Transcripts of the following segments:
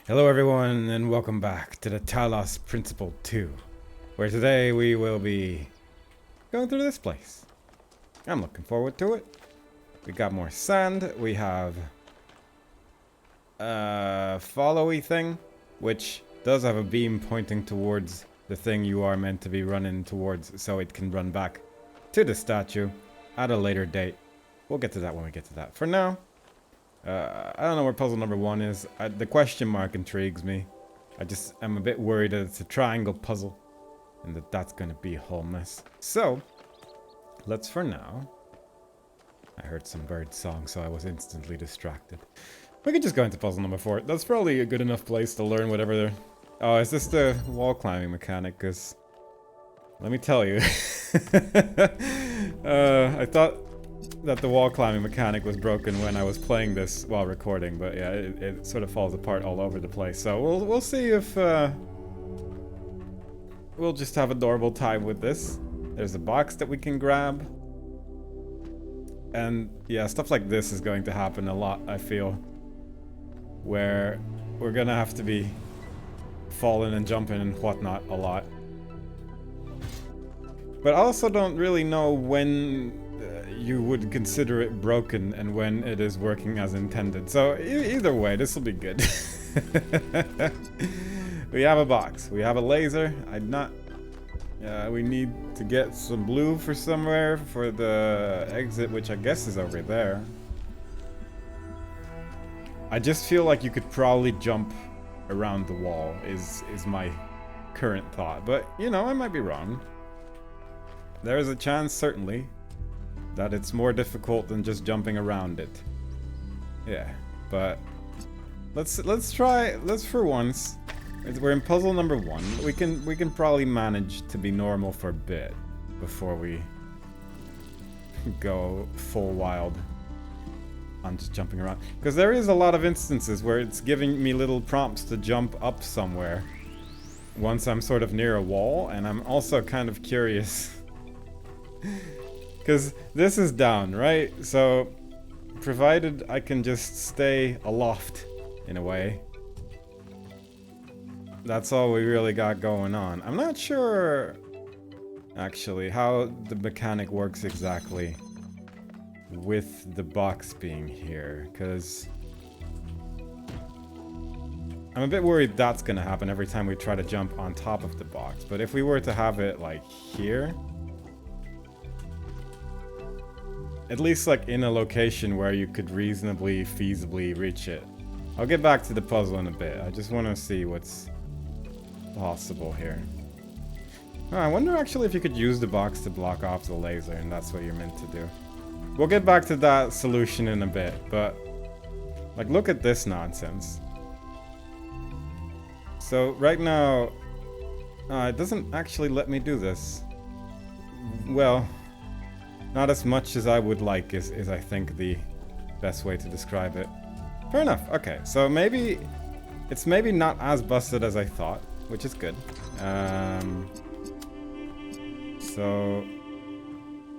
Hello everyone and welcome back to the Talos Principle 2, where today we will be going through this place. I'm looking forward to it. We got more sand, we have a followy thing, which does have a beam pointing towards the thing you are meant to be running towards so it can run back to the statue at a later date. We'll get to that when we get to that. For now, I don't know where puzzle number 1 is. The question mark intrigues me. I'm a bit worried that it's a triangle puzzle and that's gonna be a whole mess. So, let's for now. I heard some bird song, so I was instantly distracted. We could just go into puzzle number 4. That's probably a good enough place to learn whatever they're... Oh, is this the wall climbing mechanic? Because, let me tell you. I thought that the wall climbing mechanic was broken when I was playing this while recording, but yeah, it sort of falls apart all over the place. So we'll see if we'll just have adorable time with this. There's a box that we can grab, and yeah, stuff like this is going to happen a lot, I feel, where we're gonna have to be falling and jumping and whatnot a lot. But I also don't really know when you would consider it broken and when it is working as intended. So either way, this will be good. We have a box. We have a laser. We need to get some blue for somewhere for the exit, which I guess is over there. I just feel like you could probably jump around the wall is my current thought. But, you know, I might be wrong. There is a chance, certainly, that it's more difficult than just jumping around it. Yeah, but let's for once. We're in puzzle number 1. We can probably manage to be normal for a bit before we go full wild on just jumping around. Because there is a lot of instances where it's giving me little prompts to jump up somewhere once I'm sort of near a wall, and I'm also kind of curious. Because this is down, right? So, provided I can just stay aloft, in a way. That's all we really got going on. I'm not sure, actually, how the mechanic works exactly with the box being here, because I'm a bit worried that's gonna happen every time we try to jump on top of the box. But if we were to have it, like, here... at least like in a location where you could reasonably, feasibly reach it. I'll get back to the puzzle in a bit. I just want to see what's possible here. Oh, I wonder actually if you could use the box to block off the laser, and that's what you're meant to do. We'll get back to that solution in a bit, but like, look at this nonsense. So right now, it doesn't actually let me do this. Well, not as much as I would like is I think the best way to describe it. Fair enough. Okay, so maybe it's not as busted as I thought, which is good. So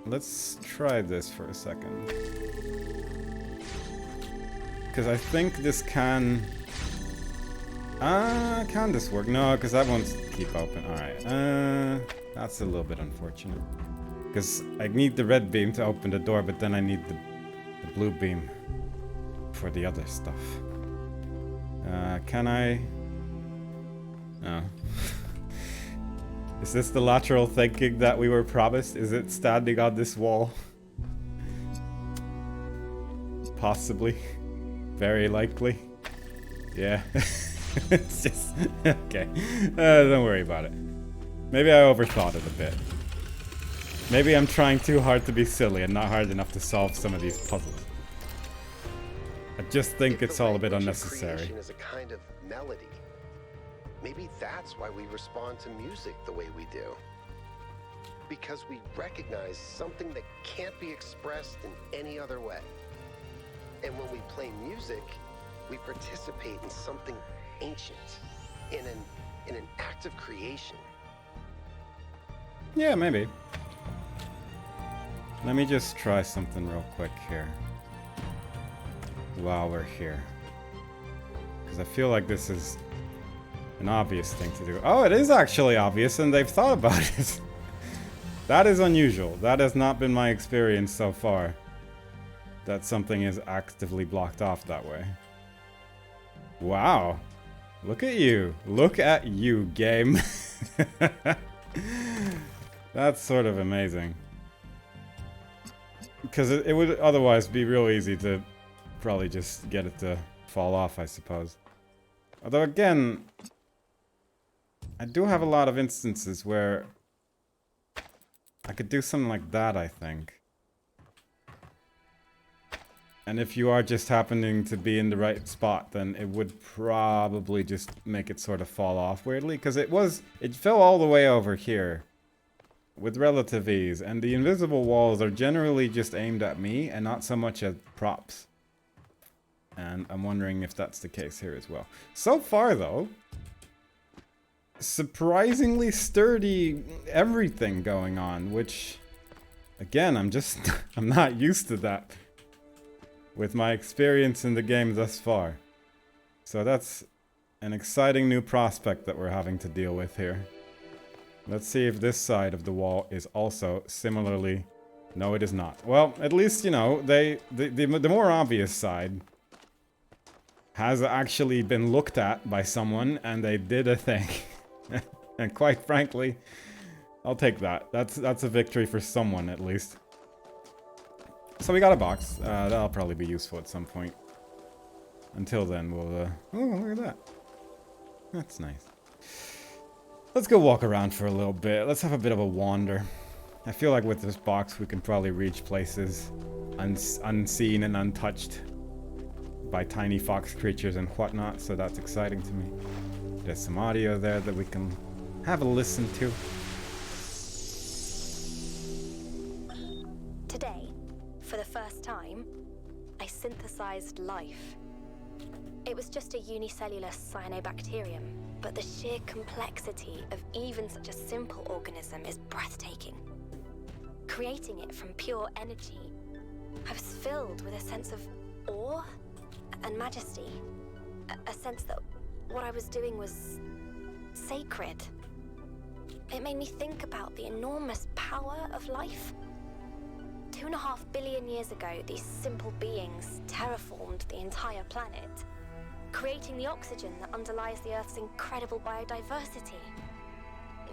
let's try this for a second, because I think this can this work? No, because that won't keep open. All right. That's a little bit unfortunate. Because I need the red beam to open the door, but then I need the blue beam for the other stuff. Can I... Oh. Is this the lateral thinking that we were promised? Is it standing on this wall? Possibly. Very likely. Yeah. It's just... okay. Don't worry about it. Maybe I overthought it a bit. Maybe I'm trying too hard to be silly and not hard enough to solve some of these puzzles. I just think it's all a bit unnecessary. Is a kind of melody. Maybe that's why we respond to music the way we do. Because we recognize something that can't be expressed in any other way. And when we play music, we participate in something ancient, in an act of creation. Yeah, maybe. Let me just try something real quick here while we're here. Because I feel like this is an obvious thing to do. Oh, it is actually obvious, and they've thought about it. That is unusual. That has not been my experience so far. That something is actively blocked off that way. Wow. Look at you. Look at you, game. That's sort of amazing. Because it would otherwise be real easy to probably just get it to fall off, I suppose. Although again, I do have a lot of instances where I could do something like that, I think. And if you are just happening to be in the right spot, then it would probably just make it sort of fall off weirdly. Because it fell all the way over here with relative ease. And the invisible walls are generally just aimed at me and not so much at props. And I'm wondering if that's the case here as well. So far though, surprisingly sturdy everything going on, which again, I'm not used to that with my experience in the game thus far. So that's an exciting new prospect that we're having to deal with here. Let's see if this side of the wall is also similarly... No, it is not. Well, at least, you know, the more obvious side has actually been looked at by someone and they did a thing. And quite frankly, I'll take that. That's a victory for someone at least. So we got a box. That'll probably be useful at some point. Until then, we'll... Oh, look at that. That's nice. Let's go walk around for a little bit. Let's have a bit of a wander. I feel like with this box, we can probably reach places unseen and untouched by tiny fox creatures and whatnot, so that's exciting to me. There's some audio there that we can have a listen to. Today, for the first time, I synthesized life. It was just a unicellular cyanobacterium, but the sheer complexity of even such a simple organism is breathtaking. Creating it from pure energy, I was filled with a sense of awe and majesty. A sense that what I was doing was sacred. It made me think about the enormous power of life. 2.5 billion years ago, these simple beings terraformed the entire planet, creating the oxygen that underlies the Earth's incredible biodiversity,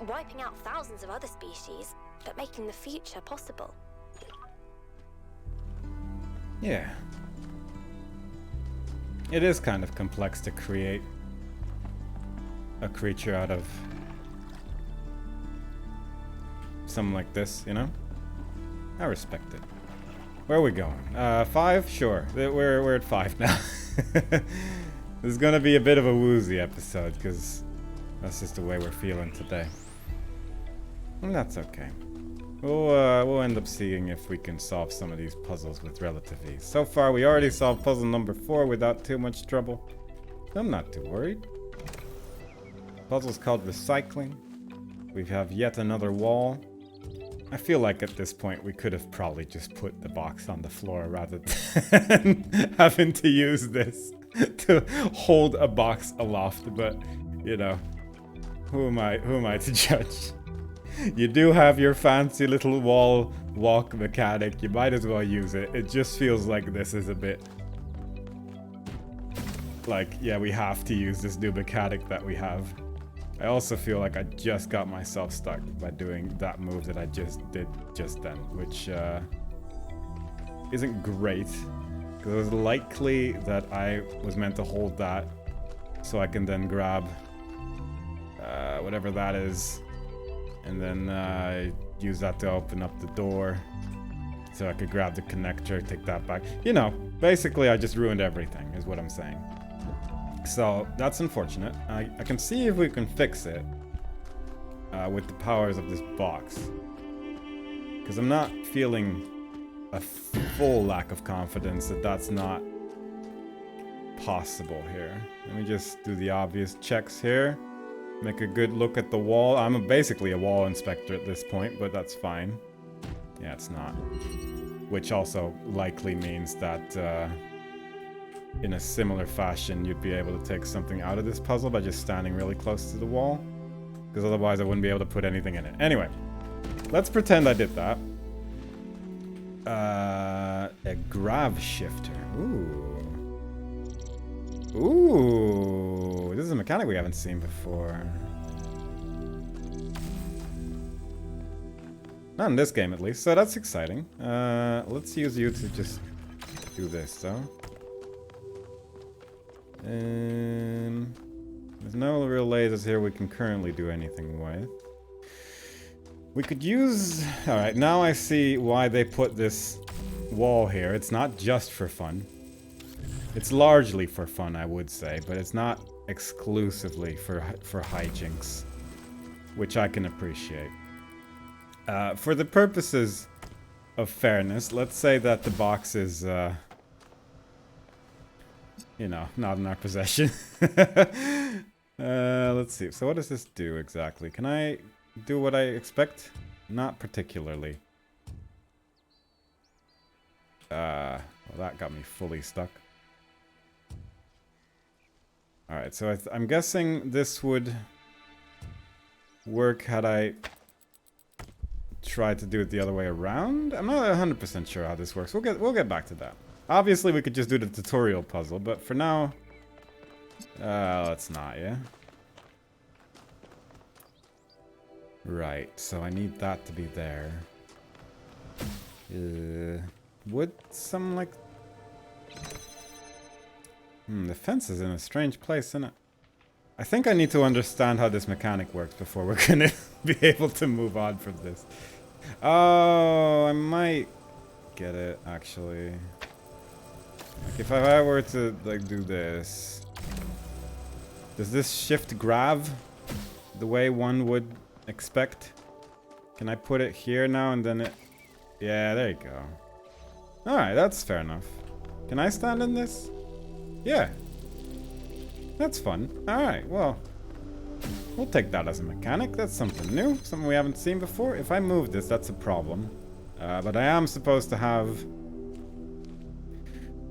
wiping out thousands of other species, but making the future possible. Yeah. It is kind of complex to create a creature out of something like this, you know? I respect it. Where are we going? 5? Sure. We're at 5 now. This is gonna be a bit of a woozy episode, because that's just the way we're feeling today. And that's okay. We'll end up seeing if we can solve some of these puzzles with relative ease. So far, we already solved puzzle number 4 without too much trouble. I'm not too worried. Puzzle's called recycling. We have yet another wall. I feel like at this point we could have probably just put the box on the floor rather than having to use this to hold a box aloft, but you know, who am I to judge? You do have your fancy little wall walk mechanic, you might as well use it. It just feels like this is a bit like, yeah, we have to use this new mechanic that we have. I also feel like I just got myself stuck by doing that move that I just did just then, which isn't great, because it was likely that I was meant to hold that so I can then grab whatever that is, and then use that to open up the door so I could grab the connector, take that back. You know, basically I just ruined everything is what I'm saying. So that's unfortunate. I can see if we can fix it with the powers of this box, because I'm not feeling a full lack of confidence that that's not possible here. Let me just do the obvious checks here. Make a good look at the wall. I'm basically a wall inspector at this point, but that's fine. Yeah, it's not. Which also likely means that in a similar fashion, you'd be able to take something out of this puzzle by just standing really close to the wall. Because otherwise I wouldn't be able to put anything in it. Anyway, let's pretend I did that. A grav shifter. Ooh. Ooh. This is a mechanic we haven't seen before. Not in this game, at least. So that's exciting. Let's use you to just do this, though. There's no real lasers here we can currently do anything with. We could use... Alright, now I see why they put this wall here. It's not just for fun. It's largely for fun, I would say, but it's not exclusively for hijinks, which I can appreciate. For the purposes of fairness, let's say that the box is, you know, not in our possession. Let's see. So what does this do exactly? Can I do what I expect? Not particularly. Well, that got me fully stuck. Alright, so I'm guessing this would work had I tried to do it the other way around. I'm not 100% sure how this works. We'll get back to that. Obviously, we could just do the tutorial puzzle, but for now, let's not, yeah? Right, so I need that to be there. Would some, like... the fence is in a strange place, isn't it? I think I need to understand how this mechanic works before we're gonna be able to move on from this. Oh, I might get it, actually. Like, if I were to, like, do this... Does this shift grav the way one would expect? Can I put it here now and then it... Yeah, there you go. Alright, that's fair enough. Can I stand in this? Yeah. That's fun. Alright, well... We'll take that as a mechanic. That's something new. Something we haven't seen before. If I move this, that's a problem. But I am supposed to have...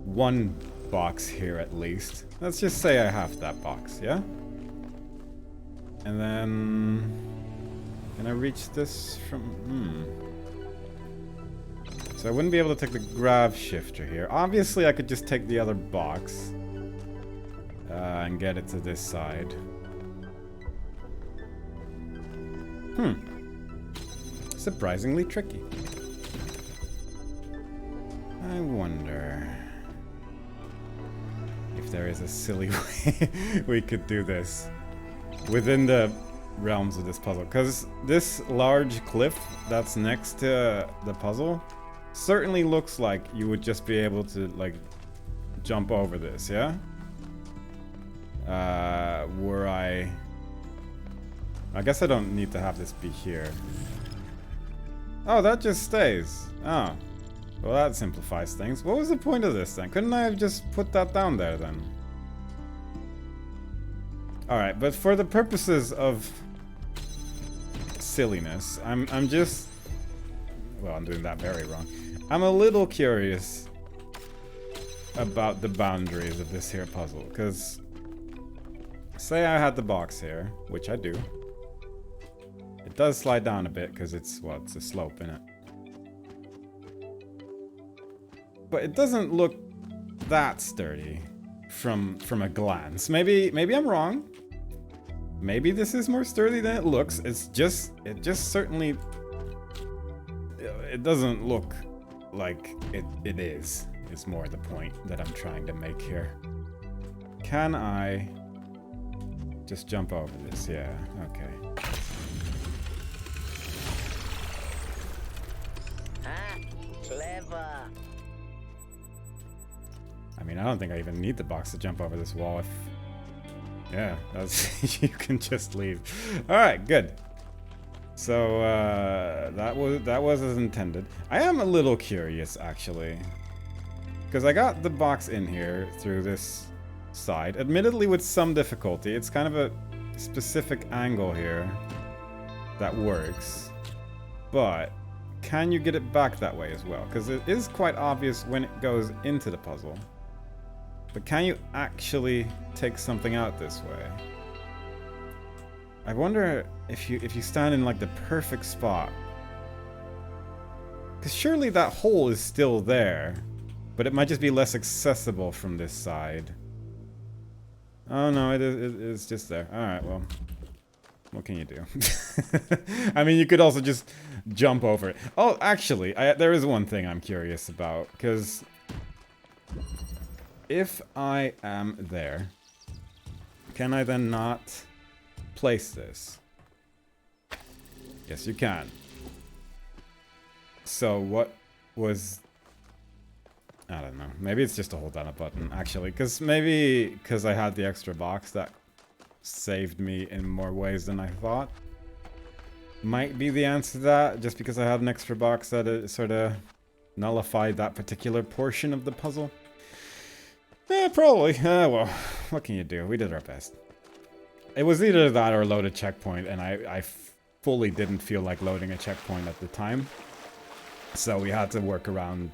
one box here at least. Let's just say I have that box, yeah? And then... Can I reach this from... So I wouldn't be able to take the grav shifter here. Obviously, I could just take the other box. And get it to this side. Surprisingly tricky. I wonder... if there is a silly way we could do this. Within the realms of this puzzle. Because this large cliff that's next to the puzzle... certainly looks like you would just be able to, like, jump over this, yeah? Were I guess I don't need to have this be here. Oh, that just stays. Oh. Well, that simplifies things. What was the point of this then? Couldn't I have just put that down there then? Alright, but for the purposes of silliness, I'm just... Well, I'm doing that very wrong. I'm a little curious about the boundaries of this here puzzle, because say I had the box here, which I do. It does slide down a bit because it's, well, it's a slope, innit? But it doesn't look that sturdy from a glance. Maybe I'm wrong. Maybe this is more sturdy than it looks. It just certainly... It doesn't look like it is more the point that I'm trying to make here. Can I just jump over this? Yeah, okay. Ah, clever. I mean, I don't think I even need the box to jump over this wall if... Yeah, that's... you can just leave. Alright, good. So, that was as intended. I am a little curious, actually. Because I got the box in here through this side. Admittedly, with some difficulty. It's kind of a specific angle here that works. But, can you get it back that way as well? Because it is quite obvious when it goes into the puzzle. But can you actually take something out this way? I wonder if you stand in like the perfect spot. Because surely that hole is still there. But it might just be less accessible from this side. Oh no, it's just there. Alright, well. What can you do? I mean, you could also just jump over it. Oh, actually, there is one thing I'm curious about. Because if I am there, can I then not place this? Yes, you can. So what was... I don't know. Maybe it's just to hold down a button, actually. Because I had the extra box that saved me in more ways than I thought. Might be the answer to that, just because I had an extra box that it sort of nullified that particular portion of the puzzle. Yeah, probably. Well, what can you do? We did our best. It was either that or load a checkpoint, and I fully didn't feel like loading a checkpoint at the time. So we had to work around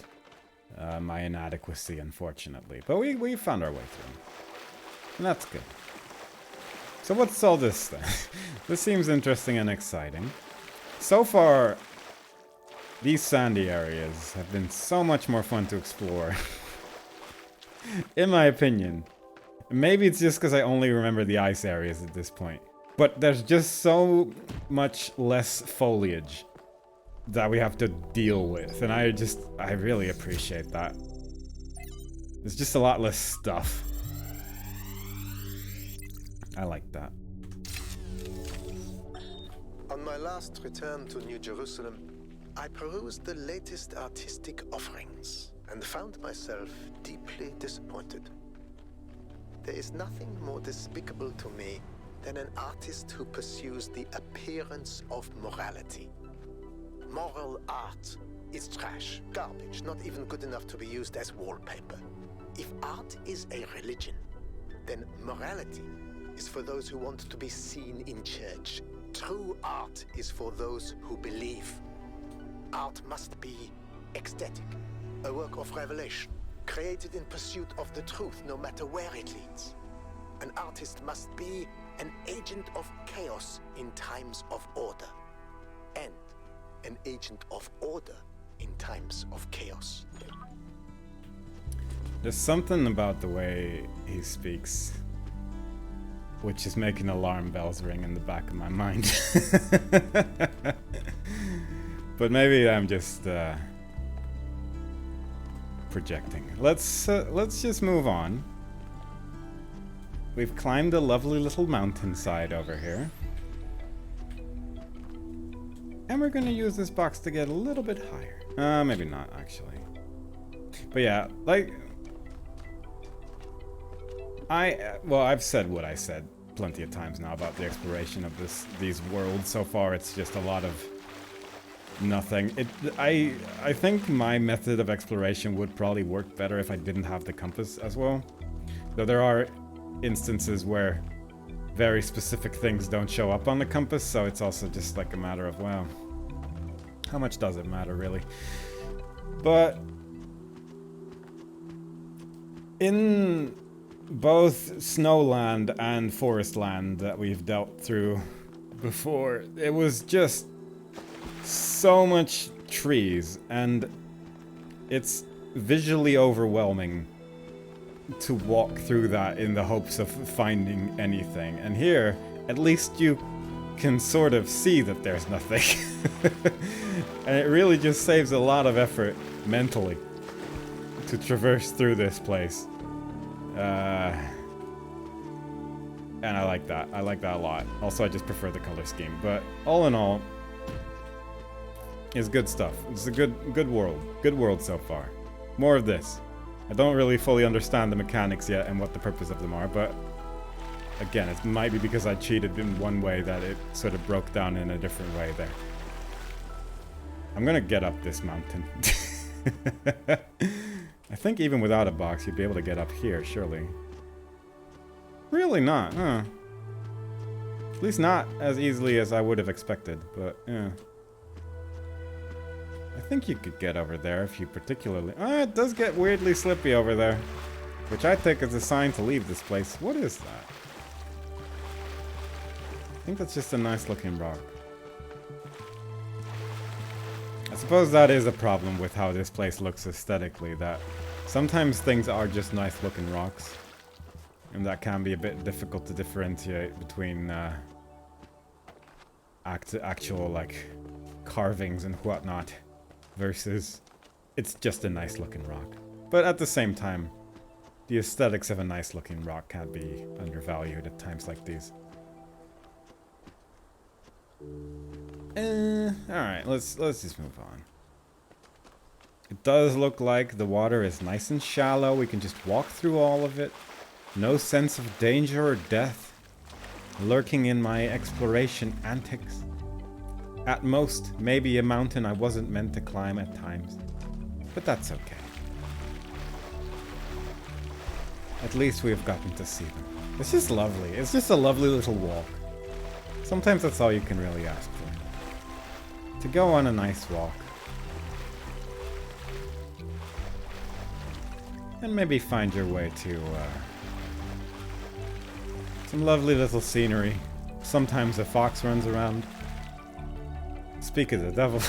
my inadequacy, unfortunately. But we found our way through. And that's good. So what's all this then? This seems interesting and exciting. So far, these sandy areas have been so much more fun to explore. In my opinion. Maybe it's just because I only remember the ice areas at this point. But there's just so much less foliage that we have to deal with. And I really appreciate that. There's just a lot less stuff. I like that. On my last return to New Jerusalem, I perused the latest artistic offerings and found myself deeply disappointed. There is nothing more despicable to me than an artist who pursues the appearance of morality. Moral art is trash, garbage, not even good enough to be used as wallpaper. If art is a religion, then morality is for those who want to be seen in church. True art is for those who believe. Art must be ecstatic, a work of revelation, created in pursuit of the truth, no matter where it leads. An artist must be an agent of chaos in times of order, and an agent of order in times of chaos. There's something about the way he speaks which is making alarm bells ring in the back of my mind. But maybe I'm just projecting. Let's just move on. We've climbed a lovely little mountainside over here. And we're gonna use this box to get a little bit higher. Maybe not, actually. But yeah, like... I've said what I said plenty of times now about the exploration of these worlds. So far, it's just a lot of nothing. I think my method of exploration would probably work better if I didn't have the compass as well. Though there are instances where very specific things don't show up on the compass, so it's also just like a matter of, well, how much does it matter, really? But in both Snowland and Forestland that we've dealt through before, it was just so much trees, and it's visually overwhelming to walk through that in the hopes of finding anything. And here, at least you can sort of see that there's nothing. And it really just saves a lot of effort mentally to traverse through this place. And I like that. I like that a lot. Also, I just prefer the color scheme. But all in all, it's good stuff. It's a good world. Good world so far. More of this. I don't really fully understand the mechanics yet and what the purpose of them are, but again, it might be because I cheated in one way that it sort of broke down in a different way there. I'm gonna get up this mountain. I think even without a box, you'd be able to get up here, surely. Really not, huh? At least not as easily as I would have expected, but yeah. I think you could get over there if you particularly... it does get weirdly slippy over there. which I take as a sign to leave this place. What is that? I think that's just a nice looking rock. I suppose that is a problem with how this place looks aesthetically, that sometimes things are just nice looking rocks. And that can be a bit difficult to differentiate between actual like carvings and whatnot versus it's just a nice looking rock. But at the same time, the aesthetics of a nice looking rock can't be undervalued at times like these. Alright, let's just move on. It does look like the water is nice and shallow. We can just walk through all of it. No sense of danger or death lurking in my exploration antics. At most, maybe a mountain I wasn't meant to climb at times. But that's okay. At least we've gotten to see them. It's just lovely. It's just a lovely little walk. Sometimes that's all you can really ask for. To go on a nice walk. And maybe find your way to some lovely little scenery. Sometimes a fox runs around. Speak of the devil.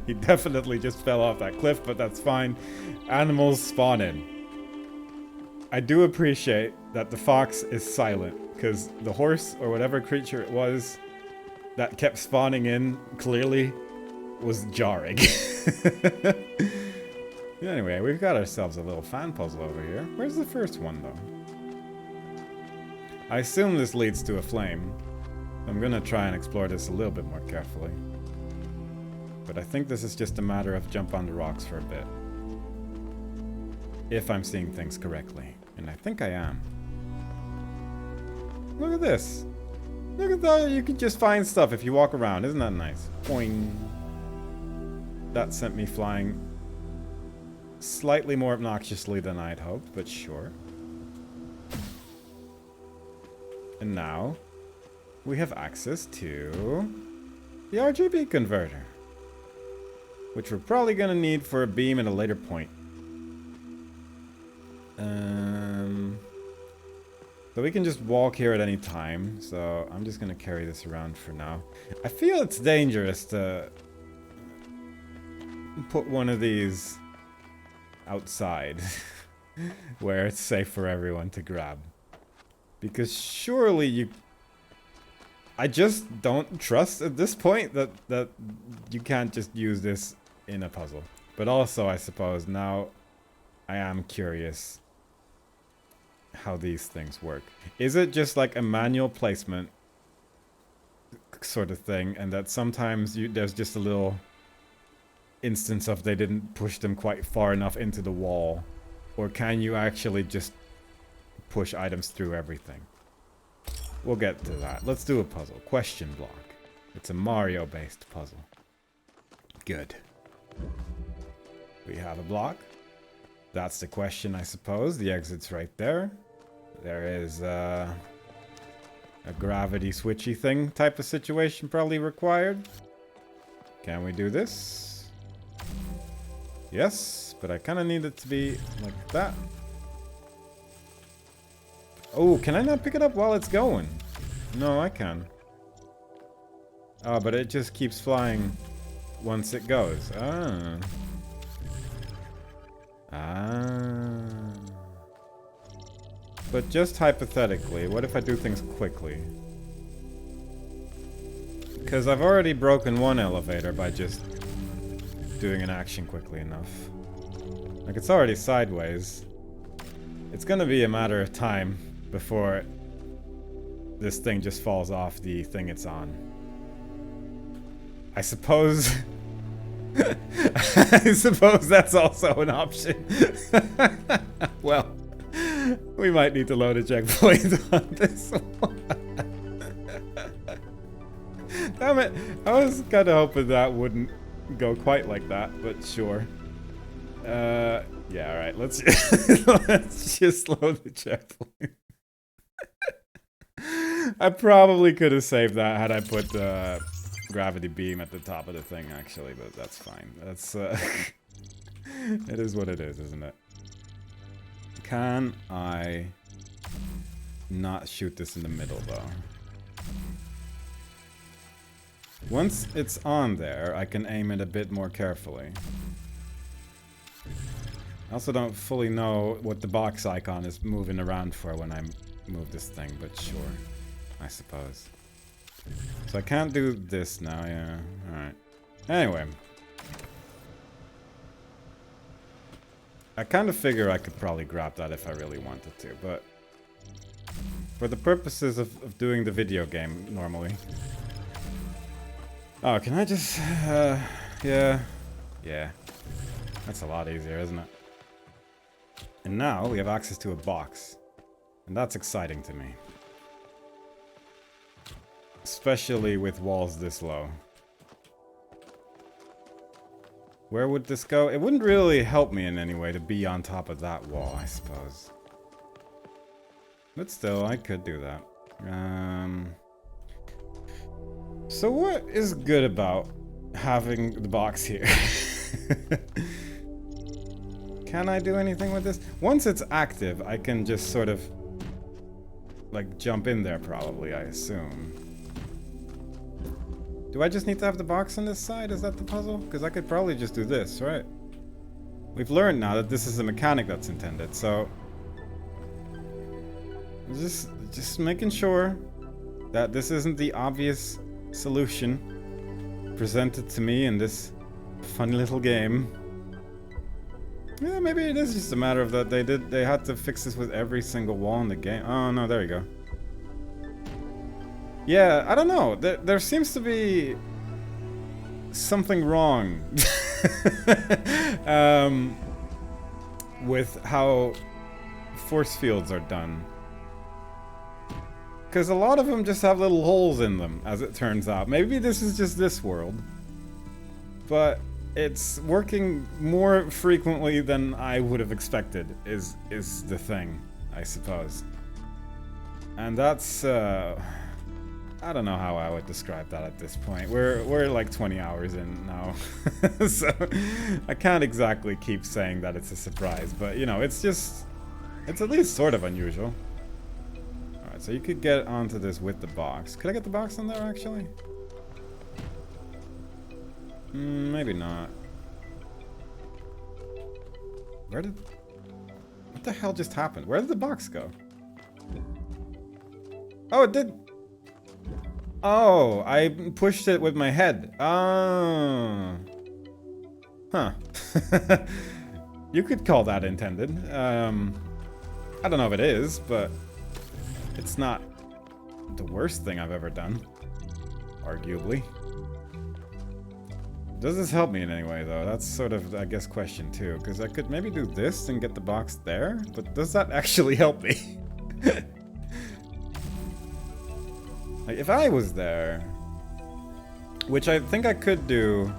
He definitely just fell off that cliff, but that's fine. Animals spawn in. I do appreciate that the fox is silent, because the horse or whatever creature it was that kept spawning in clearly was jarring. Anyway, we've got ourselves a little fan puzzle over here. Where's the first one, though? I assume this leads to a flame. I'm gonna try and explore this a little bit more carefully. But I think this is just a matter of jump on the rocks for a bit. If I'm seeing things correctly. And I think I am. Look at this. Look at that. You can just find stuff if you walk around. Isn't that nice? Boing. That sent me flying slightly more obnoxiously than I'd hoped, but sure. And now we have access to the RGB converter, which we're probably going to need for a beam at a later point. So we can just walk here at any time, so I'm just going to carry this around for now. I feel it's dangerous to put one of these outside where it's safe for everyone to grab. Because surely you... I just don't trust at this point that you can't just use this in a puzzle. But also, I suppose, now I am curious how these things work. Is it just like a manual placement sort of thing, and that sometimes there's just a little instance of they didn't push them quite far enough into the wall? Or can you actually just push items through everything? We'll get to that. Let's do a puzzle. Question block. It's a Mario-based puzzle. Good. We have a block. That's the question, I suppose. The exit's right there. There is a gravity switchy thing type of situation probably required. Can we do this? Yes, but I kind of need it to be like that. Oh, can I not pick it up while it's going? No, I can. Oh, but it just keeps flying once it goes. Ah. Ah. But just hypothetically, what if I do things quickly? Because I've already broken one elevator by just doing an action quickly enough. Like, it's already sideways. It's gonna be a matter of time before this thing just falls off the thing it's on. I suppose... I suppose that's also an option. Well, we might need to load a checkpoint on this one. Damn it, I was kind of hoping that wouldn't go quite like that, but sure. Yeah, alright, let's just load the checkpoint. I probably could have saved that had I put the gravity beam at the top of the thing, actually, but that's fine. That's, it is what it is, isn't it? Can I not shoot this in the middle, though? Once it's on there, I can aim it a bit more carefully. I also don't fully know what the box icon is moving around for when I move this thing, but sure, I suppose. So I can't do this now, yeah, alright. Anyway. I kind of figure I could probably grab that if I really wanted to, but for the purposes of doing the video game normally. Oh, can I just, yeah. That's a lot easier, isn't it? And now we have access to a box. And that's exciting to me. Especially with walls this low. Where would this go? It wouldn't really help me in any way to be on top of that wall, I suppose. But still, I could do that. So what is good about having the box here? Can I do anything with this? Once it's active, I can just sort of like jump in there probably, I assume. Do I just need to have the box on this side? Is that the puzzle? Because I could probably just do this, right? We've learned now that this is a mechanic that's intended, so just making sure that this isn't the obvious solution presented to me in this funny little game. Yeah, maybe it is just a matter of that they had to fix this with every single wall in the game. Oh no, there you go. Yeah, I don't know. There seems to be something wrong with how force fields are done. Because a lot of them just have little holes in them, as it turns out. Maybe this is just this world. But it's working more frequently than I would have expected, is the thing, I suppose. And that's, I don't know how I would describe that at this point. We're like 20 hours in now. So I can't exactly keep saying that it's a surprise, but you know, it's at least sort of unusual. Alright, so you could get onto this with the box. Could I get the box on there actually? Maybe not. What the hell just happened? Where did the box go? Oh, it did. Oh, I pushed it with my head. Oh. Huh. You could call that intended. I don't know if it is, but it's not the worst thing I've ever done. Arguably. Does this help me in any way, though? That's sort of, I guess, question two. Because I could maybe do this and get the box there, but does that actually help me? Like, if I was there, which I think I could do,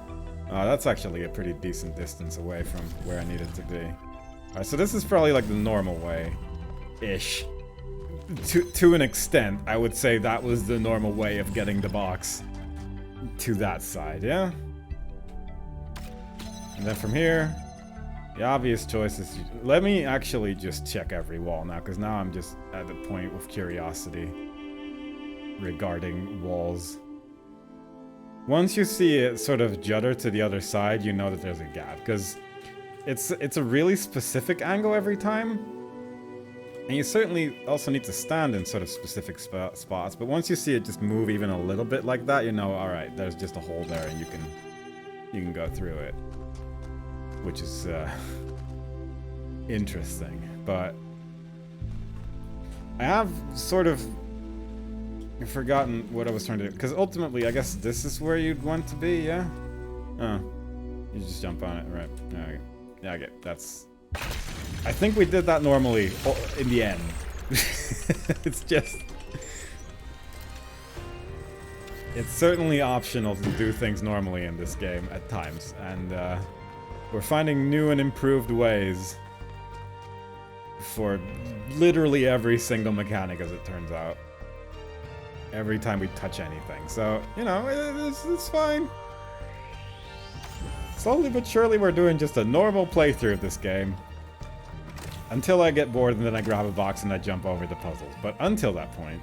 that's actually a pretty decent distance away from where I needed to be. Alright, so this is probably like the normal way-ish. To an extent, I would say that was the normal way of getting the box to that side, yeah? And then from here, the obvious choice is... Let me actually just check every wall now, because now I'm just at the point of curiosity regarding walls. Once you see it sort of judder to the other side, you know that there's a gap, because it's a really specific angle every time. And you certainly also need to stand in sort of specific spots, but once you see it just move even a little bit like that, you know, alright, there's just a hole there and you can go through it. Which is interesting, but I have sort of forgotten what I was trying to do, because ultimately I guess this is where you'd want to be, yeah? Oh, you just jump on it, right? Okay. Yeah, okay, that's... I think we did that normally in the end. It's just... It's certainly optional to do things normally in this game at times, and we're finding new and improved ways for literally every single mechanic, as it turns out. Every time we touch anything. So, you know, it's fine. Slowly but surely we're doing just a normal playthrough of this game. Until I get bored and then I grab a box and I jump over the puzzles. But until that point,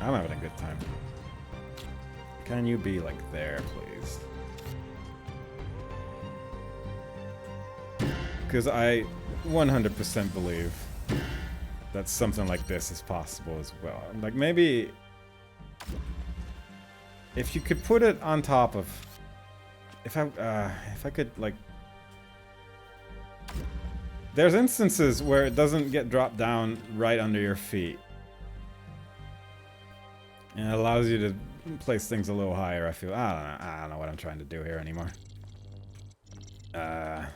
I'm having a good time. Can you be like there, please? Because I 100% believe that something like this is possible as well. Like maybe if you could put it on top of, if I could like, there's instances where it doesn't get dropped down right under your feet, and it allows you to place things a little higher. I don't know what I'm trying to do here anymore. I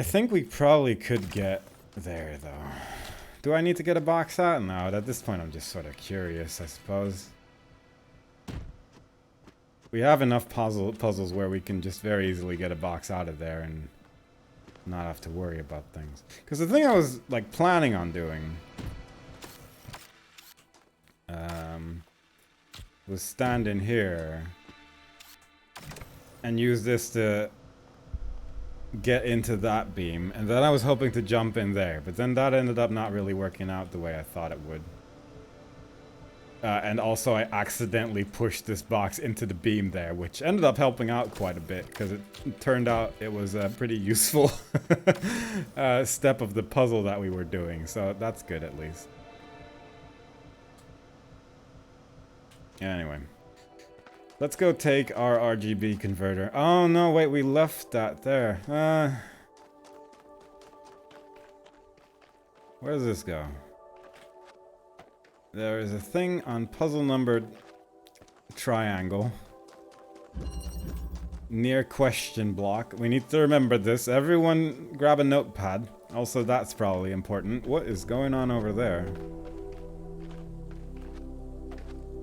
think we probably could get there, though. Do I need to get a box out? No, at this point I'm just sort of curious, I suppose. We have enough puzzles where we can just very easily get a box out of there and not have to worry about things. Because the thing I was, like, planning on doing was stand in here and use this to get into that beam, and then I was hoping to jump in there, but then that ended up not really working out the way I thought it would. And also I accidentally pushed this box into the beam there, which ended up helping out quite a bit, because it turned out it was a pretty useful step of the puzzle that we were doing, so that's good at least. Anyway. Let's go take our RGB converter. Oh no, wait, we left that there. Where does this go? There is a thing on puzzle numbered triangle. Near question block. We need to remember this. Everyone grab a notepad. Also, that's probably important. What is going on over there?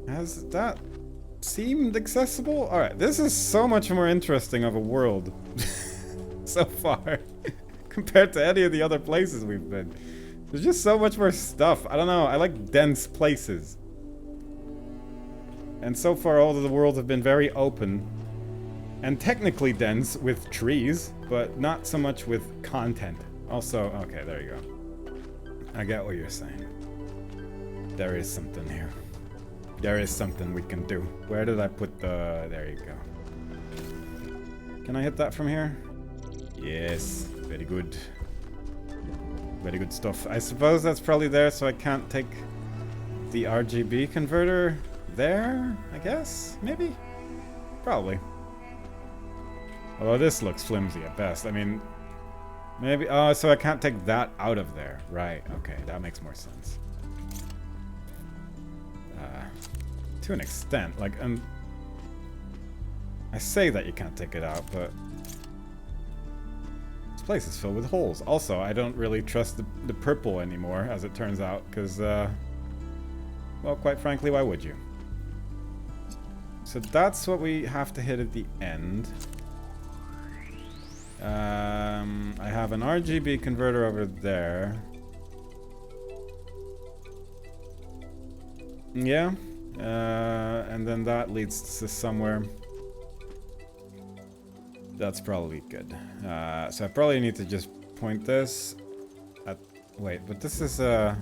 Has that seemed accessible? Alright, this is so much more interesting of a world so far compared to any of the other places we've been. There's just so much more stuff. I don't know, I like dense places. And so far all of the worlds have been very open and technically dense with trees, but not so much with content. Also, okay, there you go. I get what you're saying. There is something here. There is something we can do. Where did I put the... There you go. Can I hit that from here? Yes. Very good. Very good stuff. I suppose that's probably there, so I can't take the RGB converter there, I guess? Maybe? Probably. Although this looks flimsy at best. I mean, maybe... Oh, so I can't take that out of there. Right. Okay, that makes more sense. To an extent, like, I say that you can't take it out, but this place is filled with holes. Also, I don't really trust the purple anymore, as it turns out, because, well, quite frankly, why would you? So that's what we have to hit at the end. I have an RGB converter over there. Yeah. And then that leads to somewhere. That's probably good. So I probably need to just point this at... Wait, but this is a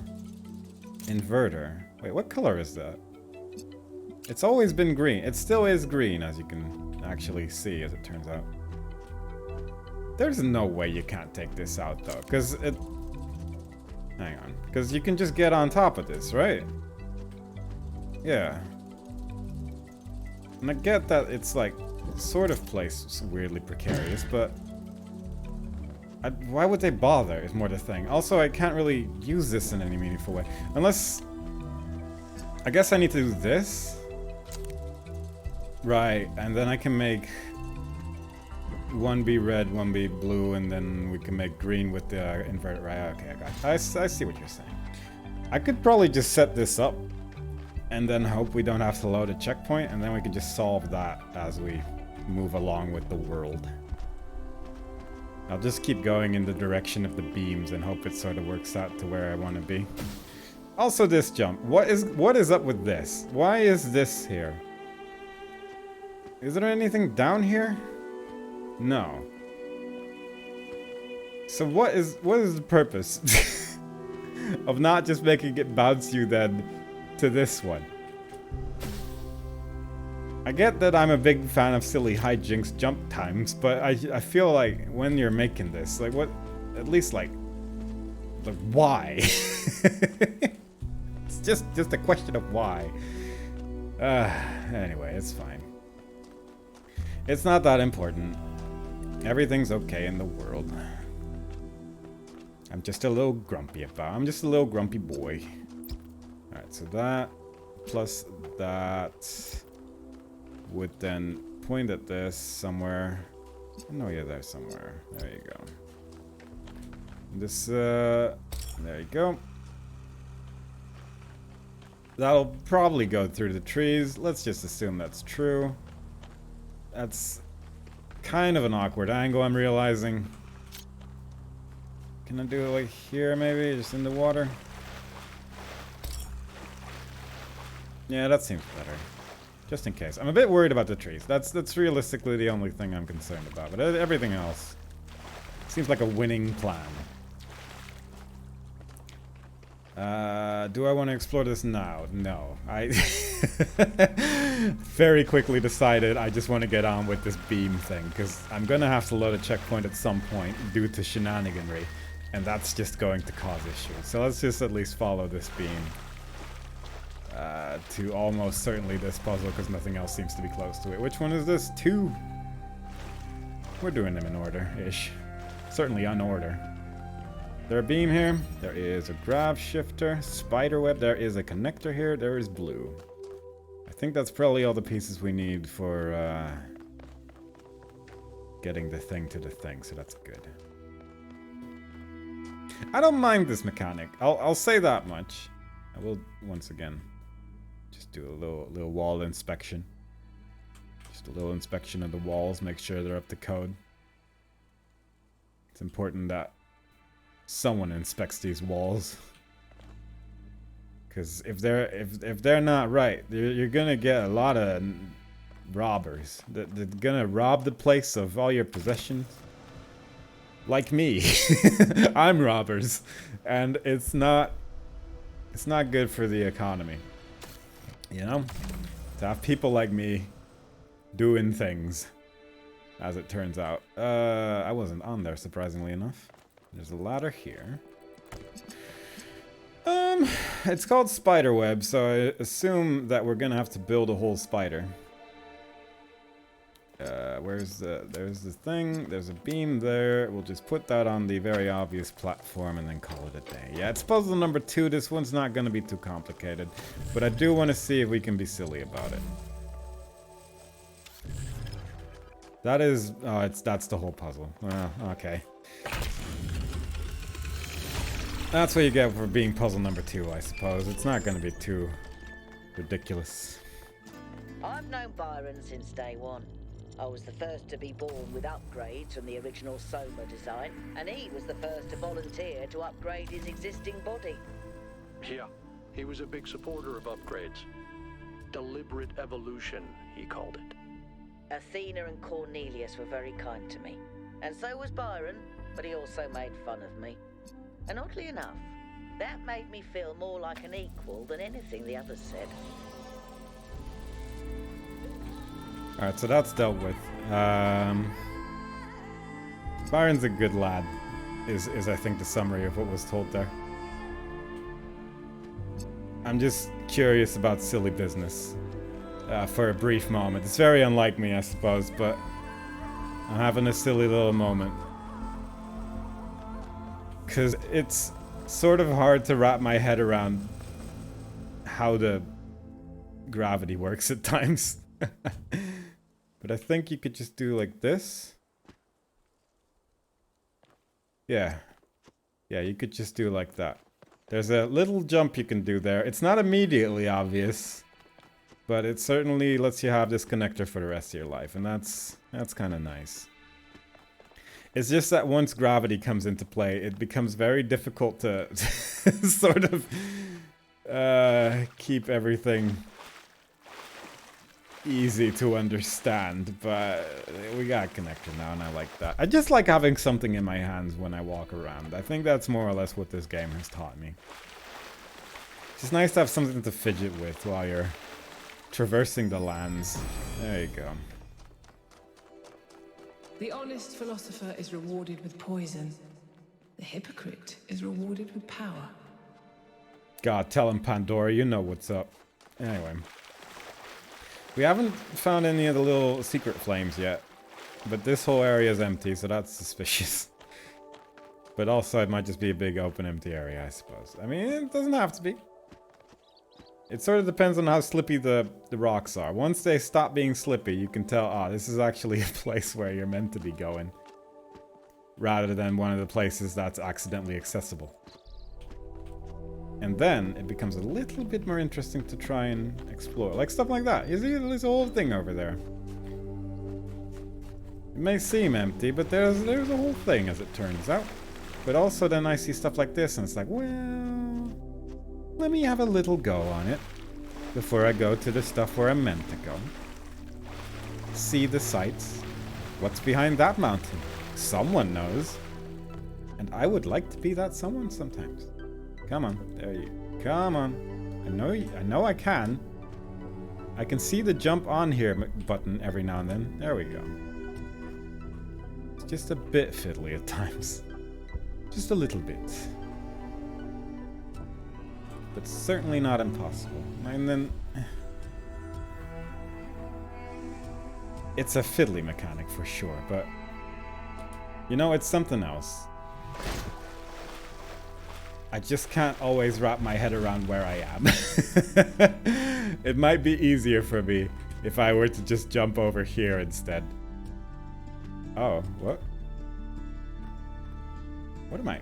inverter. Wait, what color is that? It's always been green. It still is green, as you can actually see, as it turns out. There's no way you can't take this out, though, because it... Hang on. Because you can just get on top of this, right? Yeah. And I get that it's like sort of placed weirdly precarious, but why would they bother is more the thing. Also, I can't really use this in any meaningful way. Unless... I guess I need to do this. Right, and then I can make one be red, one be blue, and then we can make green with the inverted. Right, okay, I see what you're saying. I could probably just set this up and then hope we don't have to load a checkpoint, and then we can just solve that as we move along with the world. I'll just keep going in the direction of the beams and hope it sort of works out to where I want to be. Also this jump. What is up with this? Why is this here? Is there anything down here? No. So what is the purpose of not just making it bounce you then to this one? I get that I'm a big fan of silly hijinks jump times, but I feel like when you're making this, like what, at least like why? It's just a question of why. Anyway, it's fine. It's not that important. Everything's okay in the world. I'm just a little grumpy I'm just a little grumpy boy. Alright, so that plus that would then point at this somewhere. I know you're there somewhere. There you go. This, there you go. That'll probably go through the trees. Let's just assume that's true. That's kind of an awkward angle, I'm realizing. Can I do it like here, maybe? Just in the water? Yeah, that seems better. Just in case. I'm a bit worried about the trees. That's realistically the only thing I'm concerned about. But everything else seems like a winning plan. Do I want to explore this now? No. I very quickly decided I just want to get on with this beam thing, because I'm going to have to load a checkpoint at some point due to shenaniganry, and that's just going to cause issues. So let's just at least follow this beam to almost certainly this puzzle, because nothing else seems to be close to it. Which one is this? 2? We're doing them in order-ish. Certainly on order. There a beam here? There is a grav shifter, spider web, there is a connector here, there is blue. I think that's probably all the pieces we need for getting the thing to the thing, so that's good. I don't mind this mechanic, I'll say that much. I will, once again, just do a little wall inspection. Just a little inspection of the walls, make sure they're up to code. It's important that someone inspects these walls, because if they're not right, you're gonna get a lot of robbers. They're gonna rob the place of all your possessions, like me. I'm robbers, and it's not good for the economy, you know, to have people like me doing things, as it turns out. I wasn't on there, surprisingly enough. There's a ladder here. It's called spiderweb, so I assume that we're gonna have to build a whole spider. There's the thing, there's a beam there. We'll just put that on the very obvious platform and then call it a day. Yeah, it's puzzle number 2. This one's not gonna be too complicated, but I do want to see if we can be silly about it. That is, that's the whole puzzle. Well, okay. That's what you get for being puzzle number 2, I suppose. It's not going to be too ridiculous. I've known Byron since day one. I was the first to be born with upgrades from the original Soma design, and he was the first to volunteer to upgrade his existing body. Yeah, he was a big supporter of upgrades. Deliberate evolution, he called it. Athena and Cornelius were very kind to me. And so was Byron, but he also made fun of me. And oddly enough, that made me feel more like an equal than anything the others said. Alright, so that's dealt with. Byron's a good lad, is I think the summary of what was told there. I'm just curious about silly business for a brief moment. It's very unlike me, I suppose, but I'm having a silly little moment. Because it's sort of hard to wrap my head around how the gravity works at times. But I think you could just do like this. Yeah. Yeah, you could just do like that. There's a little jump you can do there. It's not immediately obvious, but it certainly lets you have this connector for the rest of your life, and that's kind of nice. It's just that once gravity comes into play, it becomes very difficult to sort of keep everything easy to understand, but we got a connector now, and I like that. I just like having something in my hands when I walk around. I think that's more or less what this game has taught me. It's just nice to have something to fidget with while you're traversing the lands. There you go. The honest philosopher is rewarded with poison. The hypocrite is rewarded with power. God, tell him, Pandora, you know what's up. Anyway. We haven't found any of the little secret flames yet. But this whole area is empty, so that's suspicious. But also, it might just be a big open empty area, I suppose. I mean, it doesn't have to be. It sort of depends on how slippy the rocks are. Once they stop being slippy, you can tell, ah, this is actually a place where you're meant to be going. Rather than one of the places that's accidentally accessible. And then it becomes a little bit more interesting to try and explore. Like stuff like that. You see, there's a whole thing over there. It may seem empty, but there's a whole thing as it turns out. But also then I see stuff like this and it's like, well, let me have a little go on it before I go to the stuff where I'm meant to go. See the sights. What's behind that mountain? Someone knows. And I would like to be that someone sometimes. Come on, there you. Come on. I know I can. I can see the jump on here button every now and then. There we go. It's just a bit fiddly at times. Just a little bit. But certainly not impossible. And then it's a fiddly mechanic for sure, but you know, it's something else. I just can't always wrap my head around where I am. It might be easier for me if I were to just jump over here instead. Oh, what? What am I?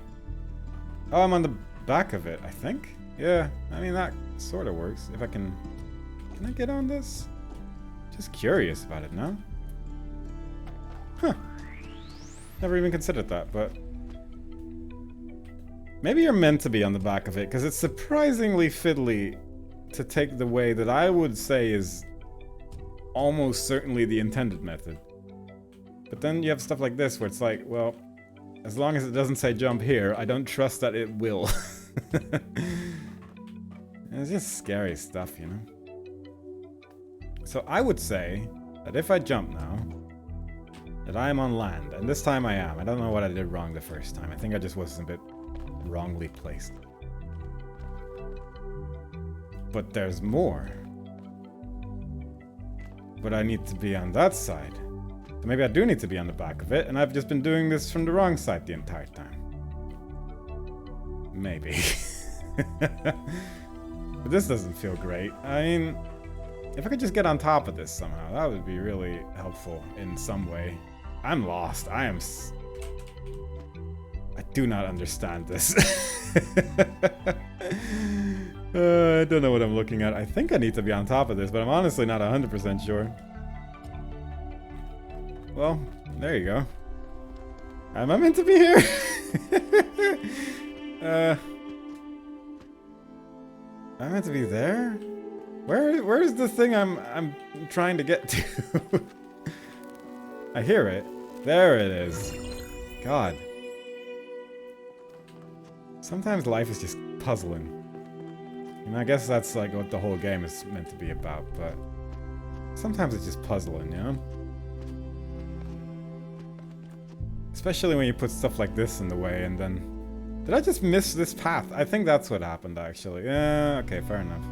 Oh, I'm on the back of it, I think. Yeah, I mean, that sort of works. If I can... Can I get on this? Just curious about it now. Huh. Never even considered that, but... Maybe you're meant to be on the back of it, because it's surprisingly fiddly to take the way that I would say is almost certainly the intended method. But then you have stuff like this where it's like, well, as long as it doesn't say jump here, I don't trust that it will. It's just scary stuff, you know? So I would say that if I jump now, that I am on land. And this time I am. I don't know what I did wrong the first time. I think I just was a bit wrongly placed. But there's more. But I need to be on that side. So maybe I do need to be on the back of it, and I've just been doing this from the wrong side the entire time. Maybe. But this doesn't feel great. I mean, if I could just get on top of this somehow, that would be really helpful in some way. I'm lost. I do not understand this. I don't know what I'm looking at. I think I need to be on top of this, but I'm honestly not 100% sure. Well, there you go. Am I meant to be here? Am I meant to be there? Where is the thing I'm trying to get to? I hear it. There it is. God. Sometimes life is just puzzling. And I guess that's like what the whole game is meant to be about, but sometimes it's just puzzling, you know? Especially when you put stuff like this in the way and then... Did I just miss this path? I think that's what happened, actually. Yeah, okay, fair enough.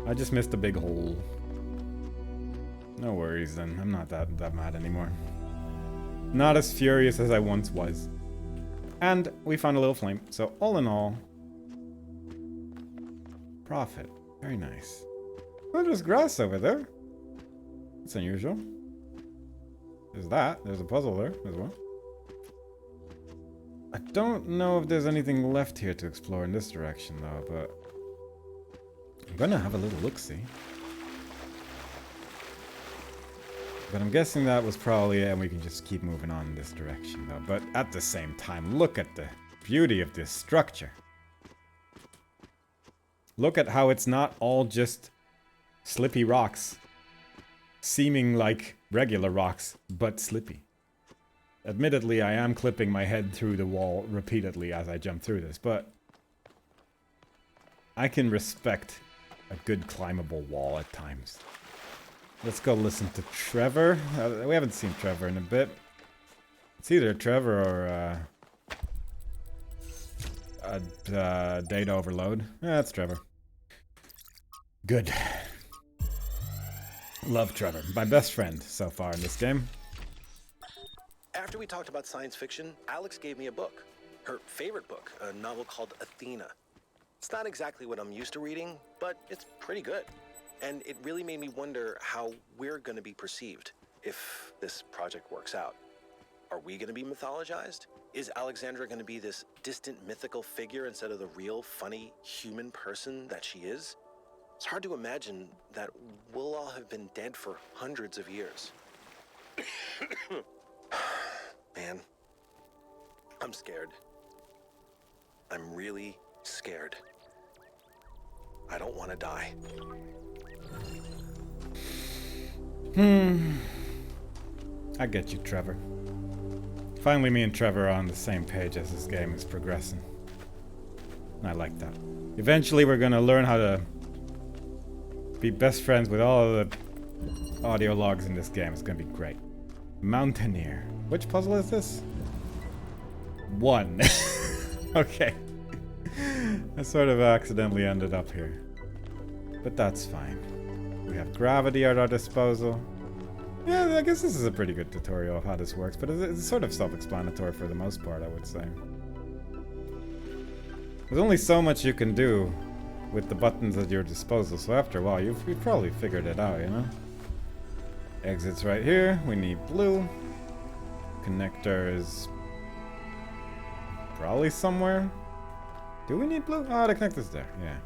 I just missed a big hole. No worries then. I'm not that mad anymore. Not as furious as I once was. And we found a little flame. So all in all... Profit. Very nice. Oh, there's grass over there. That's unusual. There's that. There's a puzzle there as well. I don't know if there's anything left here to explore in this direction though, but... I'm gonna have a little look-see. But I'm guessing that was probably it and we can just keep moving on in this direction though. But at the same time, look at the beauty of this structure. Look at how it's not all just slippy rocks. seeming like regular rocks, but slippy. Admittedly, I am clipping my head through the wall repeatedly as I jump through this, but I can respect a good climbable wall at times. Let's go listen to Trevor. We haven't seen Trevor in a bit. It's either Trevor or data overload. Yeah, that's Trevor. Good. Love Trevor. My best friend so far in this game. After we talked about science fiction, Alex gave me a book. Her favorite book, a novel called Athena. It's not exactly what I'm used to reading, but it's pretty good. And it really made me wonder how we're going to be perceived if this project works out. Are we going to be mythologized? Is Alexandra going to be this distant mythical figure instead of the real, funny, human person that she is? It's hard to imagine that we'll all have been dead for hundreds of years. Man, I'm scared. I'm really scared. I don't want to die. I get you, Trevor. Finally, me and Trevor are on the same page as this game is progressing. I like that. Eventually, we're gonna learn how to be best friends with all of the audio logs in this game. It's gonna be great. Mountaineer. Which puzzle is this? 1. Okay. I sort of accidentally ended up here. But that's fine. We have gravity at our disposal. Yeah, I guess this is a pretty good tutorial of how this works, but it's sort of self-explanatory for the most part, I would say. There's only so much you can do with the buttons at your disposal, so after a while you've probably figured it out, you know? Exits right here. We need blue. Connector is probably somewhere. Do we need blue? Oh, the connector's there, yeah.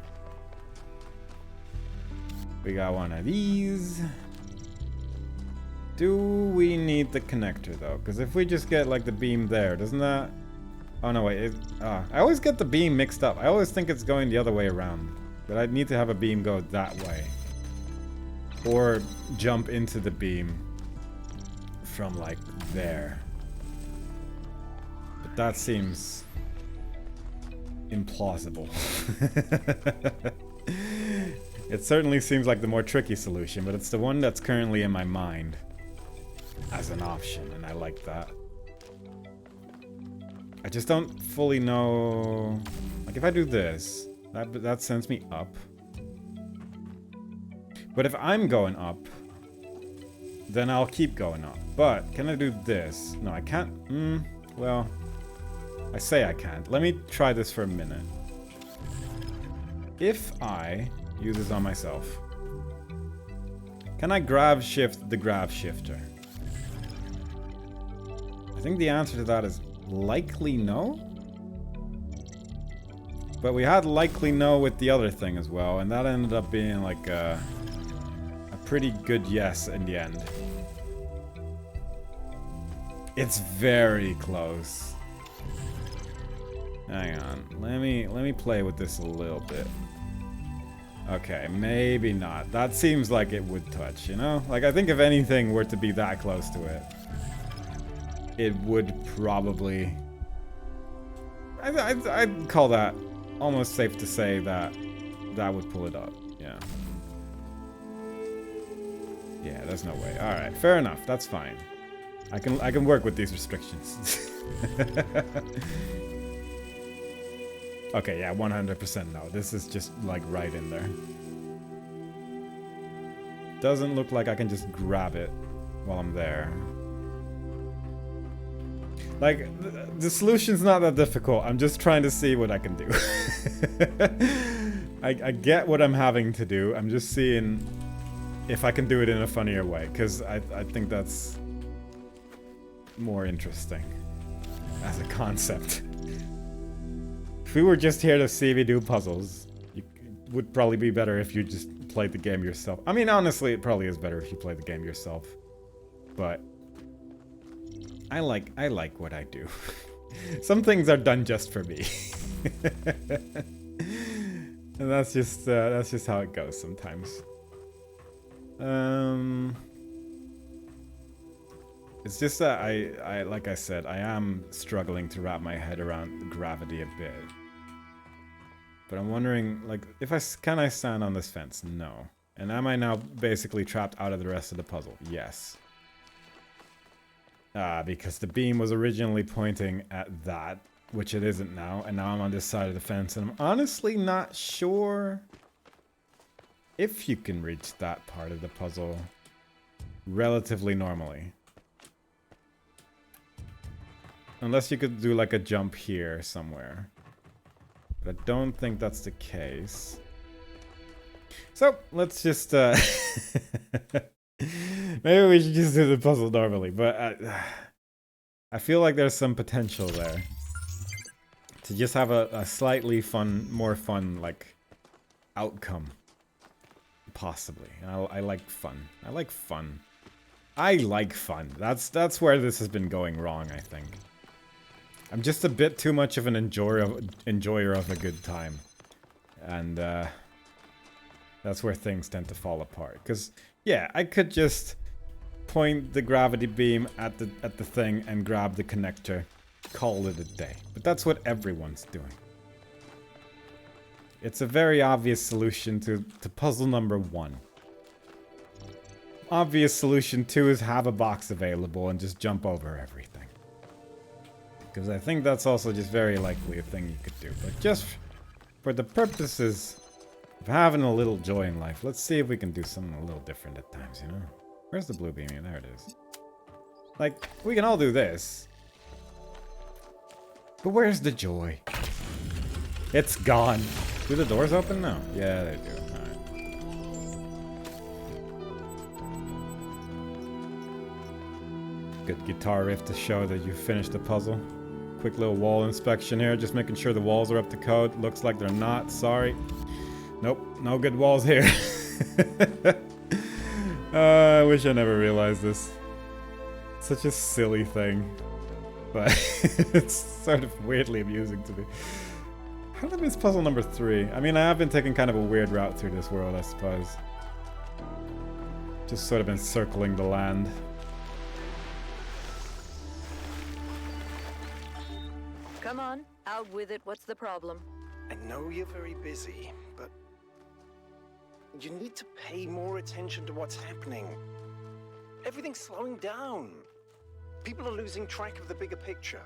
We got one of these. Do we need the connector though? Because if we just get like the beam there, doesn't that... Oh no, wait. I always get the beam mixed up. I always think it's going the other way around. But I need to have a beam go that way. Or jump into the beam from like there. But that seems implausible. It certainly seems like the more tricky solution, but it's the one that's currently in my mind as an option, and I like that. I just don't fully know... Like, if I do this, that sends me up. But if I'm going up, then I'll keep going up. But, can I do this? No, I can't. Well, I say I can't. Let me try this for a minute. If I use this on myself, can I grav shift the grav shifter? I think the answer to that is likely no. But we had likely no with the other thing as well, and that ended up being like a pretty good yes in the end. It's very close. Hang on, let me play with this a little bit. Okay, maybe not. That seems like it would touch, you know? Like, I think if anything were to be that close to it, it would probably... I'd call that almost safe to say that that would pull it up, yeah. Yeah, there's no way. Alright, fair enough, that's fine. I can work with these restrictions. Okay, yeah, 100% no. This is just, like, right in there. Doesn't look like I can just grab it while I'm there. Like, the solution's not that difficult. I'm just trying to see what I can do. I get what I'm having to do. I'm just seeing if I can do it in a funnier way, because I think that's more interesting as a concept. If we were just here to see me do puzzles, it would probably be better if you just played the game yourself. I mean, honestly, it probably is better if you play the game yourself. But I like what I do. Some things are done just for me. And that's just how it goes sometimes. It's just that I like I said, I am struggling to wrap my head around gravity a bit. But I'm wondering, like, can I stand on this fence? No. And am I now basically trapped out of the rest of the puzzle? Yes. Because the beam was originally pointing at that, which it isn't now, and now I'm on this side of the fence, and I'm honestly not sure if you can reach that part of the puzzle relatively normally. Unless you could do like a jump here somewhere. But I don't think that's the case. So, let's just, maybe we should just do the puzzle normally, but I feel like there's some potential there. To just have a slightly more fun, like, outcome. Possibly. I like fun. I like fun. I like fun. That's where this has been going wrong, I think. I'm just a bit too much of an enjoyer of a good time. And, that's where things tend to fall apart. Because, yeah, I could just point the gravity beam at the thing and grab the connector. Call it a day. But that's what everyone's doing. It's a very obvious solution to puzzle number 1. Obvious solution 2 is have a box available and just jump over everything. Because I think that's also just very likely a thing you could do. But just for the purposes of having a little joy in life, let's see if we can do something a little different at times, you know? Where's the blue beam? There it is. Like, we can all do this. But where's the joy? It's gone. Do the doors open now? Yeah, they do. Alright. Good guitar riff to show that you finished the puzzle. Quick little wall inspection here, just making sure the walls are up to code. Looks like they're not, sorry. Nope, no good walls here. I wish I never realized this. Such a silly thing. But it's sort of weirdly amusing to me. How did I miss puzzle number 3? I mean, I have been taking kind of a weird route through this world, I suppose. Just sort of been circling the land. Come on, out with it. What's the problem? I know you're very busy, but you need to pay more attention to what's happening. Everything's slowing down. People are losing track of the bigger picture.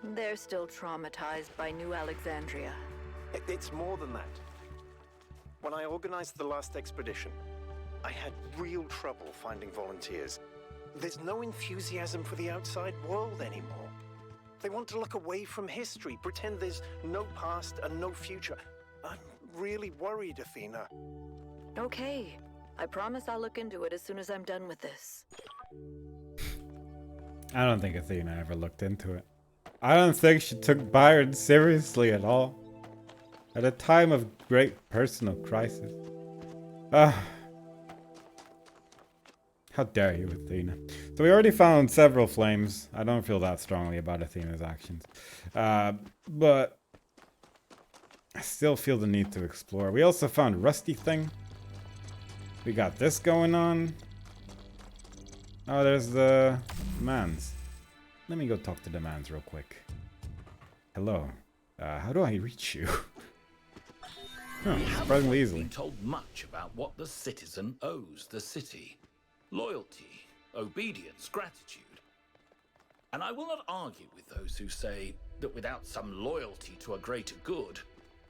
They're still traumatized by New Alexandria. It's more than that. When I organized the last expedition, I had real trouble finding volunteers. There's no enthusiasm for the outside world anymore. They want to look away from history, pretend there's no past and no future. I'm really worried, Athena. Okay. I promise I'll look into it as soon as I'm done with this. I don't think Athena ever looked into it. I don't think she took Byron seriously at all. At a time of great personal crisis. How dare you, Athena. So we already found several flames. I don't feel that strongly about Athena's actions. But I still feel the need to explore. We also found Rusty Thing. We got this going on. Oh, there's the mans. Let me go talk to the mans real quick. Hello. How do I reach you? Oh, surprisingly easily. Been told much about what the citizen owes the city. Loyalty, obedience, gratitude. And I will not argue with those who say that without some loyalty to a greater good,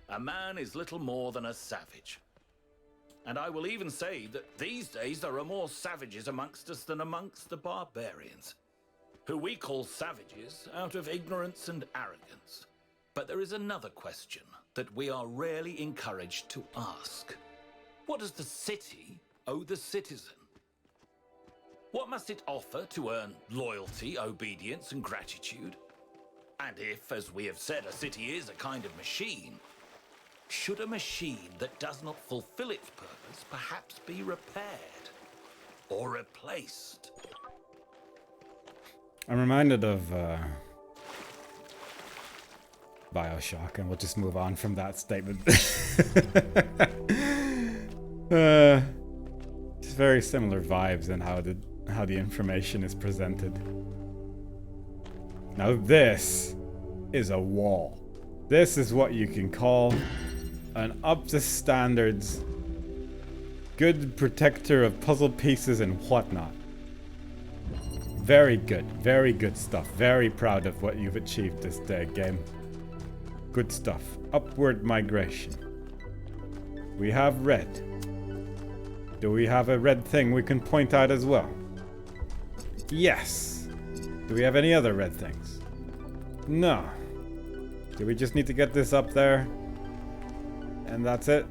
a man is little more than a savage. And I will even say that these days there are more savages amongst us than amongst the barbarians, who we call savages out of ignorance and arrogance. But there is another question that we are rarely encouraged to ask. What does the city owe the citizen? What must it offer to earn loyalty, obedience, and gratitude? And if, as we have said, a city is a kind of machine, should a machine that does not fulfill its purpose perhaps be repaired or replaced? I'm reminded of Bioshock, and we'll just move on from that statement. Just very similar vibes and how how the information is presented. Now this is a wall. This is what you can call an up to standards, good protector of puzzle pieces and whatnot. Very good stuff. Very proud of what you've achieved this day, game. Good stuff. Upward migration. We have red. Do we have a red thing we can point out as well? Yes. Do we have any other red things? No. Do we just need to get this up there? And that's it?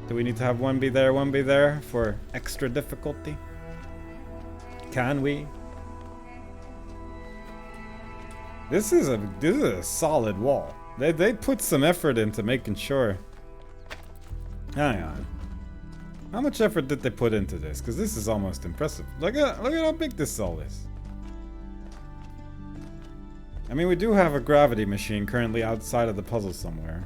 Do we need to have one be there for extra difficulty? Can we? This is a solid wall. They put some effort into making sure. Hang on. How much effort did they put into this? Because this is almost impressive. Look at how big this all is. I mean, we do have a gravity machine currently outside of the puzzle somewhere.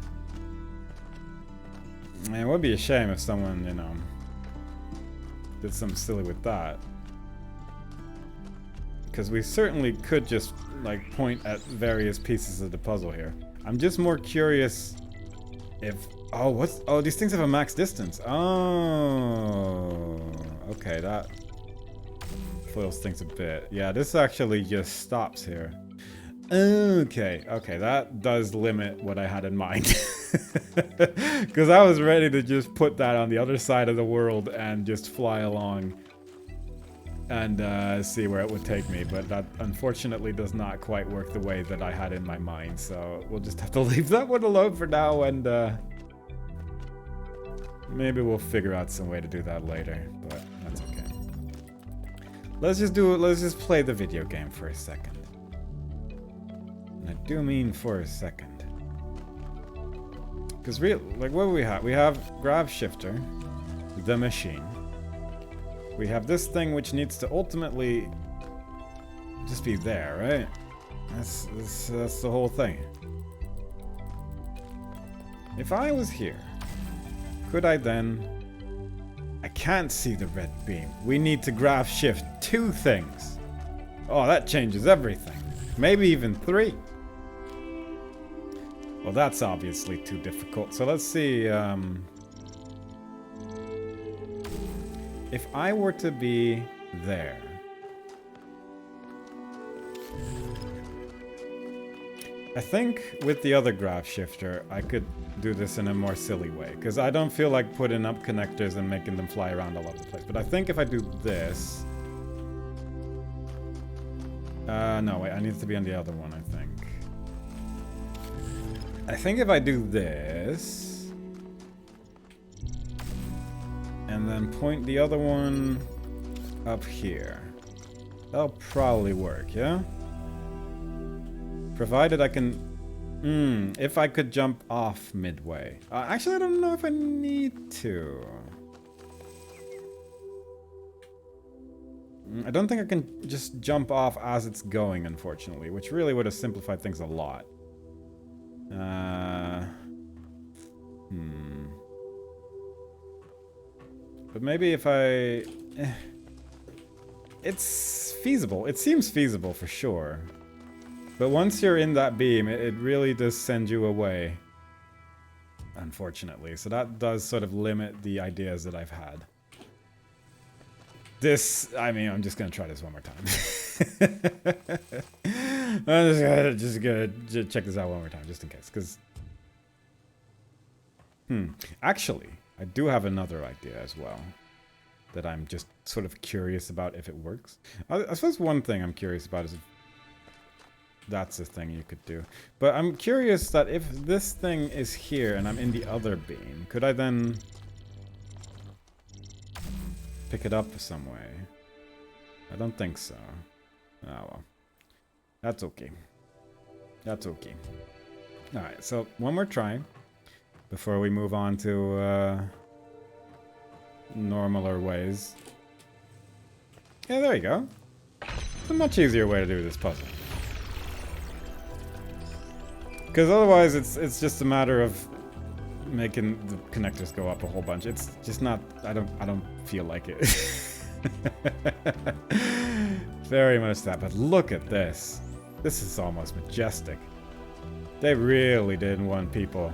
And it would be a shame if someone, you know, did something silly with that. Because we certainly could just, like, point at various pieces of the puzzle here. I'm just more curious if... Oh, these things have a max distance. Oh, okay, that foils things a bit. Yeah, this actually just stops here. Okay, that does limit what I had in mind. Because I was ready to just put that on the other side of the world and just fly along and see where it would take me. But that unfortunately does not quite work the way that I had in my mind. So we'll just have to leave that one alone for now, and maybe we'll figure out some way to do that later. But that's okay. Let's just play the video game for a second. I do mean for a second. Because like, what do we have? We have Grav Shifter, the machine. We have this thing which needs to ultimately just be there, right? That's the whole thing. If I was here, could I then... I can't see the red beam. We need to Grav Shift 2 things. Oh, that changes everything. Maybe even 3. Well, that's obviously too difficult. So let's see. If I were to be there. I think with the other Grav Shifter, I could do this in a more silly way. Because I don't feel like putting up connectors and making them fly around all over the place. But I think if I do this... no, wait, I need to be on the other one, I think. I think if I do this... and then point the other one up here. That'll probably work, yeah? Provided I can... if I could jump off midway. Actually, I don't know if I need to. I don't think I can just jump off as it's going, unfortunately, which really would have simplified things a lot. But maybe if I... It's feasible. It seems feasible for sure. But once you're in that beam, it really does send you away. Unfortunately. So that does sort of limit the ideas that I've had. This, I mean, I'm just gonna try this one more time. I'm just gonna check this out one more time, just in case. Because, actually, I do have another idea as well that I'm just sort of curious about if it works. I suppose one thing I'm curious about is if that's a thing you could do. But I'm curious that if this thing is here and I'm in the other beam, could I then pick it up some way? I don't think so. Oh well. That's okay. That's okay. Alright, so one more try before we move on to normaler ways. Yeah, there you go. It's a much easier way to do this puzzle. Because otherwise it's just a matter of making the connectors go up a whole bunch. It's just not, I don't feel like it. Very much that, but look at this. This is almost majestic. They really didn't want people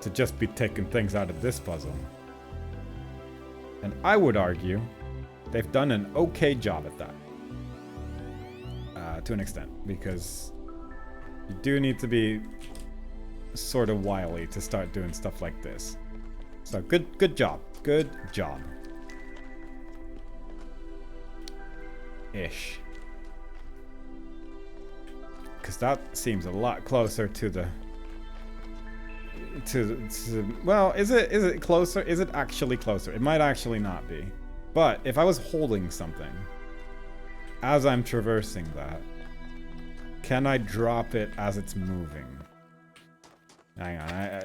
to just be taking things out of this puzzle. And I would argue they've done an okay job at that. To an extent, because you do need to be sort of wily to start doing stuff like this. So good job. Good job. Ish. Because that seems a lot closer to the... well, is it closer? Is it actually closer? It might actually not be. But if I was holding something as I'm traversing that, can I drop it as it's moving? Hang on,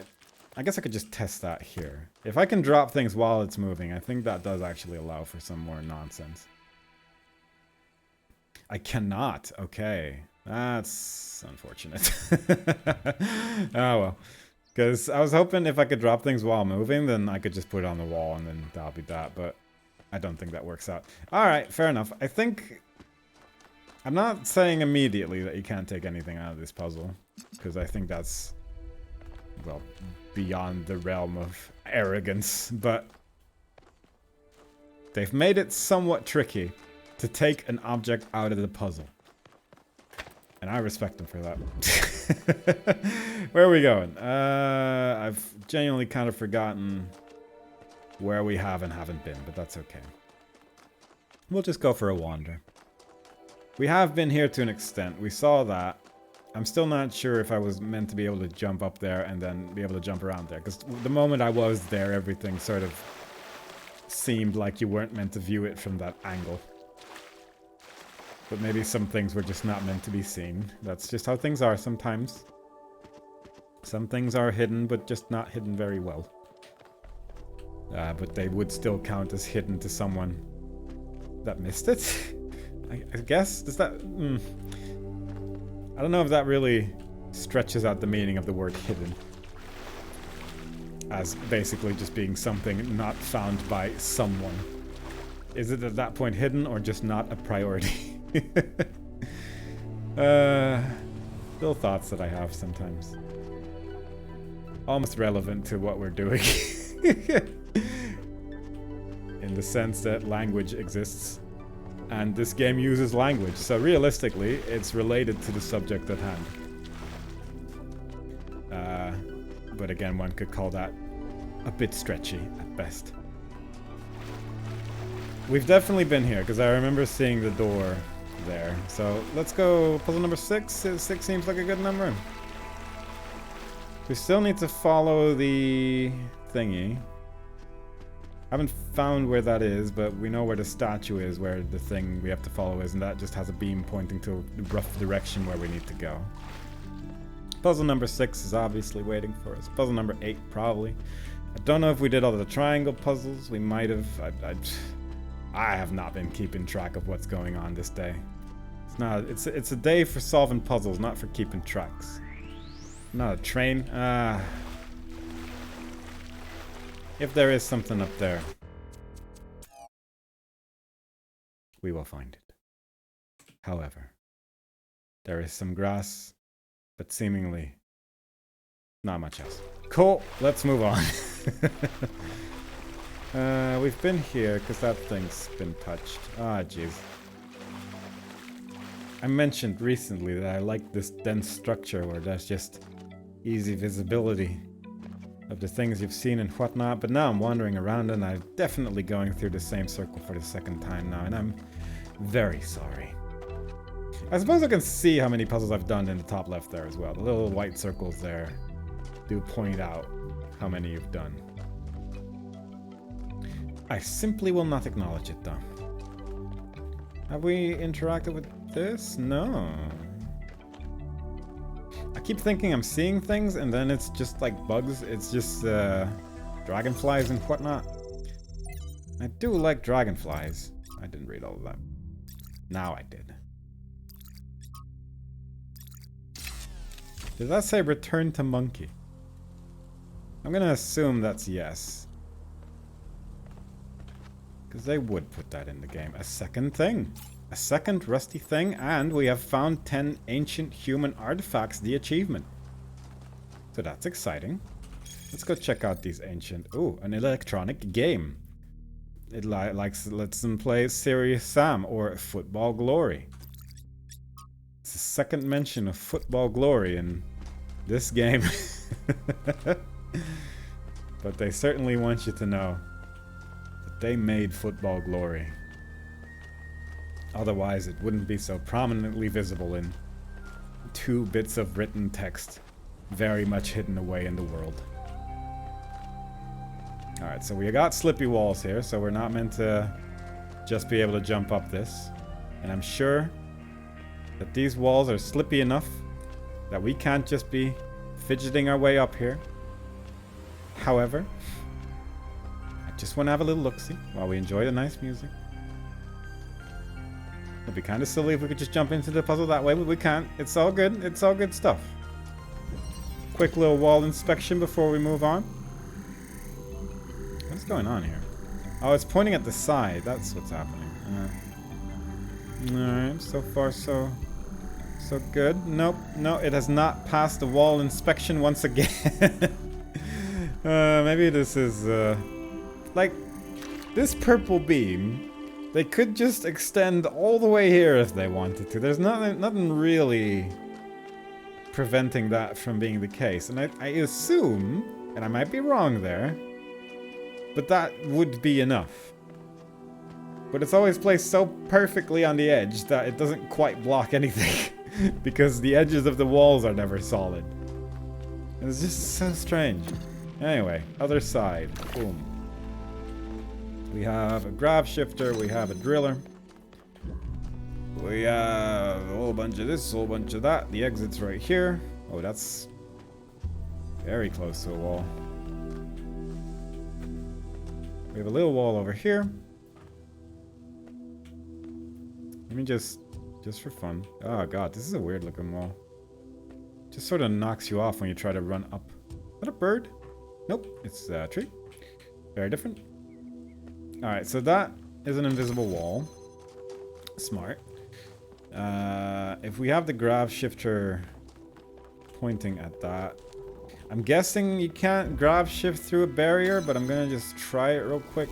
I guess I could just test that here. If I can drop things while it's moving, I think that does actually allow for some more nonsense. I cannot. Okay. That's unfortunate. Oh well. Because I was hoping if I could drop things while moving, then I could just put it on the wall and then that'll be that. But I don't think that works out. Alright, fair enough. I think... I'm not saying immediately that you can't take anything out of this puzzle. Because I think that's... well, beyond the realm of arrogance. But... they've made it somewhat tricky to take an object out of the puzzle. And I respect them for that. Where are we going? I've genuinely kind of forgotten where we have and haven't been, but that's okay. We'll just go for a wander. We have been here to an extent. We saw that. I'm still not sure if I was meant to be able to jump up there and then be able to jump around there. Because the moment I was there, everything sort of seemed like you weren't meant to view it from that angle. But maybe some things were just not meant to be seen. That's just how things are sometimes. Some things are hidden, but just not hidden very well. But they would still count as hidden to someone that missed it. I guess? Does that... I don't know if that really stretches out the meaning of the word hidden. As basically just being something not found by someone. Is it at that point hidden or just not a priority? Little thoughts that I have sometimes. Almost relevant to what we're doing. In the sense that language exists. And this game uses language. So realistically, it's related to the subject at hand. But again, one could call that a bit stretchy at best. We've definitely been here, because I remember seeing the door there. So let's go puzzle number 6. 6 seems like a good number. We still need to follow the thingy. Haven't found where that is, but we know where the statue is, where the thing we have to follow is, and that just has a beam pointing to the rough direction where we need to go. Puzzle number 6 is obviously waiting for us. Puzzle number 8, probably. I don't know if we did all of the triangle puzzles. We might have. I have not been keeping track of what's going on this day. It's not. It's a day for solving puzzles, not for keeping tracks. Not a train. If there is something up there, we will find it. However, there is some grass, but seemingly not much else. Cool, let's move on. We've been here because that thing's been touched. Ah, jeez. I mentioned recently that I like this dense structure where there's just easy visibility of the things you've seen and whatnot, but now I'm wandering around and I'm definitely going through the same circle for the second time now, and I'm very sorry. I suppose I can see how many puzzles I've done in the top left there as well. The little white circles there do point out how many you've done. I simply will not acknowledge it though. Have we interacted with this? No. I keep thinking I'm seeing things and then it's just like bugs. It's just dragonflies and whatnot. I do like dragonflies. I didn't read all of that. Now I did. Did that say return to monkey? I'm gonna assume that's yes. Because they would put that in the game. A second thing. A second rusty thing, and we have found 10 ancient human artifacts, the achievement. So that's exciting. Let's go check out these ancient... Ooh, an electronic game. It lets them play Serious Sam or Football Glory. It's the second mention of Football Glory in this game. But they certainly want you to know that they made Football Glory. Otherwise, it wouldn't be so prominently visible in 2 bits of written text, very much hidden away in the world. Alright, so we got slippy walls here, so we're not meant to just be able to jump up this. And I'm sure that these walls are slippy enough that we can't just be fidgeting our way up here. However, I just want to have a little look-see while we enjoy the nice music. It'd be kind of silly if we could just jump into the puzzle that way, but we can't. It's all good. It's all good stuff. Quick little wall inspection before we move on. What's going on here? Oh, it's pointing at the side. That's what's happening. Alright, so far so good. Nope, no, it has not passed the wall inspection once again. Maybe this is, like, this purple beam, they could just extend all the way here if they wanted to. There's nothing really preventing that from being the case. And I assume, and I might be wrong there, but that would be enough. But it's always placed so perfectly on the edge that it doesn't quite block anything. Because the edges of the walls are never solid. It's just so strange. Anyway, other side. Boom. We have a grav shifter, we have a driller. We have a whole bunch of this, a whole bunch of that. The exit's right here. Oh, that's very close to a wall. We have a little wall over here. Let me just for fun. Oh god, this is a weird looking wall. Just sort of knocks you off when you try to run up. Is that a bird? Nope, it's a tree. Very different. Alright, so that is an invisible wall. Smart. If we have the grav shifter pointing at that, I'm guessing you can't grav shift through a barrier, but I'm gonna just try it real quick.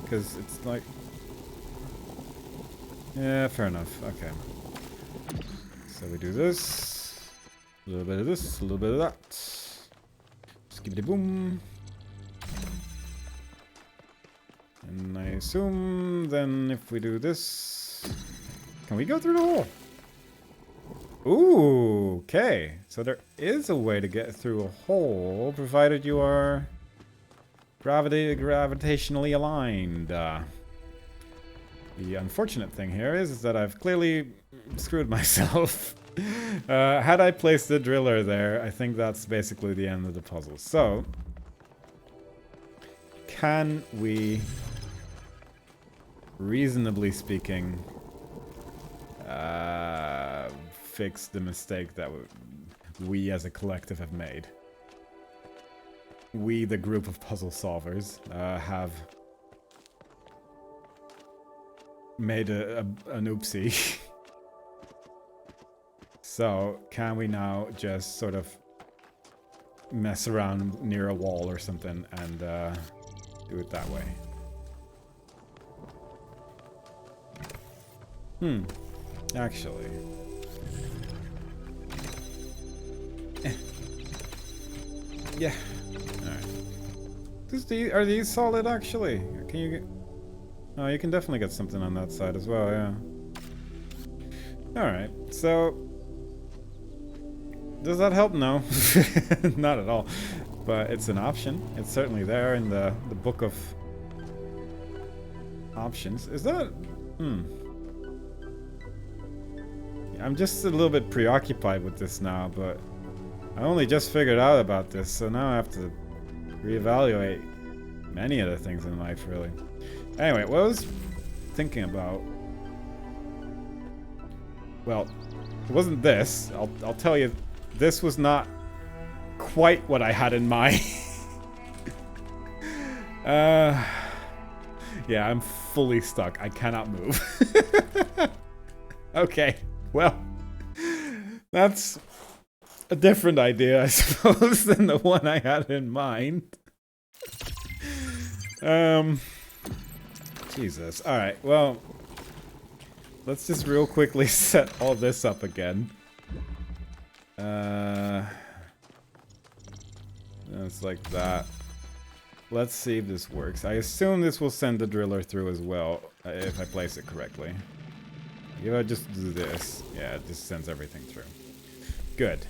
Because it's like... Yeah, fair enough. Okay. So we do this. A little bit of this, a little bit of that. Skibbity boom. And I assume then if we do this... Can we go through the hole? Ooh, okay. So there is a way to get through a hole, provided you are gravitationally aligned. The unfortunate thing here is that I've clearly screwed myself. Had I placed the driller there, I think that's basically the end of the puzzle. So, can we, reasonably speaking, fix the mistake that we as a collective have made? We, the group of puzzle solvers, have made an oopsie. So, can we now just sort of mess around near a wall or something and do it that way? Actually. Yeah. Alright. Are these solid actually? Can you get... Oh, you can definitely get something on that side as well, yeah. Alright, so... Does that help? No. Not at all. But it's an option. It's certainly there in the book of options. Is that... I'm just a little bit preoccupied with this now, but I only just figured out about this, so now I have to reevaluate many other things in life, really. Anyway, what I was thinking about... Well, it wasn't this. I'll tell you, this was not quite what I had in mind. Yeah, I'm fully stuck. I cannot move. Okay, well, that's a different idea, I suppose, than the one I had in mind. Jesus. Alright, well, let's just real quickly set all this up again. It's like that. Let's see if this works. I assume this will send the driller through as well, if I place it correctly. If I just do this, yeah, it just sends everything through. Good.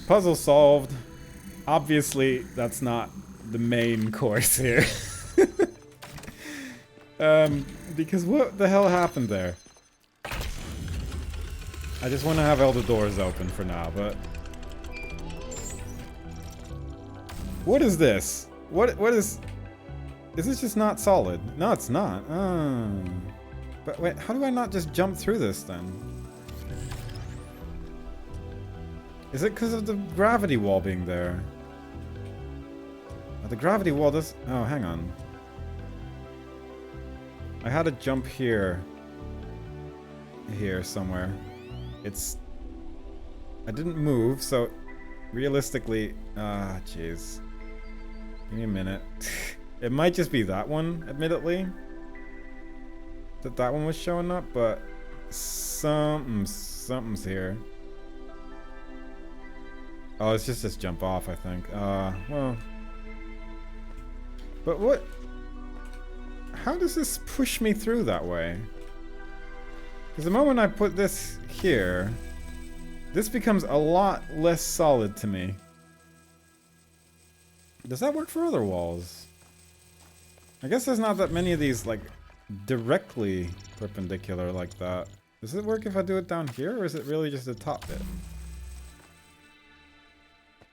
Puzzle solved. Obviously, that's not the main course here. Because what the hell happened there? I just want to have all the doors open for now, but... What is this? What is... Is this just not solid? No, it's not. But wait, how do I not just jump through this then? Is it because of the gravity wall being there? Oh, the gravity wall does... Oh, hang on. I had a jump here. Here somewhere. It's... I didn't move, so... Realistically... Ah, jeez. Give me a minute. It might just be that one, admittedly. That one was showing up, but... Something's here. Oh, it's just this jump off, I think. Well... But what... How does this push me through that way? Because the moment I put this here... This becomes a lot less solid to me. Does that work for other walls? I guess there's not that many of these, like, directly perpendicular like that. Does it work if I do it down here, or is it really just the top bit?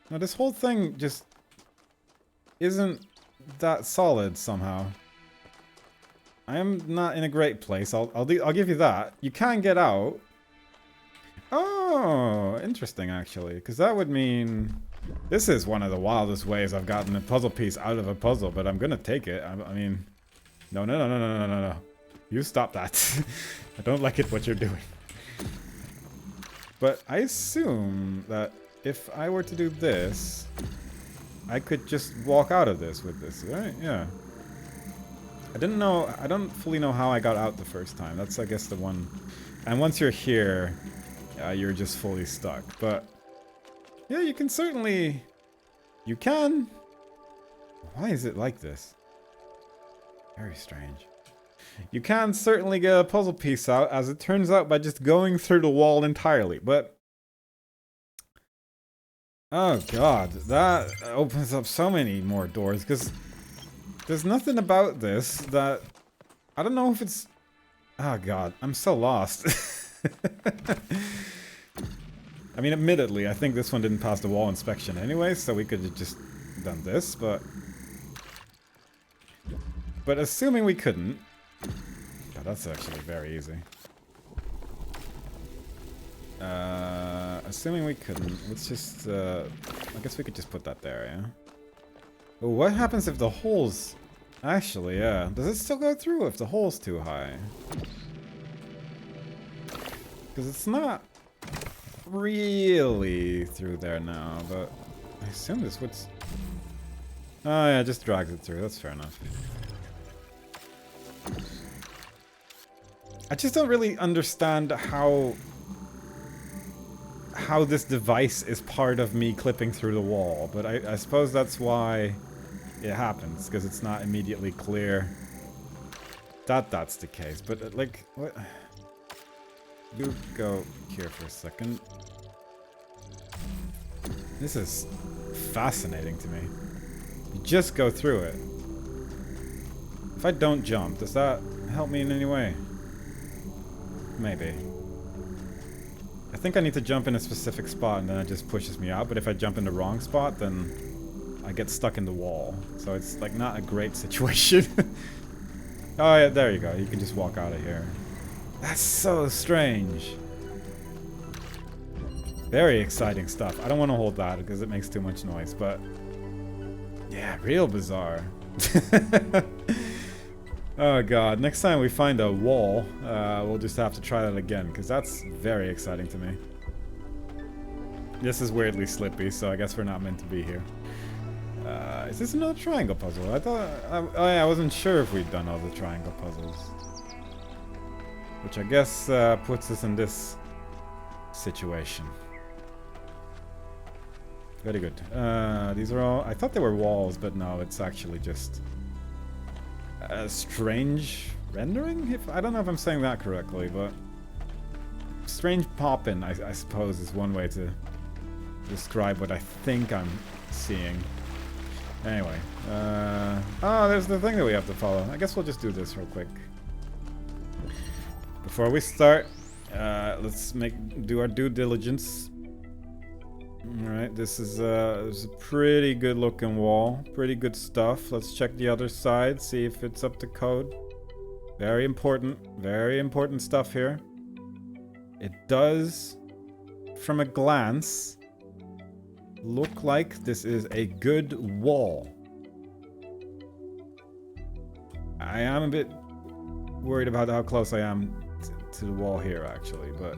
Now, this whole thing just isn't that solid somehow. I am not in a great place. I'll give you that. You can get out. Oh, interesting actually, because that would mean this is one of the wildest ways I've gotten a puzzle piece out of a puzzle, but I'm gonna take it. I mean, no. You stop that. I don't like it what you're doing. But I assume that if I were to do this, I could just walk out of this with this, right? Yeah. I don't fully know how I got out the first time. That's, I guess, the one. And once you're here, you're just fully stuck. But, yeah, you can certainly... You can... Why is it like this? Very strange. You can certainly get a puzzle piece out, as it turns out, by just going through the wall entirely. But... Oh, God. That opens up so many more doors, because... There's nothing about this that... I don't know if it's... Oh god, I'm so lost. I mean, admittedly, I think this one didn't pass the wall inspection anyway, so we could have just done this, but... But assuming we couldn't... God, that's actually very easy. Assuming we couldn't, let's just... I guess we could just put that there, yeah? Well, what happens if the hole's... Actually, yeah. Does it still go through if the hole's too high? Because it's not really through there now, but I assume this would... Oh yeah, just drags it through. That's fair enough. I just don't really understand how this device is part of me clipping through the wall, but I suppose that's why it happens, because it's not immediately clear that that's the case. But like, what? You go here for a second. This is fascinating to me. You just go through it. If I don't jump, does that help me in any way? Maybe. I think I need to jump in a specific spot and then it just pushes me out, but if I jump in the wrong spot, then I get stuck in the wall. So it's like not a great situation. Oh yeah, there you go. You can just walk out of here. That's so strange. Very exciting stuff. I don't want to hold that because it makes too much noise, but yeah, real bizarre. Oh god, next time we find a wall, we'll just have to try that again, because that's very exciting to me. This is weirdly slippy, so I guess we're not meant to be here. Is this another triangle puzzle? I thought... I wasn't sure if we'd done all the triangle puzzles. Which I guess puts us in this situation. Very good. These are all... I thought they were walls, but no, it's actually just... a strange rendering? I don't know if I'm saying that correctly, but... strange pop-in, I suppose, is one way to describe what I think I'm seeing. Anyway. Oh, there's the thing that we have to follow. I guess we'll just do this real quick. Before we start, let's do our due diligence. Alright, this is a pretty good looking wall. Pretty good stuff. Let's check the other side, see if it's up to code. Very important stuff here. It does, from a glance, look like this is a good wall. I am a bit worried about how close I am to the wall here, actually, but...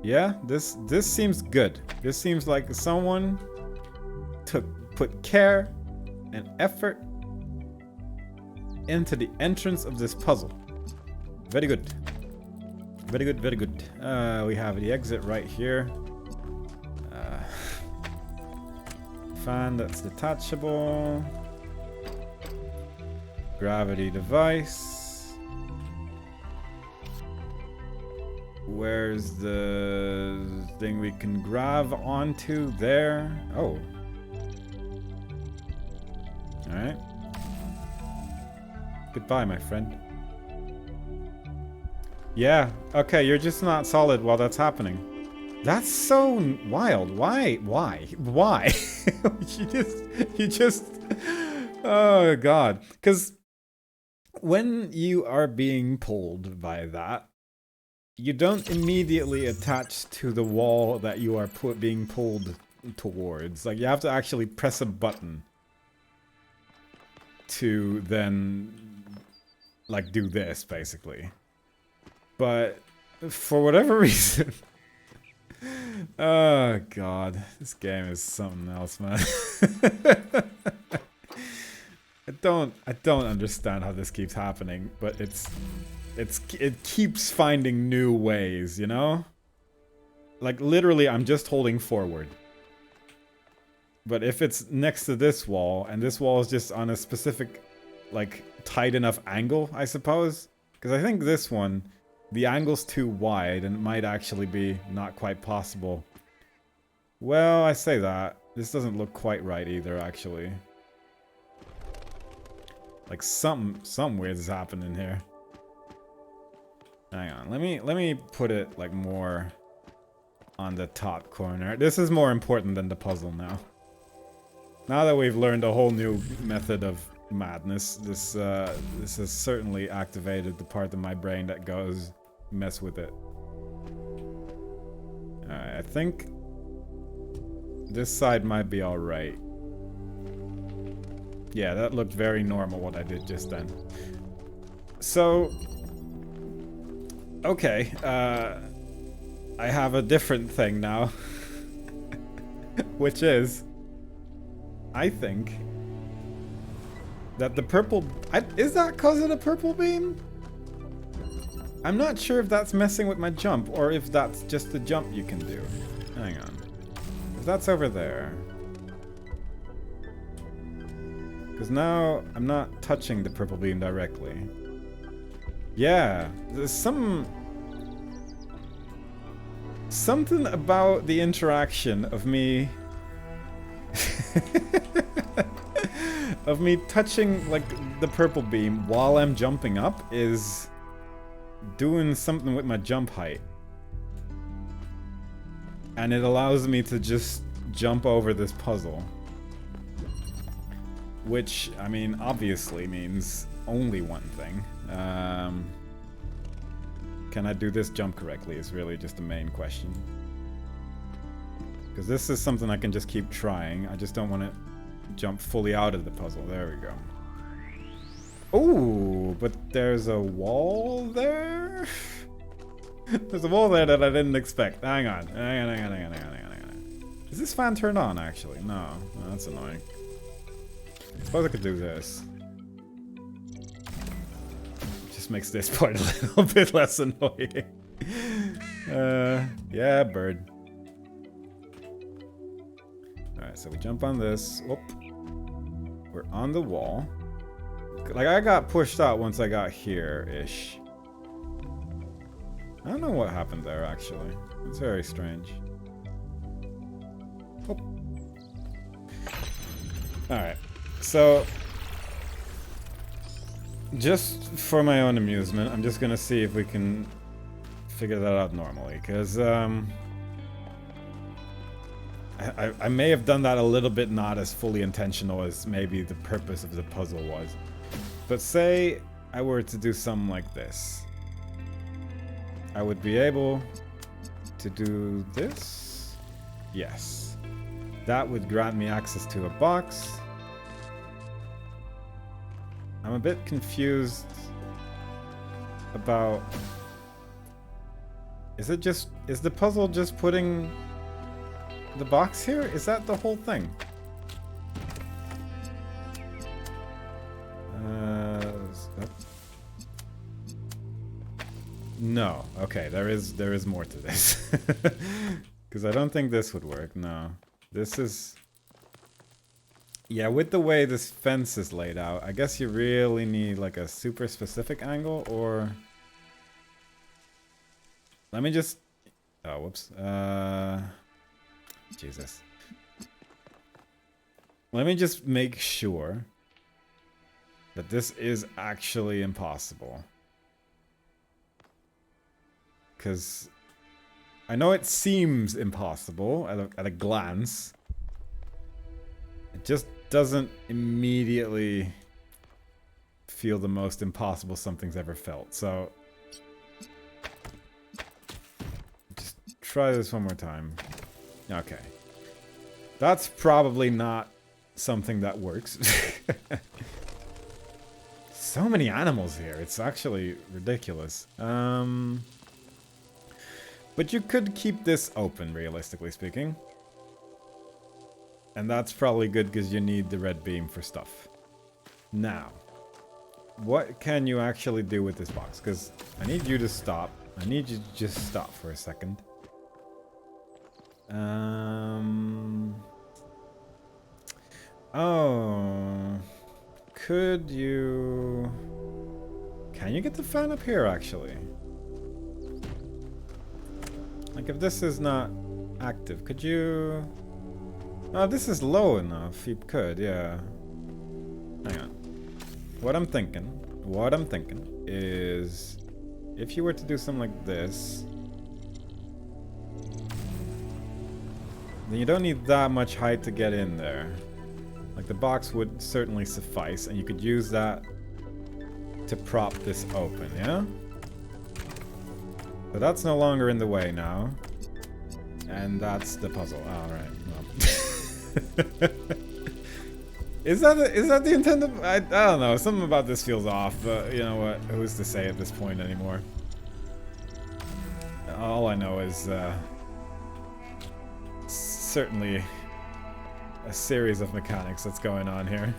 yeah, this seems good. This seems like someone put care and effort into the entrance of this puzzle. Very good. Very good, very good. We have the exit right here. Fan that's detachable. Gravity device. Where's the thing we can grab onto there? Oh. Alright. Goodbye, my friend. Yeah, okay, you're just not solid while that's happening. That's so wild. Why? you just... oh, God. Because when you are being pulled by that, you don't immediately attach to the wall that you are being pulled towards. Like, you have to actually press a button to then, like, do this, basically. But for whatever reason... oh, God. This game is something else, man. I don't understand how this keeps happening, but it keeps finding new ways, you know? Like, literally, I'm just holding forward. But if it's next to this wall, and this wall is just on a specific, like, tight enough angle, I suppose? Because I think this one, the angle's too wide, and it might actually be not quite possible. Well, I say that. This doesn't look quite right either, actually. Like, something weird is happening here. Hang on, let me put it, like, more on the top corner. This is more important than the puzzle now. Now that we've learned a whole new method of madness, this has certainly activated the part of my brain that goes mess with it. Alright, I think this side might be alright. Yeah, that looked very normal, what I did just then. So... okay, I have a different thing now. Which is... I think... that the purple... is that cause of the purple beam? I'm not sure if that's messing with my jump, or if that's just the jump you can do. Hang on. If that's over there... because now I'm not touching the purple beam directly. Yeah, there's something about the interaction of me of me touching, like, the purple beam while I'm jumping up is doing something with my jump height. And it allows me to just jump over this puzzle. Which, I mean, obviously means only one thing. Can I do this jump correctly is really just the main question. Because this is something I can just keep trying. I just don't want to jump fully out of the puzzle. There we go. Ooh, but there's a wall there? There's a wall there that I didn't expect. Hang on. Hang on. Is this fan turned on, actually? No. Oh, that's annoying. I suppose I could do this. Just makes this part a little bit less annoying. Yeah, bird. Alright, so we jump on this. Whoop. We're on the wall. Like, I got pushed out once I got here-ish. I don't know what happened there, actually. It's very strange. Whoop. Alright, so... just for my own amusement, I'm just gonna see if we can figure that out normally, because, I may have done that a little bit not as fully intentional as maybe the purpose of the puzzle was. But say I were to do something like this. I would be able to do this? Yes. That would grant me access to a box. I'm a bit confused about... is the puzzle just putting the box here? Is that the whole thing? No. Okay, there is more to this. Because I don't think this would work, no. This is... yeah, with the way this fence is laid out, I guess you really need like a super specific angle, or... let me just... oh, whoops. Jesus. Let me just make sure that this is actually impossible. Because I know it seems impossible at a glance. It just doesn't immediately feel the most impossible something's ever felt. So just try this one more time. Okay. That's probably not something that works. So many animals here. It's actually ridiculous. But you could keep this open, realistically speaking. And that's probably good because you need the red beam for stuff. Now, what can you actually do with this box? Because I need you to stop. I need you to just stop for a second. Oh. Could you... can you get the fan up here, actually? Like, if this is not active, could you... oh, this is low enough. You could, yeah. Hang on. What I'm thinking is... if you were to do something like this... then you don't need that much height to get in there. Like, the box would certainly suffice, and you could use that to prop this open, yeah? So that's no longer in the way now. And that's the puzzle. Alright, well. Is that the intent of... I don't know, something about this feels off, but you know what? Who's to say at this point anymore? All I know is, certainly a series of mechanics that's going on here.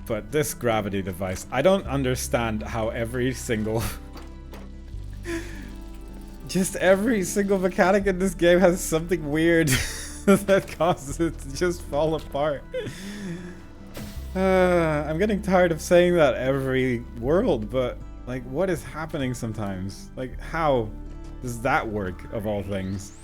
But this gravity device, I don't understand how every single... just every single mechanic in this game has something weird that causes it to just fall apart. I'm getting tired of saying that every world, but like, what is happening sometimes? Like, how does that work, of all things?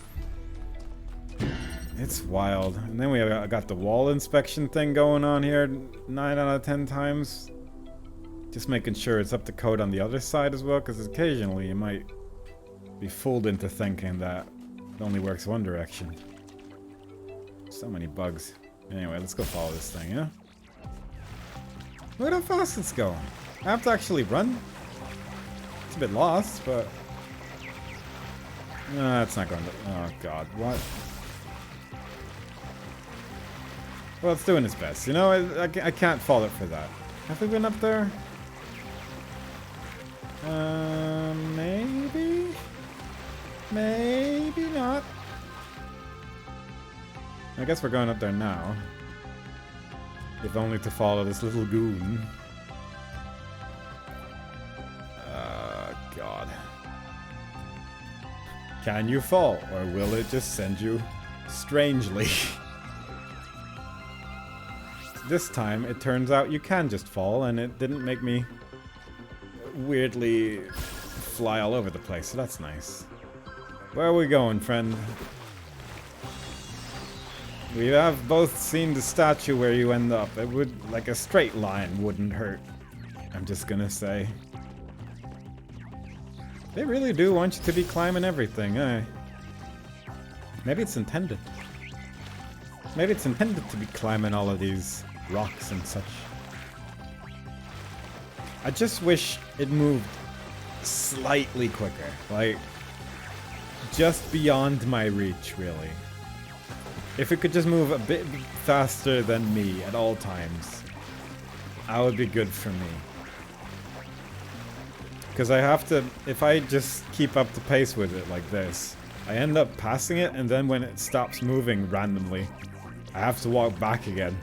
It's wild. And then we got the wall inspection thing going on here 9 out of 10 times. Just making sure it's up to code on the other side as well, because occasionally you might be fooled into thinking that it only works one direction. So many bugs. Anyway, let's go follow this thing, yeah? Look at how fast it's going. I have to actually run. It's a bit lost, but... no, it's not going to... oh god, what? Well, it's doing its best. You know, I can't fault it for that. Have we been up there? Maybe? Maybe not. I guess we're going up there now. If only to follow this little goon. God. Can you fall, or will it just send you strangely? This time, it turns out you can just fall, and it didn't make me weirdly fly all over the place, so that's nice. Where are we going, friend? We have both seen the statue where you end up. It would, like a straight line wouldn't hurt. I'm just gonna say. They really do want you to be climbing everything, eh? Maybe it's intended. Maybe it's intended to be climbing all of these rocks and such. I just wish it moved slightly quicker. Like, just beyond my reach, really. If it could just move a bit faster than me at all times, that would be good for me. Because I have to, if I just keep up the pace with it like this, I end up passing it, and then when it stops moving randomly, I have to walk back again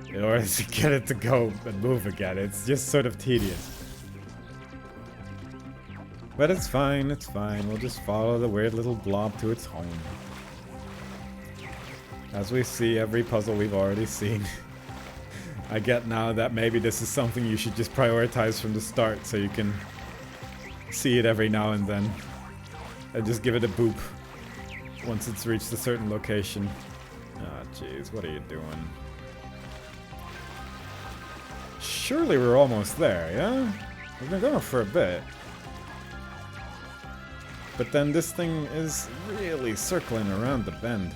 in order to get it to go and move again. It's just sort of tedious. But it's fine, it's fine. We'll just follow the weird little blob to its home. As we see every puzzle we've already seen. I get now that maybe this is something you should just prioritize from the start so you can see it every now and then. And just give it a boop once it's reached a certain location. Ah, jeez, what are you doing? Surely we're almost there, yeah? We've been going for a bit. But then this thing is really circling around the bend.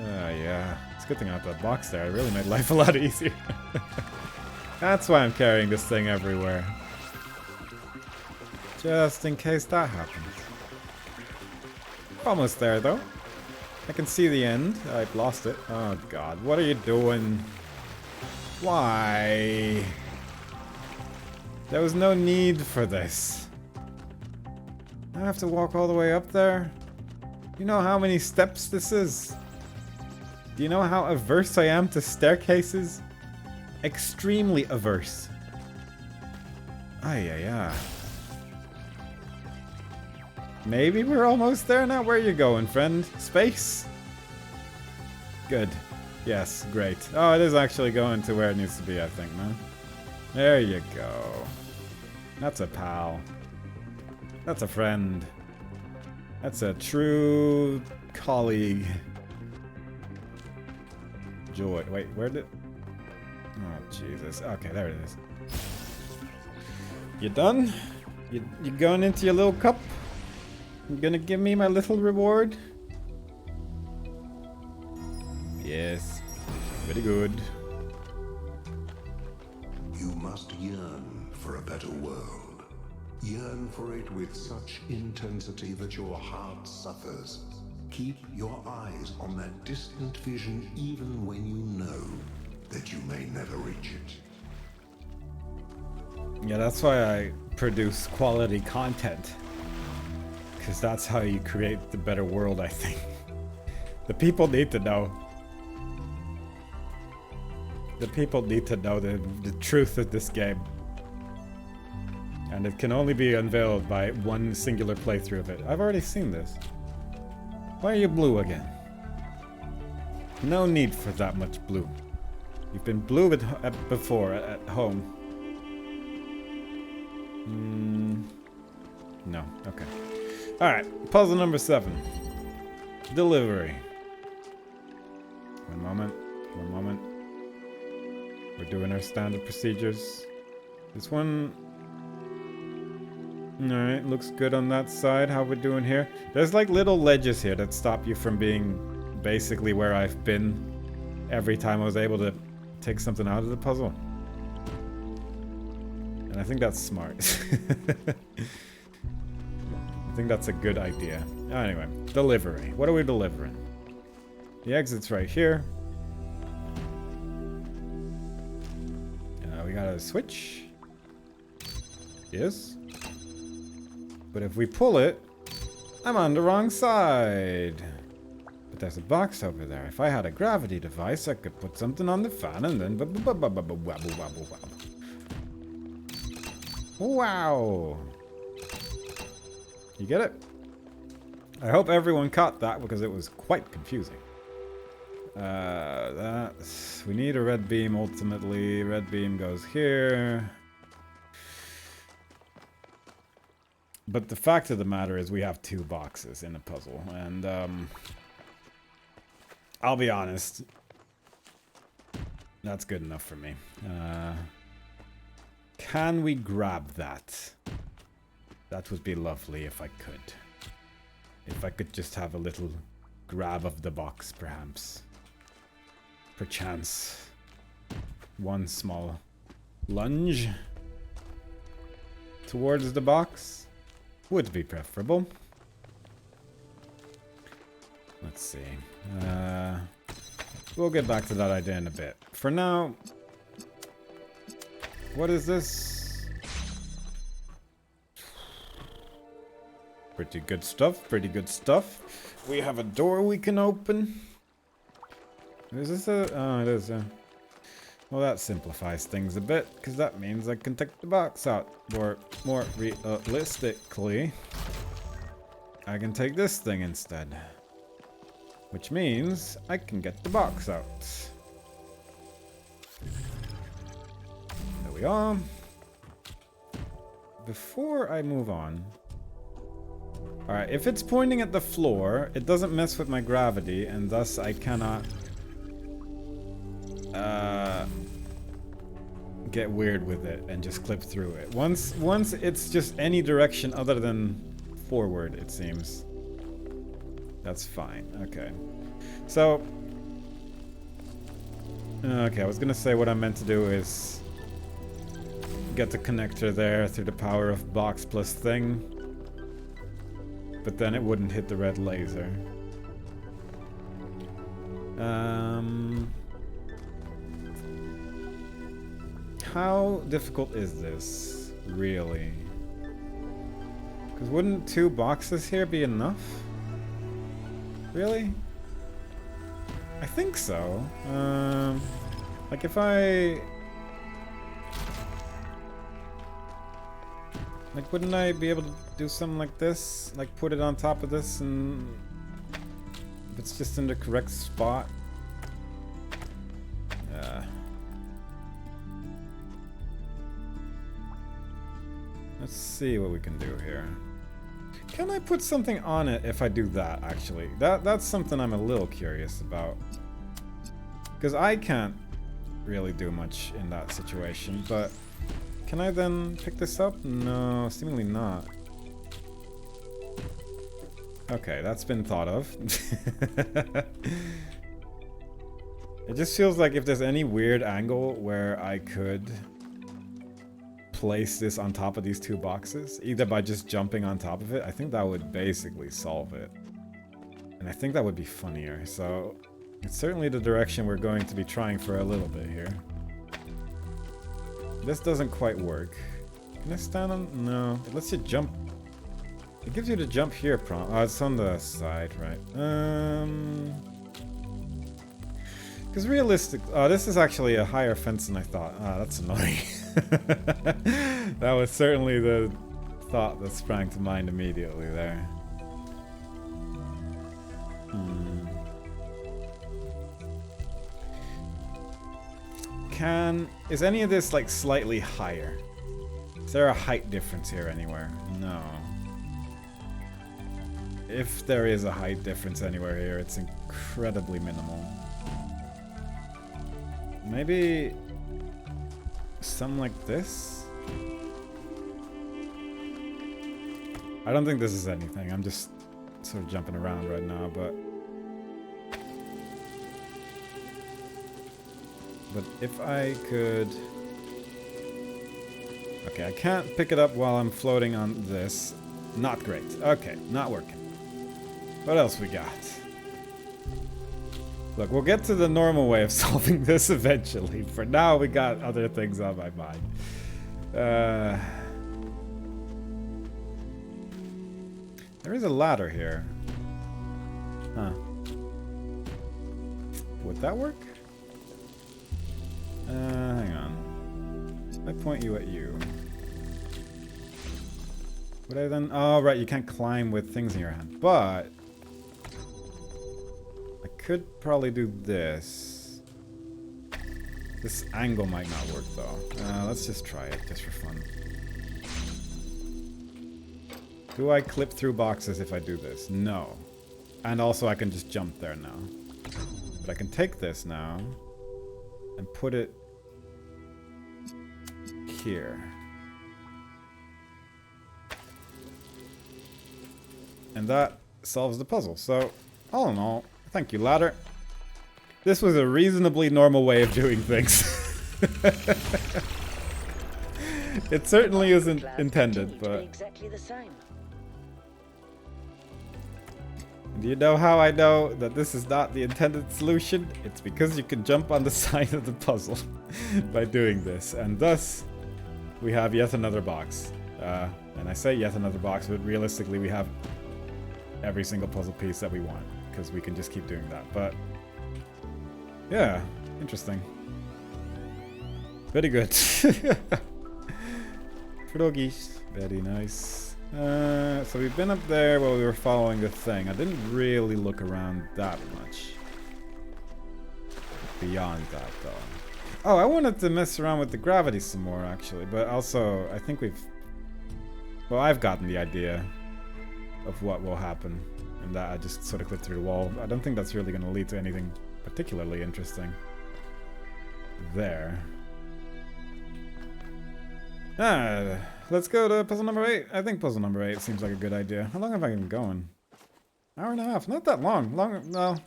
Yeah. It's a good thing I have that box there. It really made life a lot easier. That's why I'm carrying this thing everywhere. Just in case that happens. Almost there, though. I can see the end. I've lost it. Oh, God. What are you doing? Why? There was no need for this. I have to walk all the way up there? You know how many steps this is? Do you know how averse I am to staircases? Extremely averse. Ay. Maybe we're almost there now. Where are you going, friend? Space? Good. Yes, great. Oh, it is actually going to where it needs to be, I think, man. There you go. That's a pal. That's a friend. That's a true colleague. Joy. Wait, where did... Oh, Jesus. Okay, there it is. You done? You going into your little cup? You gonna give me my little reward? Yes. Very good. You must yearn for a better world. Yearn for it with such intensity that your heart suffers. Keep your eyes on that distant vision even when you know that you may never reach it. Yeah, that's why I produce quality content. Because that's how you create the better world, I think. The people need to know. The people need to know the truth of this game. And it can only be unveiled by one singular playthrough of it. I've already seen this. Why are you blue again? No need for that much blue. You've been blue before at home. No, okay. Alright, puzzle number 7. Delivery. One moment. We're doing our standard procedures. This one... Alright, looks good on that side. How we doing here? There's like little ledges here that stop you from being basically where I've been every time I was able to take something out of the puzzle. And I think that's smart. I think that's a good idea. Anyway, delivery. What are we delivering? The exit's right here. We gotta switch. Yes. But if we pull it, I'm on the wrong side. But there's a box over there. If I had a gravity device, I could put something on the fan and then wabble, wabble, wabble. Wow. You get it? I hope everyone caught that because it was quite confusing. We need a red beam ultimately. Red beam goes here. But the fact of the matter is we have 2 boxes in a puzzle. And I'll be honest. That's good enough for me. Can we grab that? That would be lovely if I could. If I could just have a little grab of the box, perhaps. Perchance. One small lunge towards the box would be preferable. Let's see. We'll get back to that idea in a bit. For now, what is this? Pretty good stuff, pretty good stuff. We have a door we can open. Is this a... oh, it is a... well, that simplifies things a bit, because that means I can take the box out. Or, more realistically, I can take this thing instead. Which means I can get the box out. There we are. Before I move on... alright, if it's pointing at the floor, it doesn't mess with my gravity, and thus I cannot... get weird with it and just clip through it. Once it's just any direction other than forward, it seems. That's fine. Okay. So... okay, I was gonna say what I meant to do is... get the connector there through the power of box plus thing. But then it wouldn't hit the red laser. How difficult is this, really? Because wouldn't 2 boxes here be enough? Really? I think so. Like if I... like wouldn't I be able to do something like this? Like put it on top of this and... if it's just in the correct spot? Let's see what we can do here. Can I put something on it if I do that, actually? That's something I'm a little curious about. Because I can't really do much in that situation, but... can I then pick this up? No, seemingly not. Okay, that's been thought of. It just feels like if there's any weird angle where I could... place this on top of these 2 boxes, either by just jumping on top of it, I think that would basically solve it. And I think that would be funnier, so it's certainly the direction we're going to be trying for a little bit here. This doesn't quite work. Can I stand on? No. It lets you jump. It gives you the jump here prompt. Oh, it's on the side, right? Because realistic... oh, this is actually a higher fence than I thought. Ah, that's annoying. That was certainly the thought that sprang to mind immediately there. Is any of this like slightly higher? Is there a height difference here anywhere? No. If there is a height difference anywhere here, it's incredibly minimal. Maybe something like this? I don't think this is anything. I'm just sort of jumping around right now, but if I could... okay, I can't pick it up while I'm floating on this. Not great. Okay, not working. What else we got? Look, we'll get to the normal way of solving this eventually. For now, we got other things on my mind. There is a ladder here. Huh. Would that work? Hang on. I point you at you. Would I then? Oh, right, you can't climb with things in your hand. But I could probably do this. This angle might not work though. Let's just try it, just for fun. Do I clip through boxes if I do this? No. And also I can just jump there now. But I can take this now and put it here. And that solves the puzzle. So, all in all, thank you, ladder. This was a reasonably normal way of doing things. It certainly isn't intended, but... Exactly the same. Do you know how I know that this is not the intended solution? It's because you can jump on the side of the puzzle by doing this. And thus, we have yet another box. And I say yet another box, but realistically we have every single puzzle piece that we want, because we can just keep doing that. But yeah, interesting. Very good. Froggies. Very nice. So we've been up there while we were following the thing. I didn't really look around that much. Beyond that, though. Oh, I wanted to mess around with the gravity some more, actually. But also, I think we've... Well, I've gotten the idea of what will happen. And that I just sort of clipped through the wall. I don't think that's really going to lead to anything particularly interesting. There. Let's go to puzzle number 8. I think puzzle number 8 seems like a good idea. How long have I been going? Hour and a half. Not that long. Well,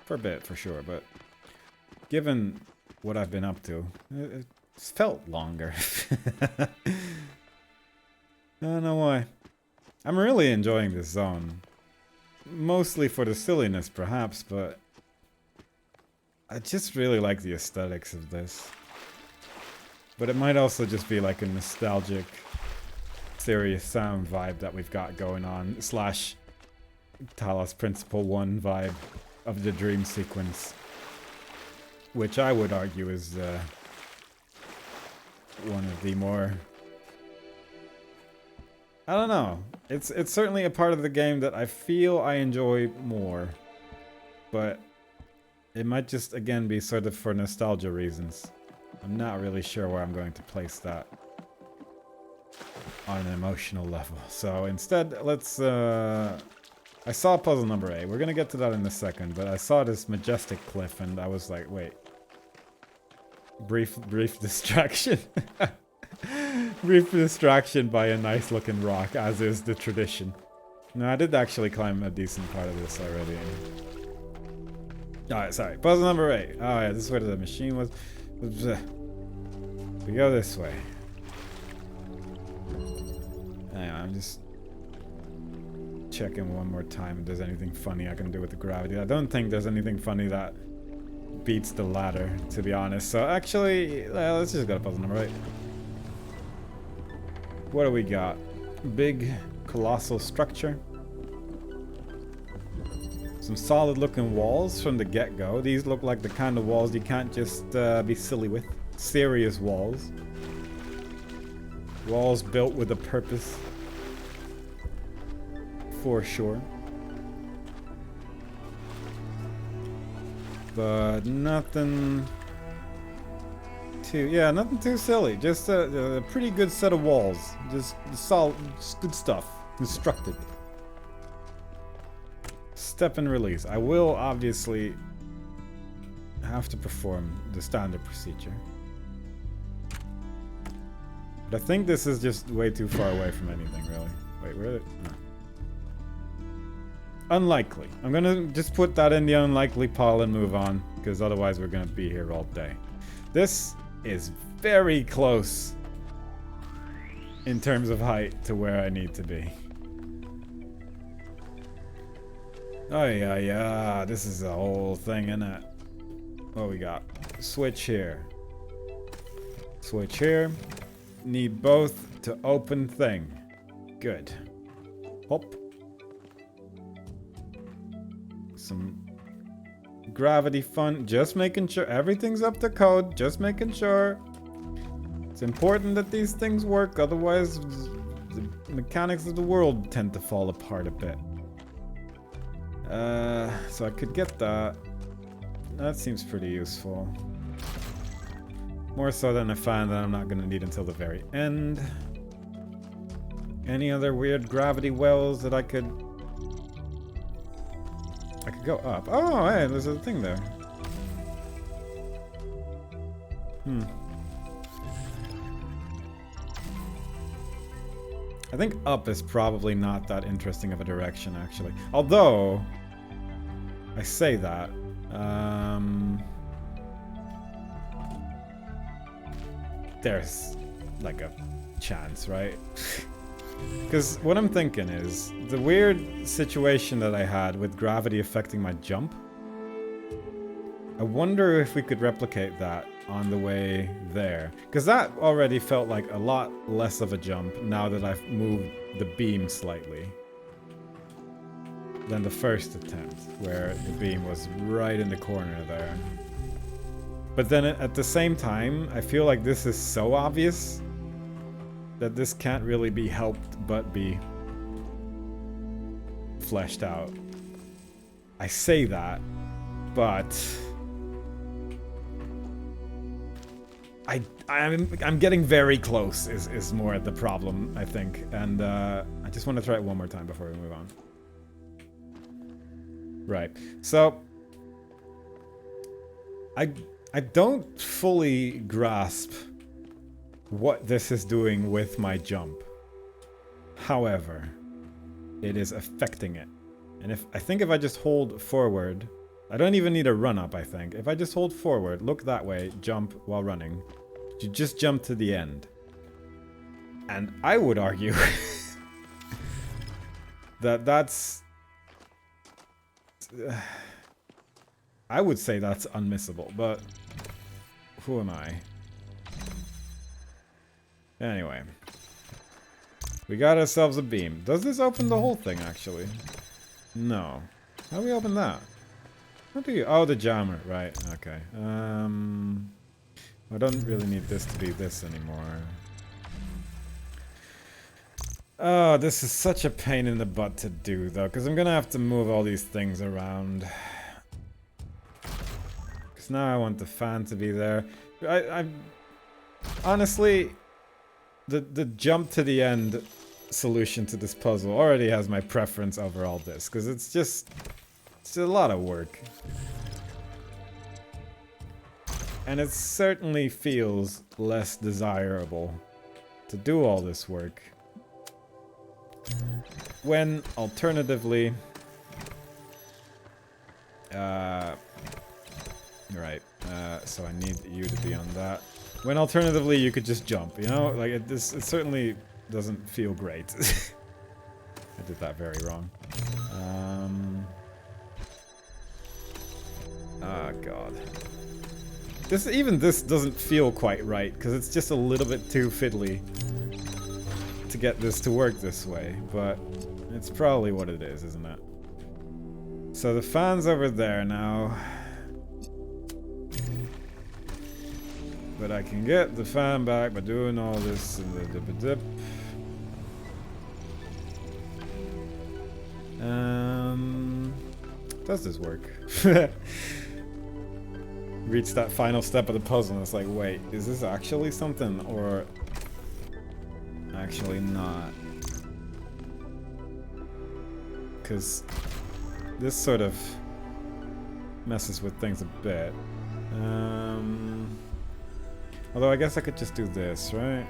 for a bit, for sure. But given what I've been up to, it's felt longer. I don't know why. I'm really enjoying this zone. Mostly for the silliness, perhaps, but I just really like the aesthetics of this. But it might also just be like a nostalgic, serious sound vibe that we've got going on, slash Talos Principle 1 vibe of the dream sequence, which I would argue is one of the more... I don't know. It's certainly a part of the game that I feel I enjoy more, but it might just, again, be sort of for nostalgia reasons. I'm not really sure where I'm going to place that on an emotional level. So instead, let's... I saw puzzle number 8. We're going to get to that in a second, but I saw this majestic cliff and I was like, wait. Brief distraction. Brief distraction by a nice looking rock, as is the tradition. No, I did actually climb a decent part of this already. Alright, sorry. Puzzle number 8. Oh yeah, this is where the machine was. We go this way. Hang on, I'm just checking one more time if there's anything funny I can do with the gravity. I don't think there's anything funny that beats the ladder, to be honest. So actually, let's just go to puzzle number 8. What do we got? Big, colossal structure. Some solid looking walls from the get-go. These look like the kind of walls you can't just be silly with. Serious walls. Walls built with a purpose. For sure. But nothing nothing too silly. Just a pretty good set of walls. Just solid, just good stuff. Constructed. Step and release. I will obviously have to perform the standard procedure. But I think this is just way too far away from anything, really. Wait, where are they? No. Unlikely. I'm gonna just put that in the unlikely pile and move on, because otherwise we're gonna be here all day. This is very close in terms of height to where I need to be. Oh yeah, yeah. This is the whole thing, isn't it? What we got? Switch here. Switch here. Need both to open thing. Good. Hop. Some gravity fun. Just making sure everything's up to code. Just making sure. It's important that these things work, otherwise the mechanics of the world tend to fall apart a bit. So I could get that. That seems pretty useful. More so than a fan that I'm not gonna need until the very end. Any other weird gravity wells that I could go up? Oh, hey, there's a thing there. I think up is probably not that interesting of a direction, actually. Although, I say that. There's like a chance, right? Because what I'm thinking is, the weird situation that I had with gravity affecting my jump, I wonder if we could replicate that on the way there. Because that already felt like a lot less of a jump now that I've moved the beam slightly than the first attempt, where the beam was right in the corner there. But then at the same time, I feel like this is so obvious that this can't really be helped but be fleshed out. I say that, but I'm getting very close is more the problem, I think. And I just want to try it one more time before we move on. Right. So I don't fully grasp what this is doing with my jump. However, it is affecting it. And I think if I just hold forward, I don't even need a run up, I think. If I just hold forward, look that way, jump while running, you just jump to the end. And I would argue that's I would say that's unmissable, but who am I? Anyway. We got ourselves a beam. Does this open the whole thing, actually? No. How do we open that? How do you... Oh, the jammer. Right, okay. I don't really need this to be this anymore. Oh, this is such a pain in the butt to do, though, because I'm gonna have to move all these things around. Because now I want the fan to be there. I honestly, the jump to the end solution to this puzzle already has my preference over all this, because it's a lot of work. And it certainly feels less desirable to do all this work, when alternatively, right, so I need you to be on that. When alternatively you could just jump, you know? Like, it certainly doesn't feel great. I did that very wrong. Oh god. Even this doesn't feel quite right, because it's just a little bit too fiddly to get this to work this way, but it's probably what it is, isn't it? So the fan's over there now. But I can get the fan back by doing all this in the dip-a-dip. Does this work? Reach that final step of the puzzle and it's like, wait, is this actually something or actually not? Because this sort of messes with things a bit. Although I guess I could just do this, right?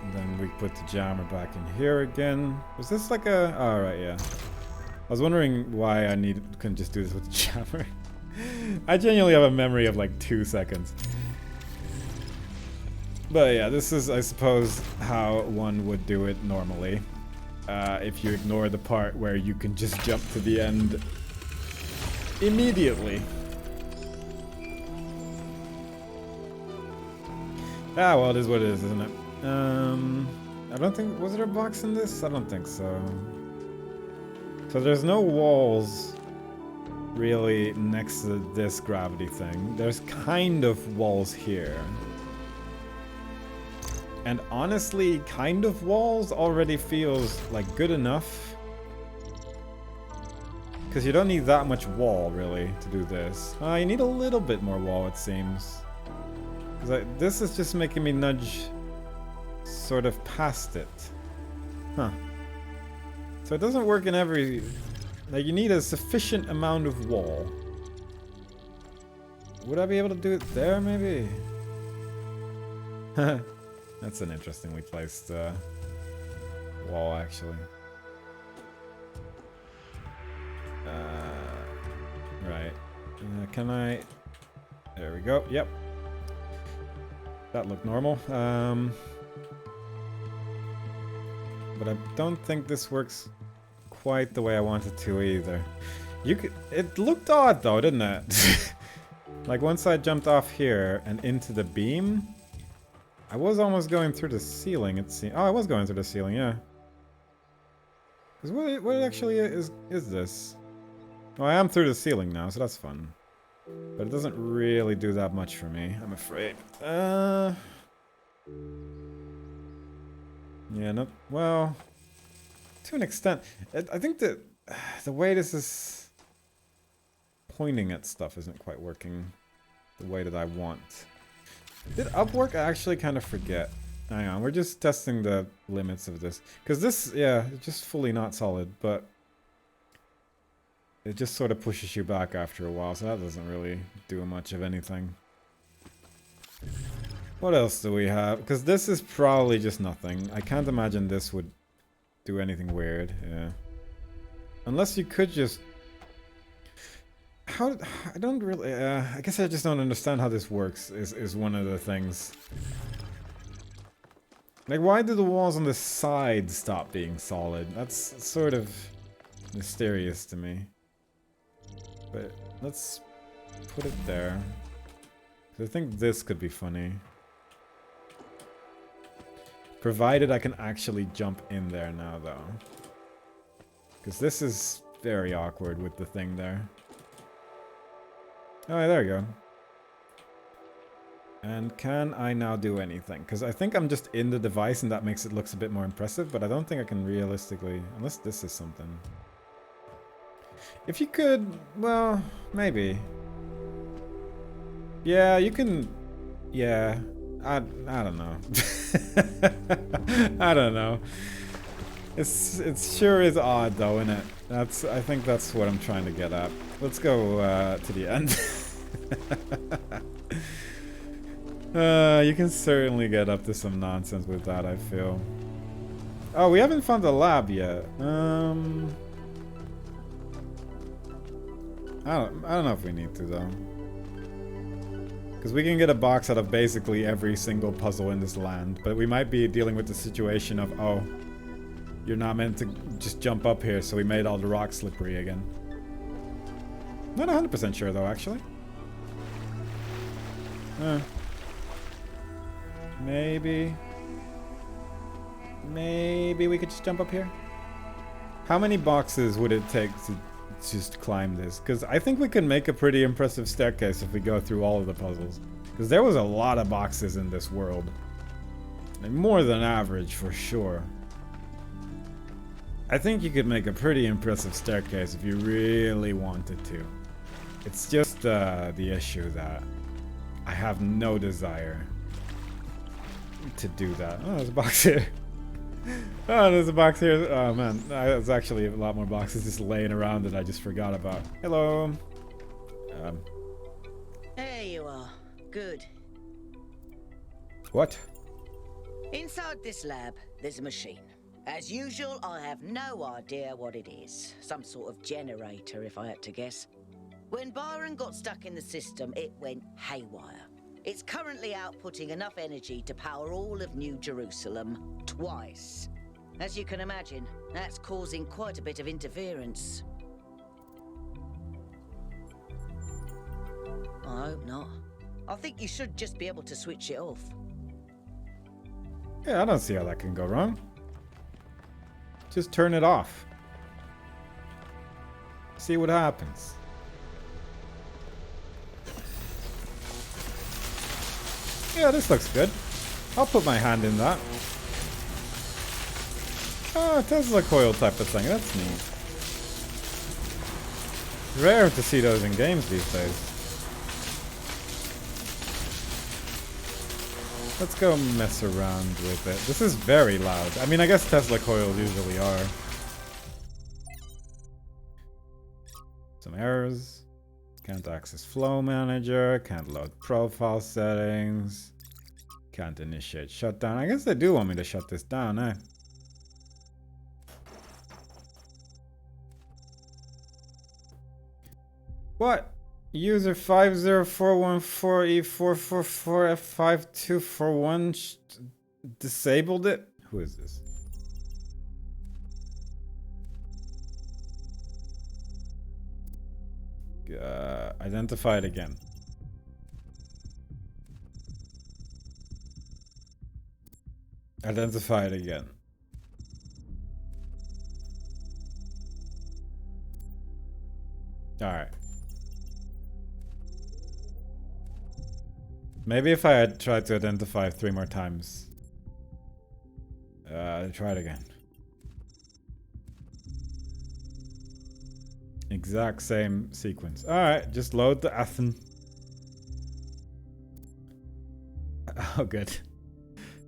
And then we put the jammer back in here again. Was this like a... Oh, right, yeah. I was wondering why I couldn't just do this with the jammer. I genuinely have a memory of like 2 seconds. But yeah, this is, I suppose, how one would do it normally. if you ignore the part where you can just jump to the end immediately. Ah, well, it is what it is, isn't it? I don't think... Was there a box in this? I don't think so. So there's no walls really next to this gravity thing. There's kind of walls here. And honestly, kind of walls already feels like good enough. Because you don't need that much wall, really, to do this. You need a little bit more wall, it seems. This is just making me nudge sort of past it. Huh. So it doesn't work in every... Like, you need a sufficient amount of wall. Would I be able to do it there, maybe? That's an interestingly placed wall, actually. Right. Can I... There we go. Yep. That looked normal. But I don't think this works quite the way I want it to either. You could... It looked odd though, didn't it? Like once I jumped off here and into the beam, I was almost going through the ceiling, it seemed. Oh, I was going through the ceiling, yeah. Because what actually is this? Oh, I am through the ceiling now, so that's fun. But it doesn't really do that much for me, I'm afraid. Yeah, not... Well... To an extent. I think that the way this is pointing at stuff isn't quite working the way that I want. Did up work? I actually kind of forget. Hang on, we're just testing the limits of this. Because this, yeah, it's just fully not solid, but... It just sort of pushes you back after a while, so that doesn't really do much of anything. What else do we have? Because this is probably just nothing. I can't imagine this would do anything weird, yeah. Unless you could just... How... I don't really... I guess I just don't understand how this works, is one of the things. Like, why do the walls on the side stop being solid? That's sort of mysterious to me. But let's put it there. I think this could be funny. Provided I can actually jump in there now, though. Because this is very awkward with the thing there. Oh, there we go. And can I now do anything? Because I think I'm just in the device and that makes it look a bit more impressive, but I don't think I can realistically... Unless this is something. If you could... Well, maybe. Yeah, you can... Yeah. I don't know. I don't know. It sure is odd though, isn't it? I think that's what I'm trying to get at. Let's go to the end. You can certainly get up to some nonsense with that, I feel. Oh, we haven't found the lab yet. I don't know if we need to though. Because we can get a box out of basically every single puzzle in this land, but we might be dealing with the situation of, oh, you're not meant to just jump up here, so we made all the rocks slippery again. Not 100% sure though, actually. Maybe we could just jump up here? How many boxes would it take to just climb this? Because I think we can make a pretty impressive staircase if we go through all of the puzzles. Because there was a lot of boxes in this world. Like more than average, for sure. I think you could make a pretty impressive staircase if you really wanted to. It's just the issue that I have no desire to do that. Oh, there's a box here. Oh, there's a box here. Oh man, there's actually a lot more boxes just laying around that I just forgot about. Hello. There you are. Good. What? Inside this lab, there's a machine. As usual, I have no idea what it is. Some sort of generator, if I had to guess. When Byron got stuck in the system, it went haywire. It's currently outputting enough energy to power all of New Jerusalem twice. As you can imagine, that's causing quite a bit of interference. I hope not. I think you should just be able to switch it off. Yeah, I don't see how that can go wrong. Just turn it off. See what happens. Yeah, this looks good. I'll put my hand in that. Oh, Tesla coil type of thing. That's neat. Rare to see those in games these days. Let's go mess around with it. This is very loud. I mean, I guess Tesla coils usually are. Some errors. Can't access flow manager. Can't load profile settings. Can't initiate shutdown. I guess they do want me to shut this down, eh? What? User 50414E444F5241 disabled it? Who is this? Identify it again. Identify it again. Alright. Maybe if I had tried to identify 3 more times. Try it again. Exact same sequence. Alright, just load the Athen. Oh, good.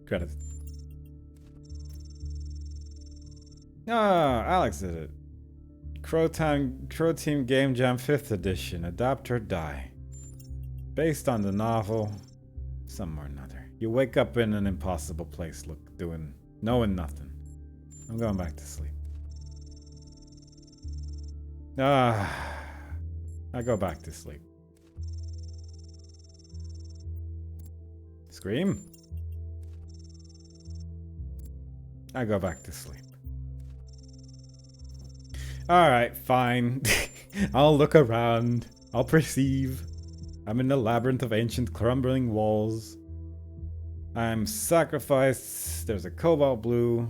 Credits. Ah, Alex did it. Crow Team Game Jam 5th edition. Adapt or die. Based on the novel, some or another. You wake up in an impossible place, knowing nothing. I'm going back to sleep. I go back to sleep. Scream. I go back to sleep. Alright, fine. I'll look around. I'll perceive. I'm in the labyrinth of ancient crumbling walls. I'm sacrificed. There's a cobalt blue.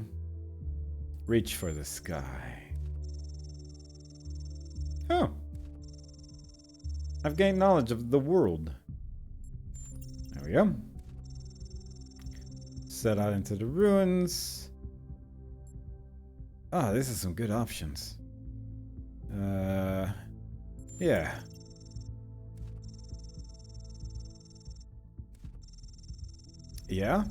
Reach for the sky. Oh. I've gained knowledge of the world. There we go. Set out into the ruins. Ah, this is some good options. Yeah. Yeah.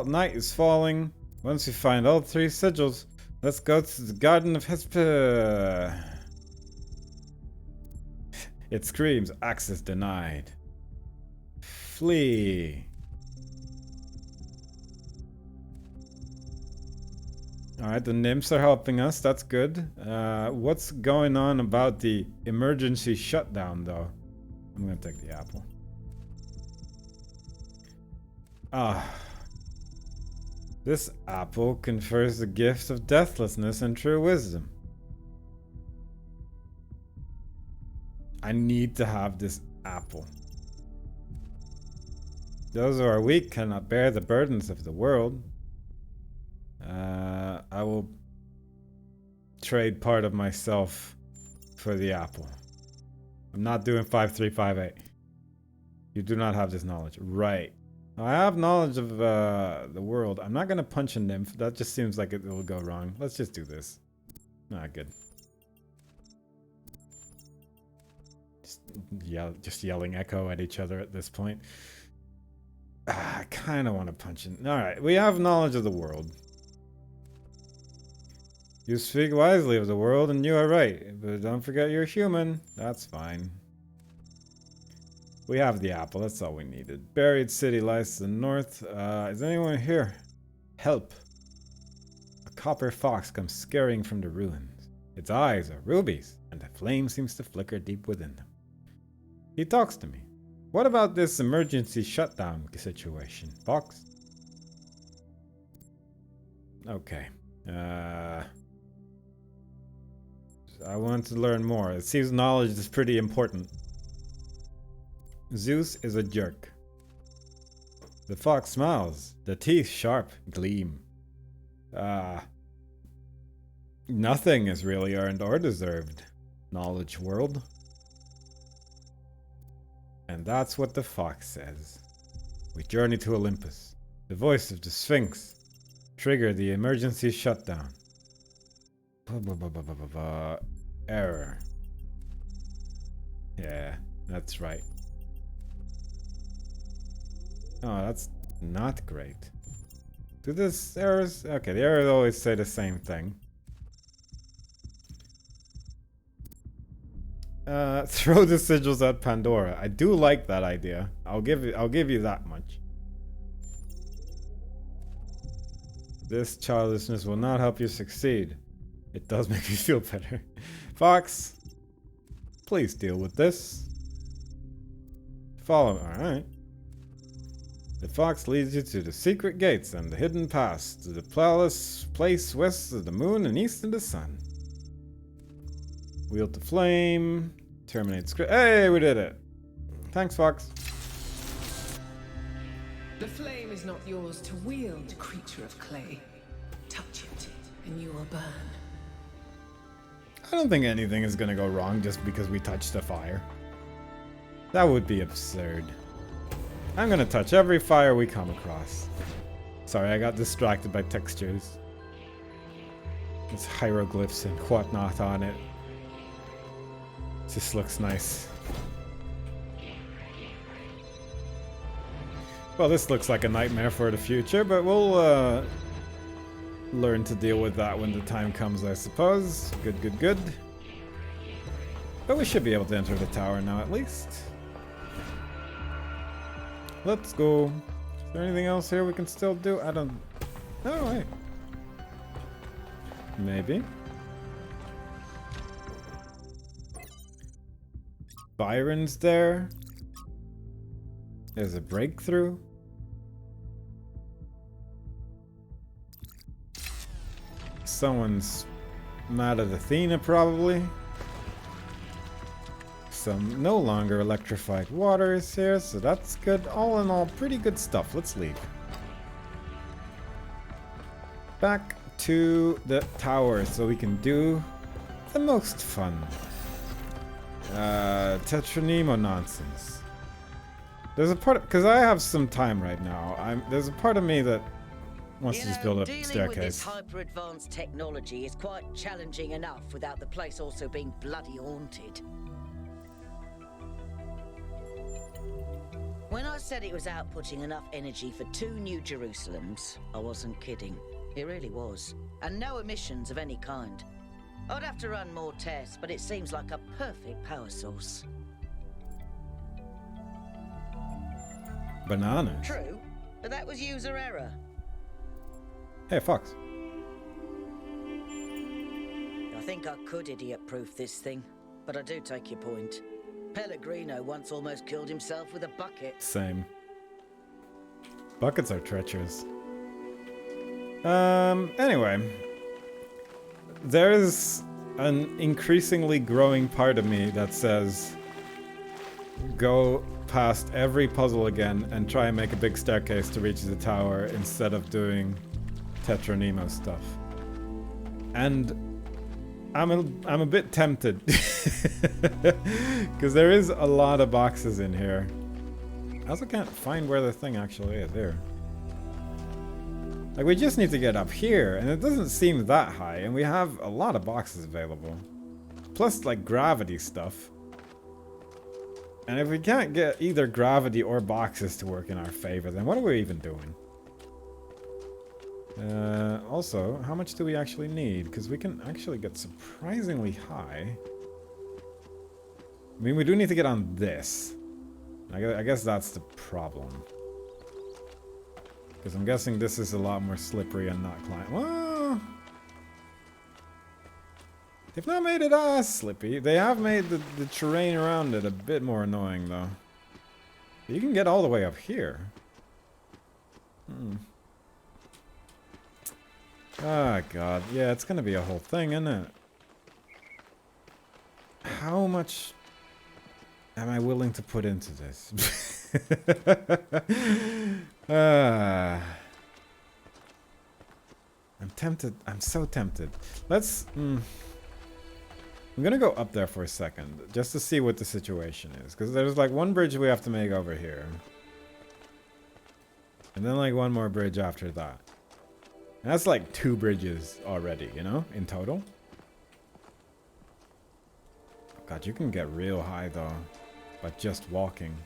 Night is falling. Once we find all 3 sigils, let's go to the Garden of Hesper. It screams, access denied. Flee. Alright, the nymphs are helping us. That's good. What's going on about the emergency shutdown, though? I'm gonna take the apple. This apple confers the gift of deathlessness and true wisdom. I need to have this apple. Those who are weak cannot bear the burdens of the world. I will trade part of myself for the apple. I'm not doing 5358. You do not have this knowledge. Right. I have knowledge of the world. I'm not going to punch a nymph. That just seems like it will go wrong. Let's just do this. Ah, good. Just yelling echo at each other at this point. I kind of want to punch it. Alright, we have knowledge of the world. You speak wisely of the world, and you are right. But don't forget you're human. That's fine. We have the apple. That's all we needed. Buried city lies to the north. Is anyone here? Help. A copper fox comes scurrying from the ruins. Its eyes are rubies, and the flame seems to flicker deep within them. He talks to me. What about this emergency shutdown situation, Fox? Okay. I want to learn more. It seems knowledge is pretty important. Zeus is a jerk. The fox smiles. The teeth sharp gleam. Nothing is really earned or deserved. Knowledge world. And that's what the fox says. We journey to Olympus. The voice of the Sphinx. Trigger the emergency shutdown. Error. Yeah, that's right. Oh, that's not great. Do this errors? Okay, the errors always say the same thing. Throw the sigils at Pandora. I do like that idea. I'll give you that much. This childishness will not help you succeed. It does make me feel better. Fox, please deal with this. Follow. Alright. The fox leads you to the secret gates and the hidden paths, to the palace place west of the moon and east of the sun. Wield the flame. Terminate script. Hey, we did it. Thanks, Fox. The flame is not yours to wield, creature of clay. Touch it, and you will burn. I don't think anything is gonna go wrong just because we touched the fire. That would be absurd. I'm gonna touch every fire we come across. Sorry, I got distracted by textures. There's hieroglyphs and whatnot on it. Just looks nice. Well, this looks like a nightmare for the future, but we'll learn to deal with that when the time comes, I suppose. Good, good, good. But we should be able to enter the tower now, at least. Let's go. Is there anything else here we can still do? I don't... Oh, wait. Maybe. Byron's there. There's a breakthrough. Someone's mad at Athena, probably. Some no longer electrified water is here, so that's good. All in all, pretty good stuff. Let's leave. Back to the tower so we can do the most fun. Tetranemo nonsense. There's a part, because I have some time right now. There's a part of me that wants to just build a staircase. Dealing with this hyper-advanced technology is quite challenging enough without the place also being bloody haunted. When I said it was outputting enough energy for 2 new Jerusalems, I wasn't kidding. It really was. And no emissions of any kind. I'd have to run more tests, but it seems like a perfect power source. Bananas. True, but that was user error. Hey, Fox. I think I could idiot-proof this thing, but I do take your point. Pellegrino once almost killed himself with a bucket. Same. Buckets are treacherous. Anyway. There's an increasingly growing part of me that says go past every puzzle again and try and make a big staircase to reach the tower instead of doing Tetranemo stuff. And I'm a bit tempted because there is a lot of boxes in here. I also can't find where the thing actually is. Here. Like, we just need to get up here, and it doesn't seem that high, and we have a lot of boxes available. Plus, like, gravity stuff. And if we can't get either gravity or boxes to work in our favor, then what are we even doing? Also, how much do we actually need? Because we can actually get surprisingly high. I mean, we do need to get on this. I guess that's the problem. Because I'm guessing this is a lot more slippery and not climb. Well, they've not made it as slippy. They have made the terrain around it a bit more annoying, though. You can get all the way up here. Ah, God. Yeah, it's gonna be a whole thing, isn't it? How much am I willing to put into this? I'm tempted. I'm so tempted. Let's... I'm gonna go up there for a second, just to see what the situation is. Because there's like one bridge we have to make over here. And then like one more bridge after that. And that's like 2 bridges already, you know, in total. God, you can get real high though, by just walking.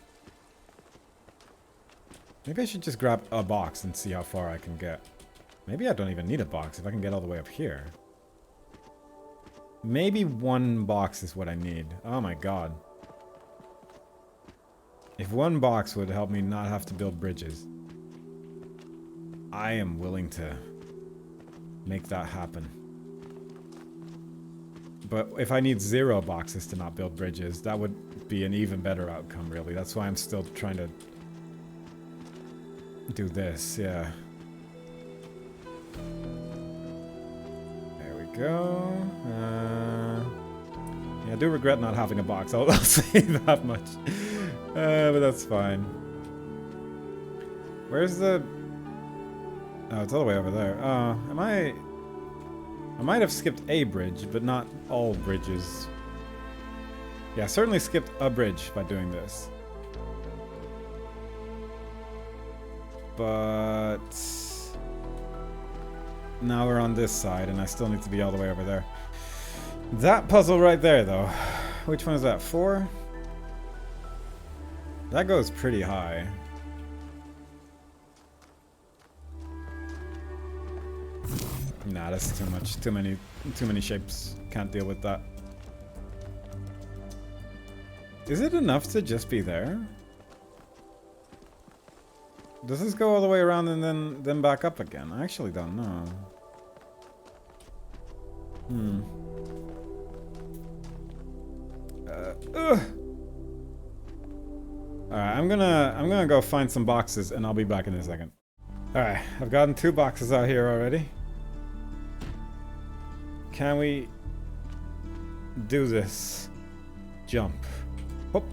Maybe I should just grab a box and see how far I can get. Maybe I don't even need a box if I can get all the way up here. Maybe 1 box is what I need. Oh my God. If 1 box would help me not have to build bridges, I am willing to make that happen. But if I need 0 boxes to not build bridges, that would be an even better outcome, really. That's why I'm still trying to do this, yeah. There we go. Yeah, I do regret not having a box. I'll say that much. But that's fine. Where's the... Oh, it's all the way over there. I might have skipped a bridge, but not all bridges. Yeah, I certainly skipped a bridge by doing this. But... now we're on this side, and I still need to be all the way over there. That puzzle right there, though. Which one is that? 4? That goes pretty high. Nah, that's too much. Too many shapes. Can't deal with that. Is it enough to just be there? Does this go all the way around and then back up again? I actually don't know. Alright, I'm gonna go find some boxes and I'll be back in a second. Alright, I've gotten 2 boxes out here already. Can we do this? Jump. Hop.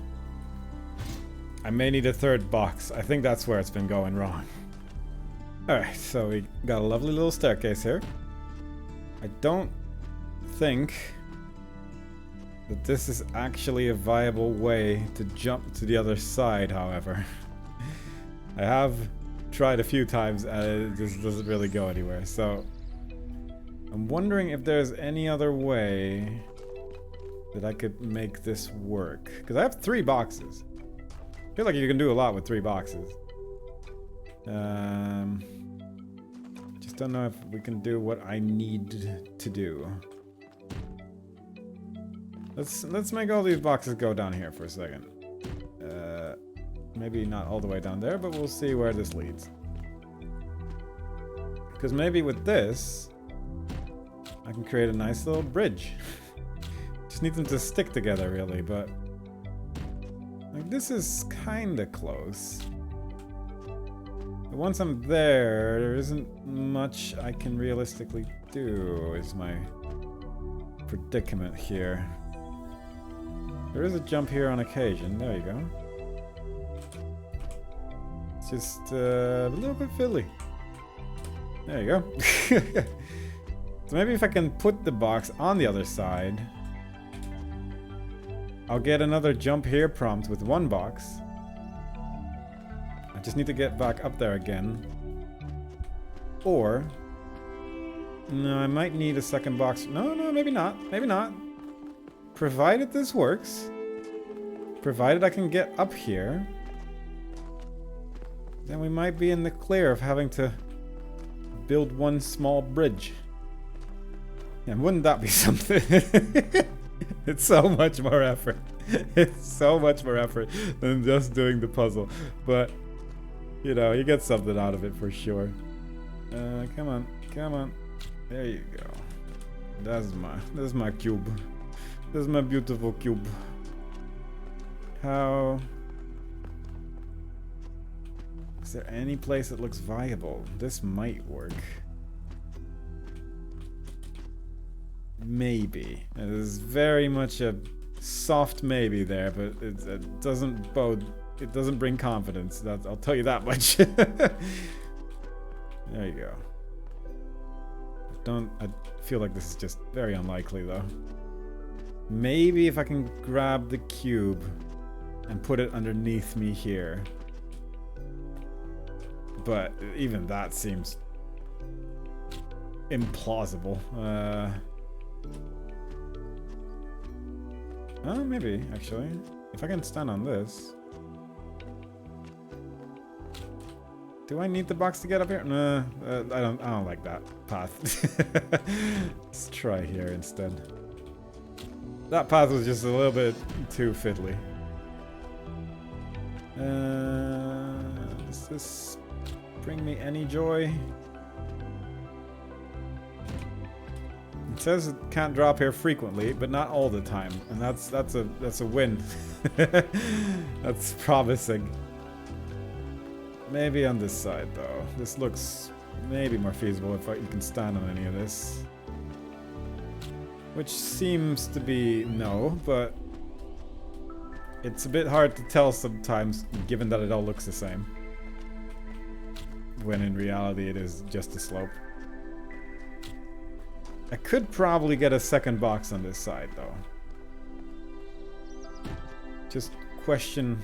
I may need a 3rd box. I think that's where it's been going wrong. Alright, so we got a lovely little staircase here. I don't think that this is actually a viable way to jump to the other side, however. I have tried a few times and it just doesn't really go anywhere, so... I'm wondering if there's any other way that I could make this work. Because I have 3 boxes. I feel like you can do a lot with 3 boxes. Just don't know if we can do what I need to do. Let's make all these boxes go down here for a second. Maybe not all the way down there, but we'll see where this leads. Because maybe with this, I can create a nice little bridge. Just need them to stick together, really, but... like, this is kinda close. But once I'm there isn't much I can realistically do, is my predicament here. There is a jump here on occasion, there you go. It's just a little bit fiddly. There you go. So maybe if I can put the box on the other side, I'll get another jump here prompt with 1 box. I just need to get back up there again. Or... no, I might need a 2nd box. No, maybe not. Maybe not. Provided this works, provided I can get up here, then we might be in the clear of having to build 1 small bridge. And wouldn't that be something? It's so much more effort. It's so much more effort than just doing the puzzle. But, you know, you get something out of it for sure. Come on, come on. There you go. That's my cube. This is my beautiful cube. How... is there any place that looks viable? This might work. maybe. It is very much a soft maybe there, but it doesn't bode. It doesn't bring confidence. I'll tell you that much. There you go. I feel like this is just very unlikely though. Maybe if I can grab the cube and put it underneath me here. But even that seems implausible. Oh, maybe, actually. If I can stand on this. Do I need the box to get up here? Nah, I don't like that path. Let's try here instead. That path was just a little bit too fiddly. Does this bring me any joy? It says it can't drop here frequently, but not all the time, and that's a win. That's promising. Maybe on this side though. This looks maybe more feasible if you can stand on any of this. Which seems to be no, but it's a bit hard to tell sometimes given that it all looks the same. When in reality it is just a slope. I could probably get a second box on this side though. Just question...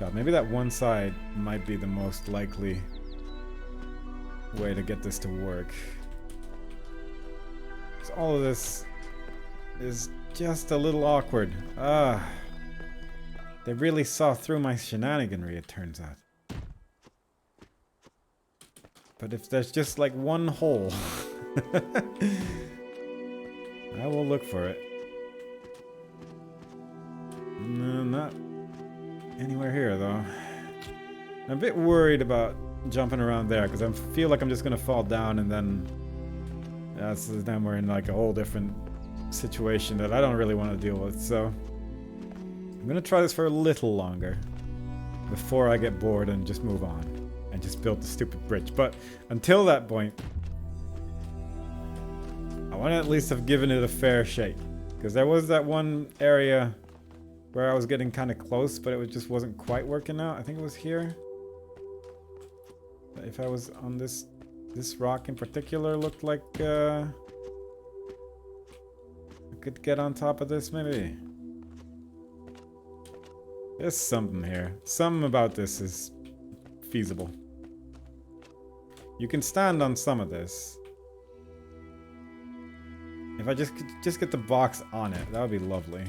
God, maybe that one side might be the most likely way to get this to work. Because all of this is just a little awkward. They really saw through my shenaniganry, it turns out. But if there's just like one hole, I will look for it. No, not anywhere here though. I'm a bit worried about jumping around there because I feel like I'm just gonna fall down and then then we're in like a whole different situation that I don't really want to deal with. So I'm gonna try this for a little longer before I get bored and just move on and just build the stupid bridge. But until that point, I want to at least have given it a fair shake because there was that one area where I was getting kind of close, but it just wasn't quite working out. I think it was here. If I was on this rock in particular, looked like I could get on top of this, maybe. There's something here. Something about this is feasible. You can stand on some of this. If I just get the box on it, that would be lovely.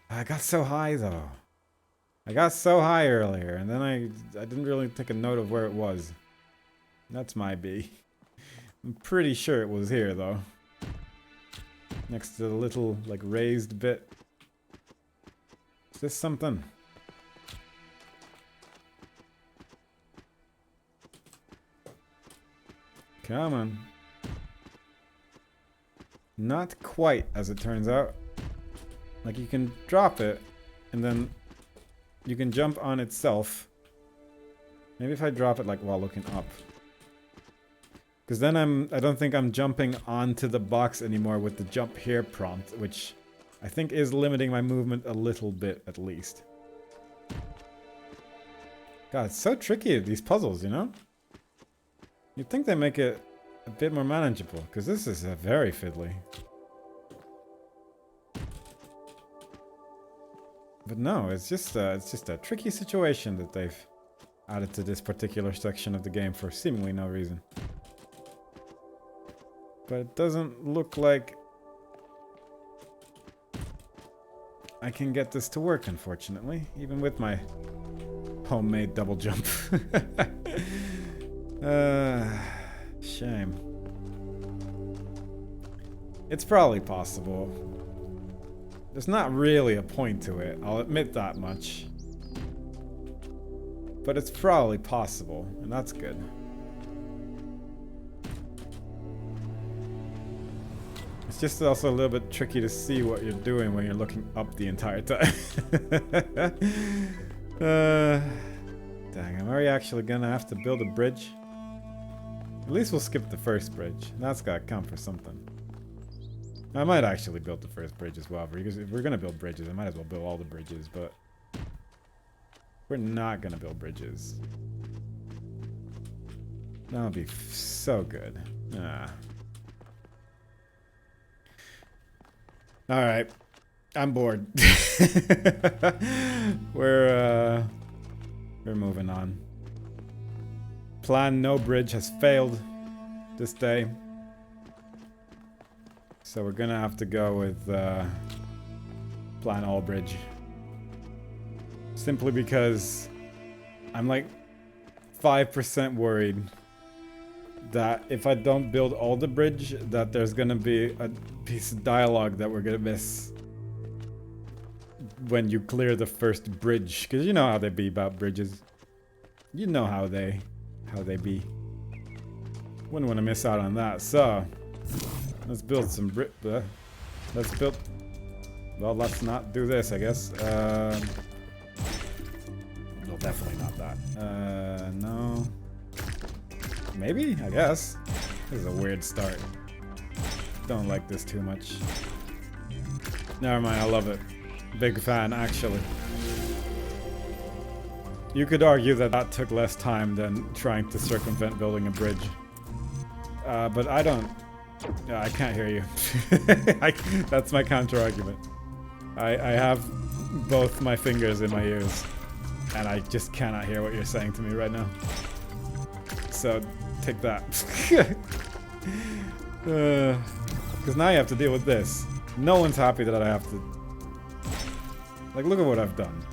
I got so high though. I got so high earlier, and then I didn't really take a note of where it was. That's my B. I'm pretty sure it was here though. Next to the little like raised bit. Is this something? Come on. Not quite, as it turns out. Like you can drop it, and then you can jump on itself. Maybe if I drop it like while looking up. Because then I don't think I'm jumping onto the box anymore with the jump here prompt, which I think is limiting my movement a little bit at least. God, it's so tricky, these puzzles, you know? You'd think they make it a bit more manageable, because this is very fiddly. But no, it's just a tricky situation that they've added to this particular section of the game for seemingly no reason. But it doesn't look like I can get this to work, unfortunately, even with my homemade double jump. Shame. It's probably possible. There's not really a point to it, I'll admit that much. But it's probably possible, and that's good. It's just also a little bit tricky to see what you're doing when you're looking up the entire time. Dang, am I actually gonna have to build a bridge? At least we'll skip the first bridge. That's gotta count for something. I might actually build the first bridge as well, because if we're gonna build bridges, I might as well build all the bridges, but we're not gonna build bridges. That would be so good. Alright. I'm bored. We're moving on. Plan no bridge has failed this day. So we're gonna have to go with plan all bridge. Simply because I'm like 5% worried that if I don't build all the bridge, that there's gonna be a piece of dialogue that we're gonna miss when you clear the first bridge. Because you know how they be about bridges. You know how they be. Wouldn't want to miss out on that. So let's build some let's build. Well, let's not do this, I guess. No, definitely not that. No. Maybe, I guess. This is a weird start. Don't like this too much. Never mind, I love it. Big fan, actually. You could argue that that took less time than trying to circumvent building a bridge. But I don't... I can't hear you. That's my counter-argument. I have both my fingers in my ears, and I just cannot hear what you're saying to me right now. So, take that. Because now you have to deal with this. No one's happy that I have to... Like, look at what I've done.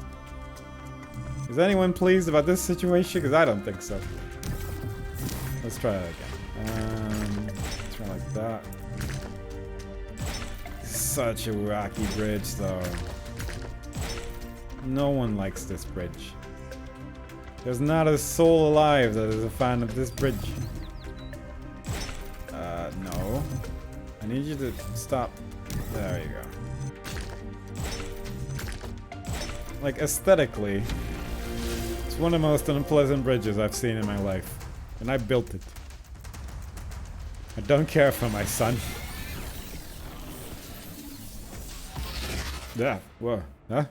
Is anyone pleased about this situation? Because I don't think so. Let's try that again. Let's try like that. Such a wacky bridge, though. No one likes this bridge. There's not a soul alive that is a fan of this bridge. No. I need you to stop. There you go. Like, aesthetically, it's one of the most unpleasant bridges I've seen in my life. And I built it. I don't care for my son. Yeah, whoa, huh?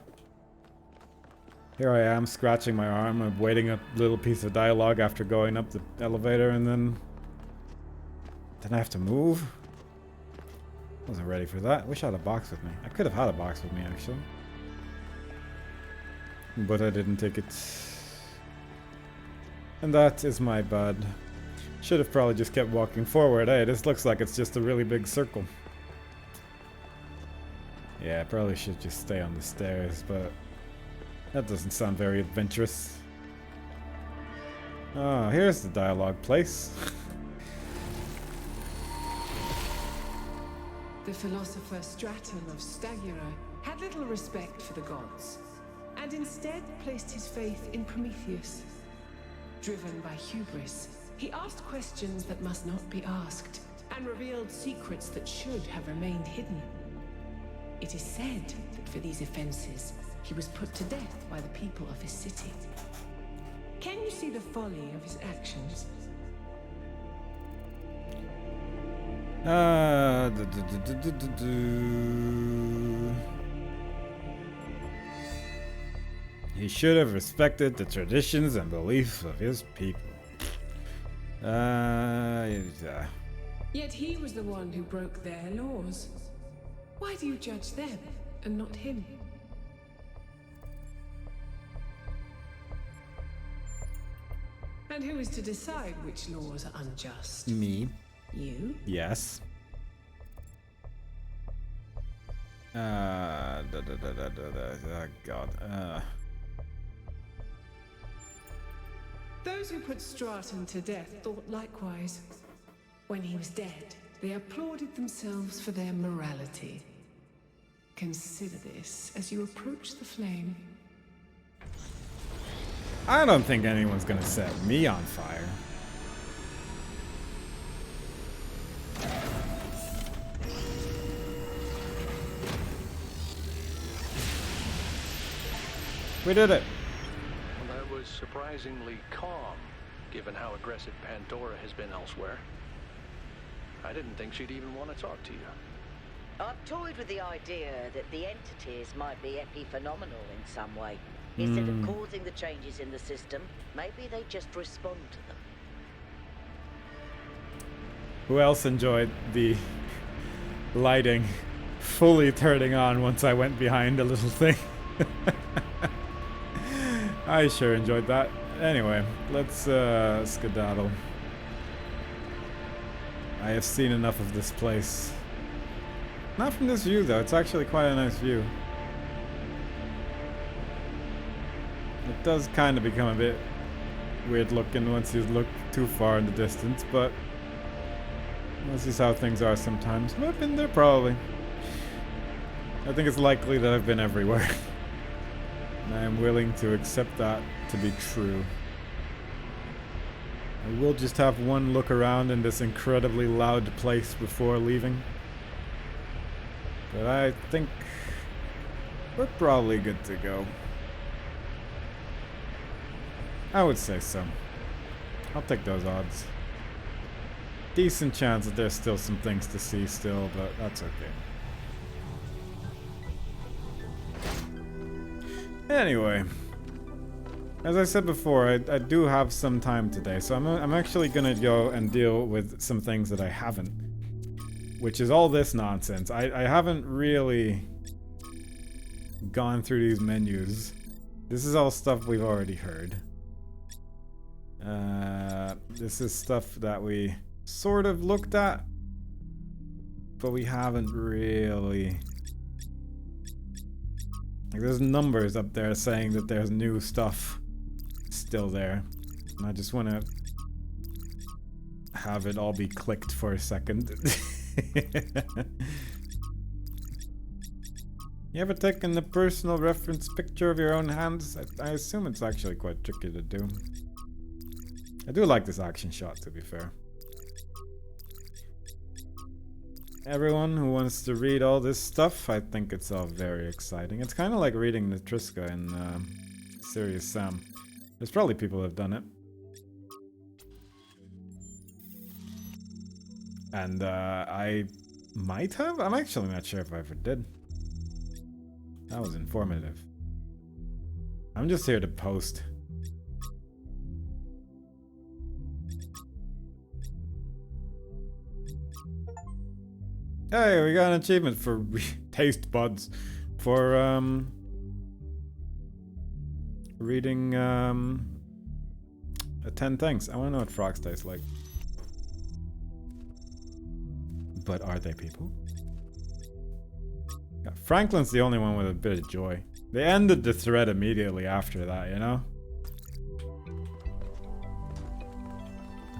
Here I am, scratching my arm, I'm waiting a little piece of dialogue after going up the elevator, and then I have to move? Wasn't ready for that. Wish I had a box with me. I could have had a box with me, actually. But I didn't take it. And that is my bad. Should have probably just kept walking forward. Hey, this looks like it's just a really big circle. Yeah, I probably should just stay on the stairs, but that doesn't sound very adventurous. Oh, here's the dialogue place. The philosopher Straton of Stagira had little respect for the gods, and instead placed his faith in Prometheus. Driven by hubris, he asked questions that must not be asked, and revealed secrets that should have remained hidden. It is said that for these offenses, he was put to death by the people of his city. Can you see the folly of his actions? He should have respected the traditions and beliefs of his people. Yet he was the one who broke their laws. Why do you judge them and not him? And who is to decide which laws are unjust? Me. You? Yes. Oh, God. Those who put Straton to death thought likewise. When he was dead, they applauded themselves for their morality. Consider this as you approach the flame. I don't think anyone's gonna set me on fire. We did it. Well, that was surprisingly calm, given how aggressive Pandora has been elsewhere. I didn't think she'd even want to talk to you. I've toyed with the idea that the entities might be epiphenomenal in some way. Instead of causing the changes in the system, maybe they just respond to them. Who else enjoyed the lighting fully turning on once I went behind a little thing? I sure enjoyed that. Anyway, let's skedaddle. I have seen enough of this place. Not from this view though, it's actually quite a nice view. It does kind of become a bit weird looking once you look too far in the distance, but this is how things are sometimes. I've been there probably. I think it's likely that I've been everywhere. And I am willing to accept that to be true. I will just have one look around in this incredibly loud place before leaving. But I think we're probably good to go. I would say so. I'll take those odds. Decent chance that there's still some things to see still, but that's okay. Anyway, as I said before, I do have some time today, so I'm actually gonna go and deal with some things that I haven't, which is all this nonsense. I haven't really gone through these menus. This is all stuff we've already heard. This is stuff that we sort of looked at, but we haven't really. Like, there's numbers up there saying that there's new stuff still there. And I just want to have it all be clicked for a second. You ever taken a personal reference picture of your own hands? I assume it's actually quite tricky to do. I do like this action shot, to be fair. Everyone who wants to read all this stuff, I think it's all very exciting. It's kind of like reading Natriska in Serious Sam. There's probably people who have done it. And I might have? I'm actually not sure if I ever did. That was informative. I'm just here to post. Hey, we got an achievement for taste buds for reading 10 things. I want to know what frogs taste like. But are they people? Yeah, Franklin's the only one with a bit of joy. They ended the thread immediately after that, you know?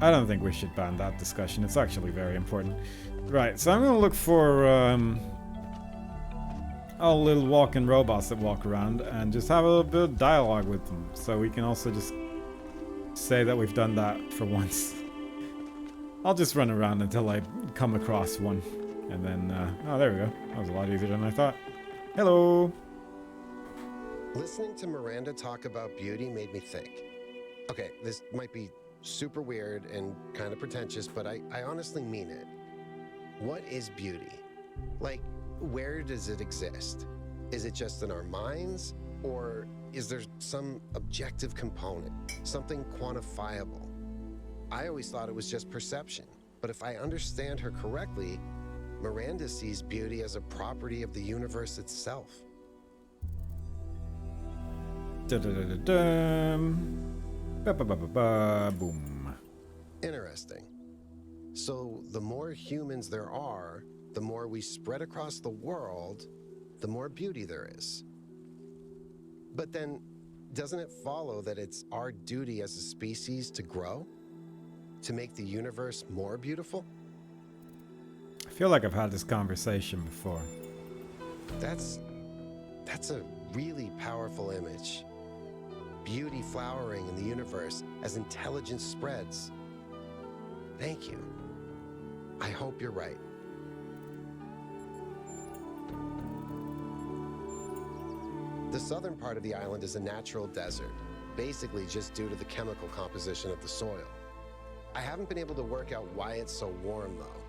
I don't think we should ban that discussion. It's actually very important. Right, so I'm gonna look for all little walking robots that walk around and just have a little bit of dialogue with them, so we can also just say that we've done that for once. I'll just run around until I come across one, and then oh, there we go. That was a lot easier than I thought. Hello. Listening to Miranda talk about beauty made me think. Okay, this might be super weird and kind of pretentious, but I honestly mean it. What is beauty? Like, where does it exist? Is it just in our minds? Or is there some objective component, something quantifiable? I always thought it was just perception, but if I understand her correctly, Miranda sees beauty as a property of the universe itself. Boom. Interesting. So the more humans there are, the more we spread across the world, the more beauty there is. But then, doesn't it follow that it's our duty as a species to grow? To make the universe more beautiful? I feel like I've had this conversation before. That's a really powerful image. Beauty flowering in the universe as intelligence spreads. Thank you. I hope you're right. The southern part of the island is a natural desert, basically just due to the chemical composition of the soil. I haven't been able to work out why it's so warm, though.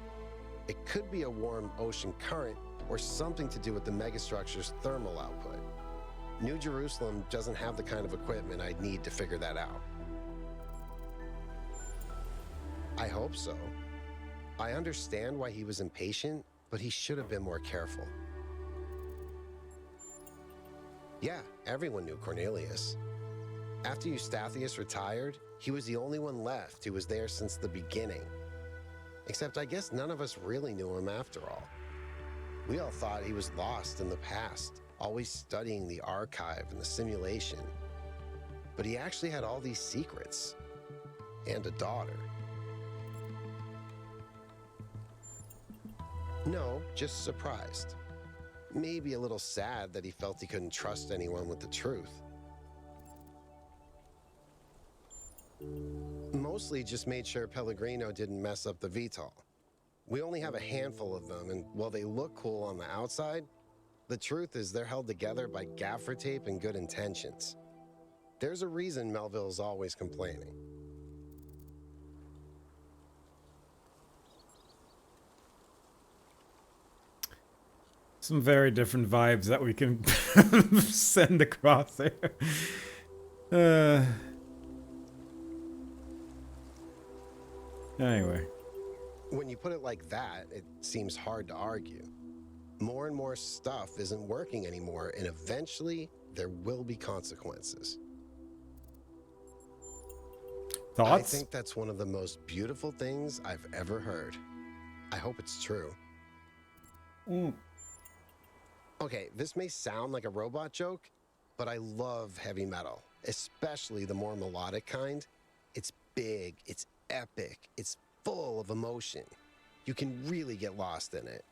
It could be a warm ocean current, or something to do with the megastructure's thermal output. New Jerusalem doesn't have the kind of equipment I'd need to figure that out. I hope so. I understand why he was impatient, but he should have been more careful. Yeah, everyone knew Cornelius. After Eustathius retired, he was the only one left who was there since the beginning. Except I guess none of us really knew him after all. We all thought he was lost in the past, always studying the archive and the simulation. But he actually had all these secrets. And a daughter. No, just surprised. Maybe a little sad that he felt he couldn't trust anyone with the truth. Mostly just made sure Pellegrino didn't mess up the VTOL. We only have a handful of them, and while they look cool on the outside, the truth is they're held together by gaffer tape and good intentions. There's a reason Melville's always complaining. Some very different vibes that we can send across here. Anyway. When you put it like that, it seems hard to argue. More and more stuff isn't working anymore, and eventually there will be consequences. Thoughts? I think that's one of the most beautiful things I've ever heard. I hope it's true. Okay, this may sound like a robot joke, but I love heavy metal, especially the more melodic kind. It's big, it's epic, it's full of emotion. You can really get lost in it.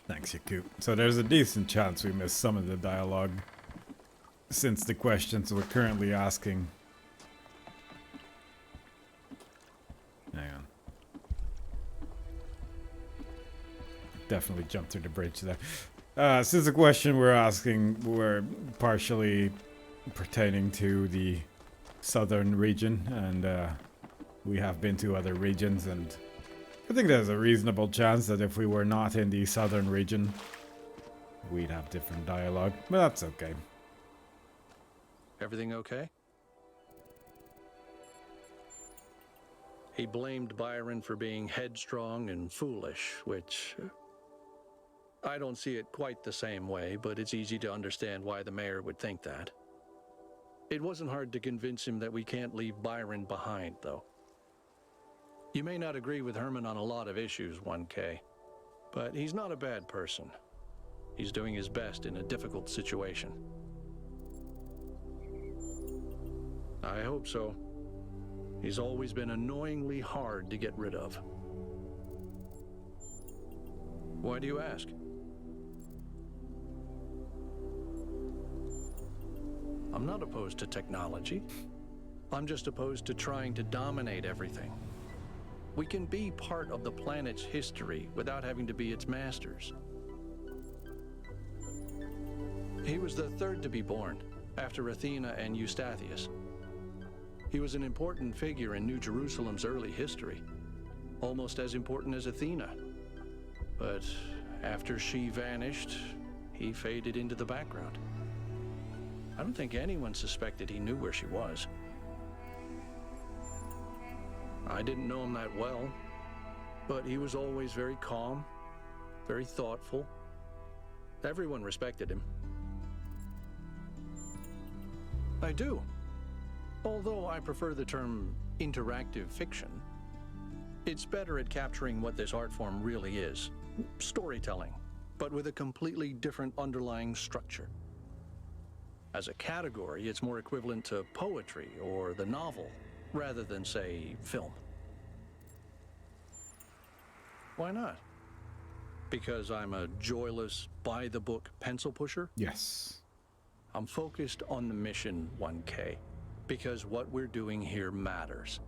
Thanks, Yakut. So there's a decent chance we missed some of the dialogue, since the questions we're currently asking. Hang on. Definitely jumped through the bridge there. Since the question we're asking were partially pertaining to the southern region, and we have been to other regions, and I think there's a reasonable chance that if we were not in the southern region, we'd have different dialogue, but that's okay. Everything okay? He blamed Byron for being headstrong and foolish, which I don't see it quite the same way, but it's easy to understand why the mayor would think that. It wasn't hard to convince him that we can't leave Byron behind, though. You may not agree with Herman on a lot of issues, 1K, but he's not a bad person. He's doing his best in a difficult situation. I hope so. He's always been annoyingly hard to get rid of. Why do you ask? I'm not opposed to technology. I'm just opposed to trying to dominate everything. We can be part of the planet's history without having to be its masters. He was the third to be born, after Athena and Eustathius. He was an important figure in New Jerusalem's early history, almost as important as Athena. But after she vanished, he faded into the background. I don't think anyone suspected he knew where she was. I didn't know him that well, but he was always very calm, very thoughtful. Everyone respected him. I do. Although I prefer the term interactive fiction. It's better at capturing what this art form really is. Storytelling, but with a completely different underlying structure. As a category, it's more equivalent to poetry or the novel, rather than, say, film. Why not? Because I'm a joyless, by-the-book pencil pusher? Yes. I'm focused on the mission, 1K, because what we're doing here matters.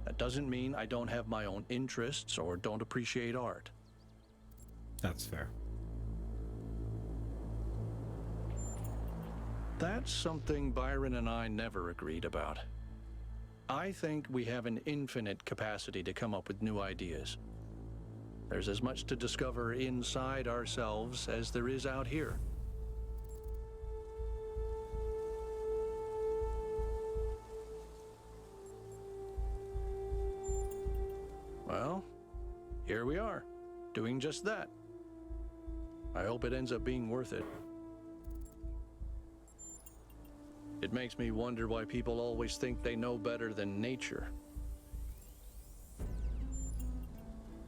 That doesn't mean I don't have my own interests or don't appreciate art. That's fair. That's something Byron and I never agreed about. I think we have an infinite capacity to come up with new ideas. There's as much to discover inside ourselves as there is out here. Well, here we are, doing just that. I hope it ends up being worth it. It makes me wonder why people always think they know better than nature.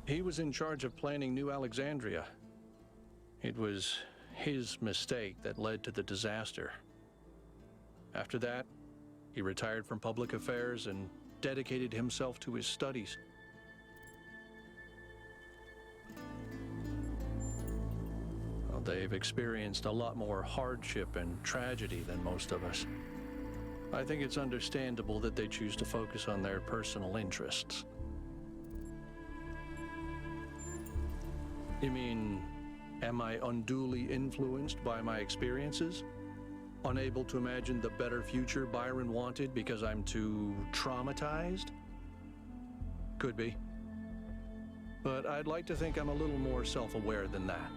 He was in charge of planning New Alexandria. It was his mistake that led to the disaster. After that, he retired from public affairs and dedicated himself to his studies. Well, they've experienced a lot more hardship and tragedy than most of us. I think it's understandable that they choose to focus on their personal interests. You mean, am I unduly influenced by my experiences? Unable to imagine the better future Byron wanted because I'm too traumatized? Could be. But I'd like to think I'm a little more self-aware than that.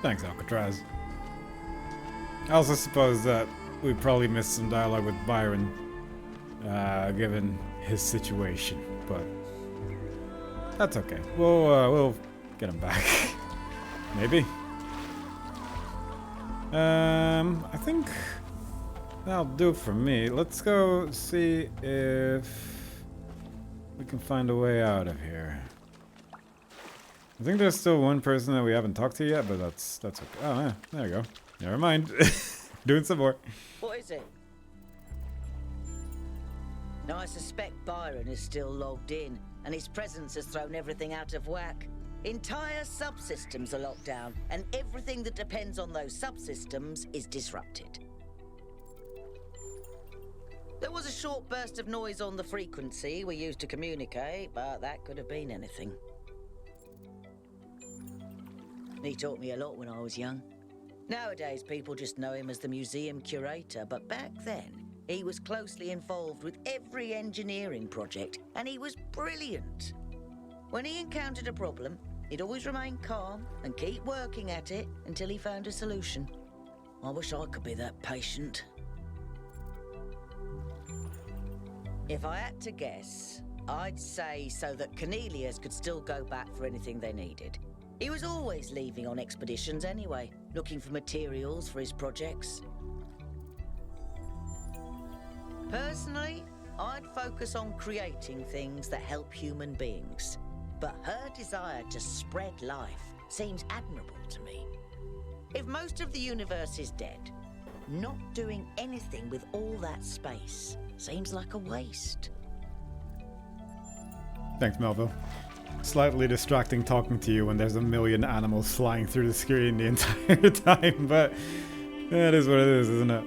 Thanks, Alcatraz. I also suppose that we probably missed some dialogue with Byron, given his situation, but that's okay. We'll get him back. Maybe. I think that'll do for me. Let's go see if we can find a way out of here. I think there's still one person that we haven't talked to yet, but that's okay. Oh, yeah, there you go. Never mind. Doing some more. What is it? Now, I suspect Byron is still logged in, and his presence has thrown everything out of whack. Entire subsystems are locked down, and everything that depends on those subsystems is disrupted. There was a short burst of noise on the frequency we used to communicate, but that could have been anything. He taught me a lot when I was young. Nowadays, people just know him as the museum curator, but back then, he was closely involved with every engineering project, and he was brilliant. When he encountered a problem, he'd always remain calm and keep working at it until he found a solution. I wish I could be that patient. If I had to guess, I'd say so that Cornelius could still go back for anything they needed. He was always leaving on expeditions anyway, looking for materials for his projects. Personally, I'd focus on creating things that help human beings. But her desire to spread life seems admirable to me. If most of the universe is dead, not doing anything with all that space seems like a waste. Thanks, Melville. Slightly distracting talking to you when there's a million animals flying through the screen the entire time, but that is what it is, isn't it?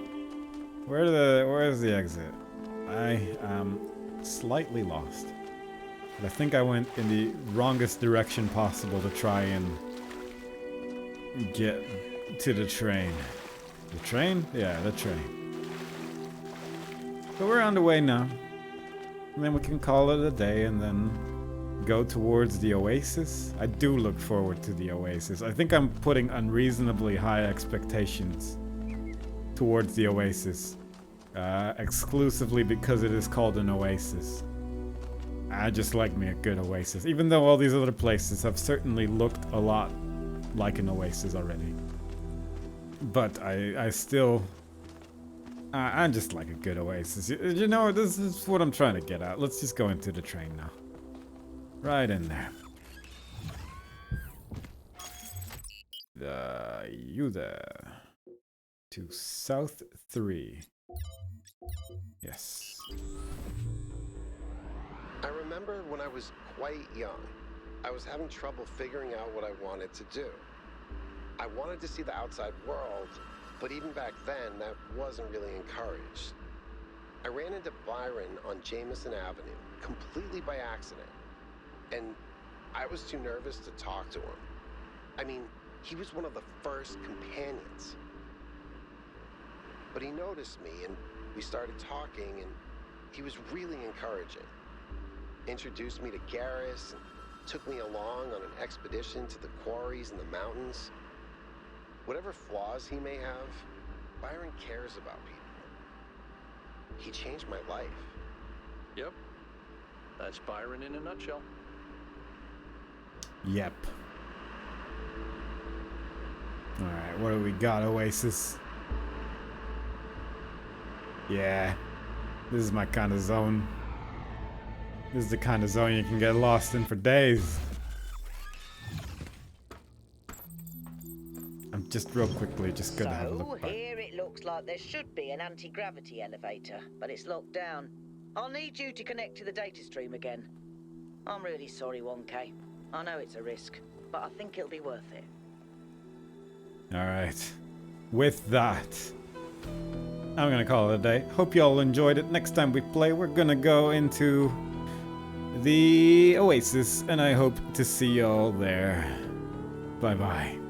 Where's the exit? I am slightly lost. But I think I went in the wrongest direction possible to try and get to the train. The train? Yeah, the train. But we're on the way now. And then we can call it a day and then go towards the oasis. I do look forward to the oasis. I think I'm putting unreasonably high expectations towards the oasis. Exclusively because it is called an oasis. I just like me a good oasis. Even though all these other places have certainly looked a lot like an oasis already. But I still... I just like a good oasis. You know, this is what I'm trying to get at. Let's just go into the train now. Right in there. You there. To South 3. Yes. I remember when I was quite young, I was having trouble figuring out what I wanted to do. I wanted to see the outside world, but even back then, that wasn't really encouraged. I ran into Byron on Jameson Avenue, completely by accident. And I was too nervous to talk to him. I mean, he was one of the first companions. But he noticed me, and we started talking, and he was really encouraging. introduced me to Garrus, and took me along on an expedition to the quarries in the mountains. Whatever flaws he may have, Byron cares about people. He changed my life. Yep. That's Byron in a nutshell. Yep. Alright, what do we got, Oasis? Yeah. This is my kind of zone. This is the kind of zone you can get lost in for days. I'm just real quickly just gonna have a look back. Here it looks like there should be an anti-gravity elevator, but it's locked down. I'll need you to connect to the data stream again. I'm really sorry, 1K. I know it's a risk, but I think it'll be worth it. Alright. With that, I'm gonna call it a day. Hope y'all enjoyed it. Next time we play, we're gonna go into the Oasis, and I hope to see y'all there. Bye bye.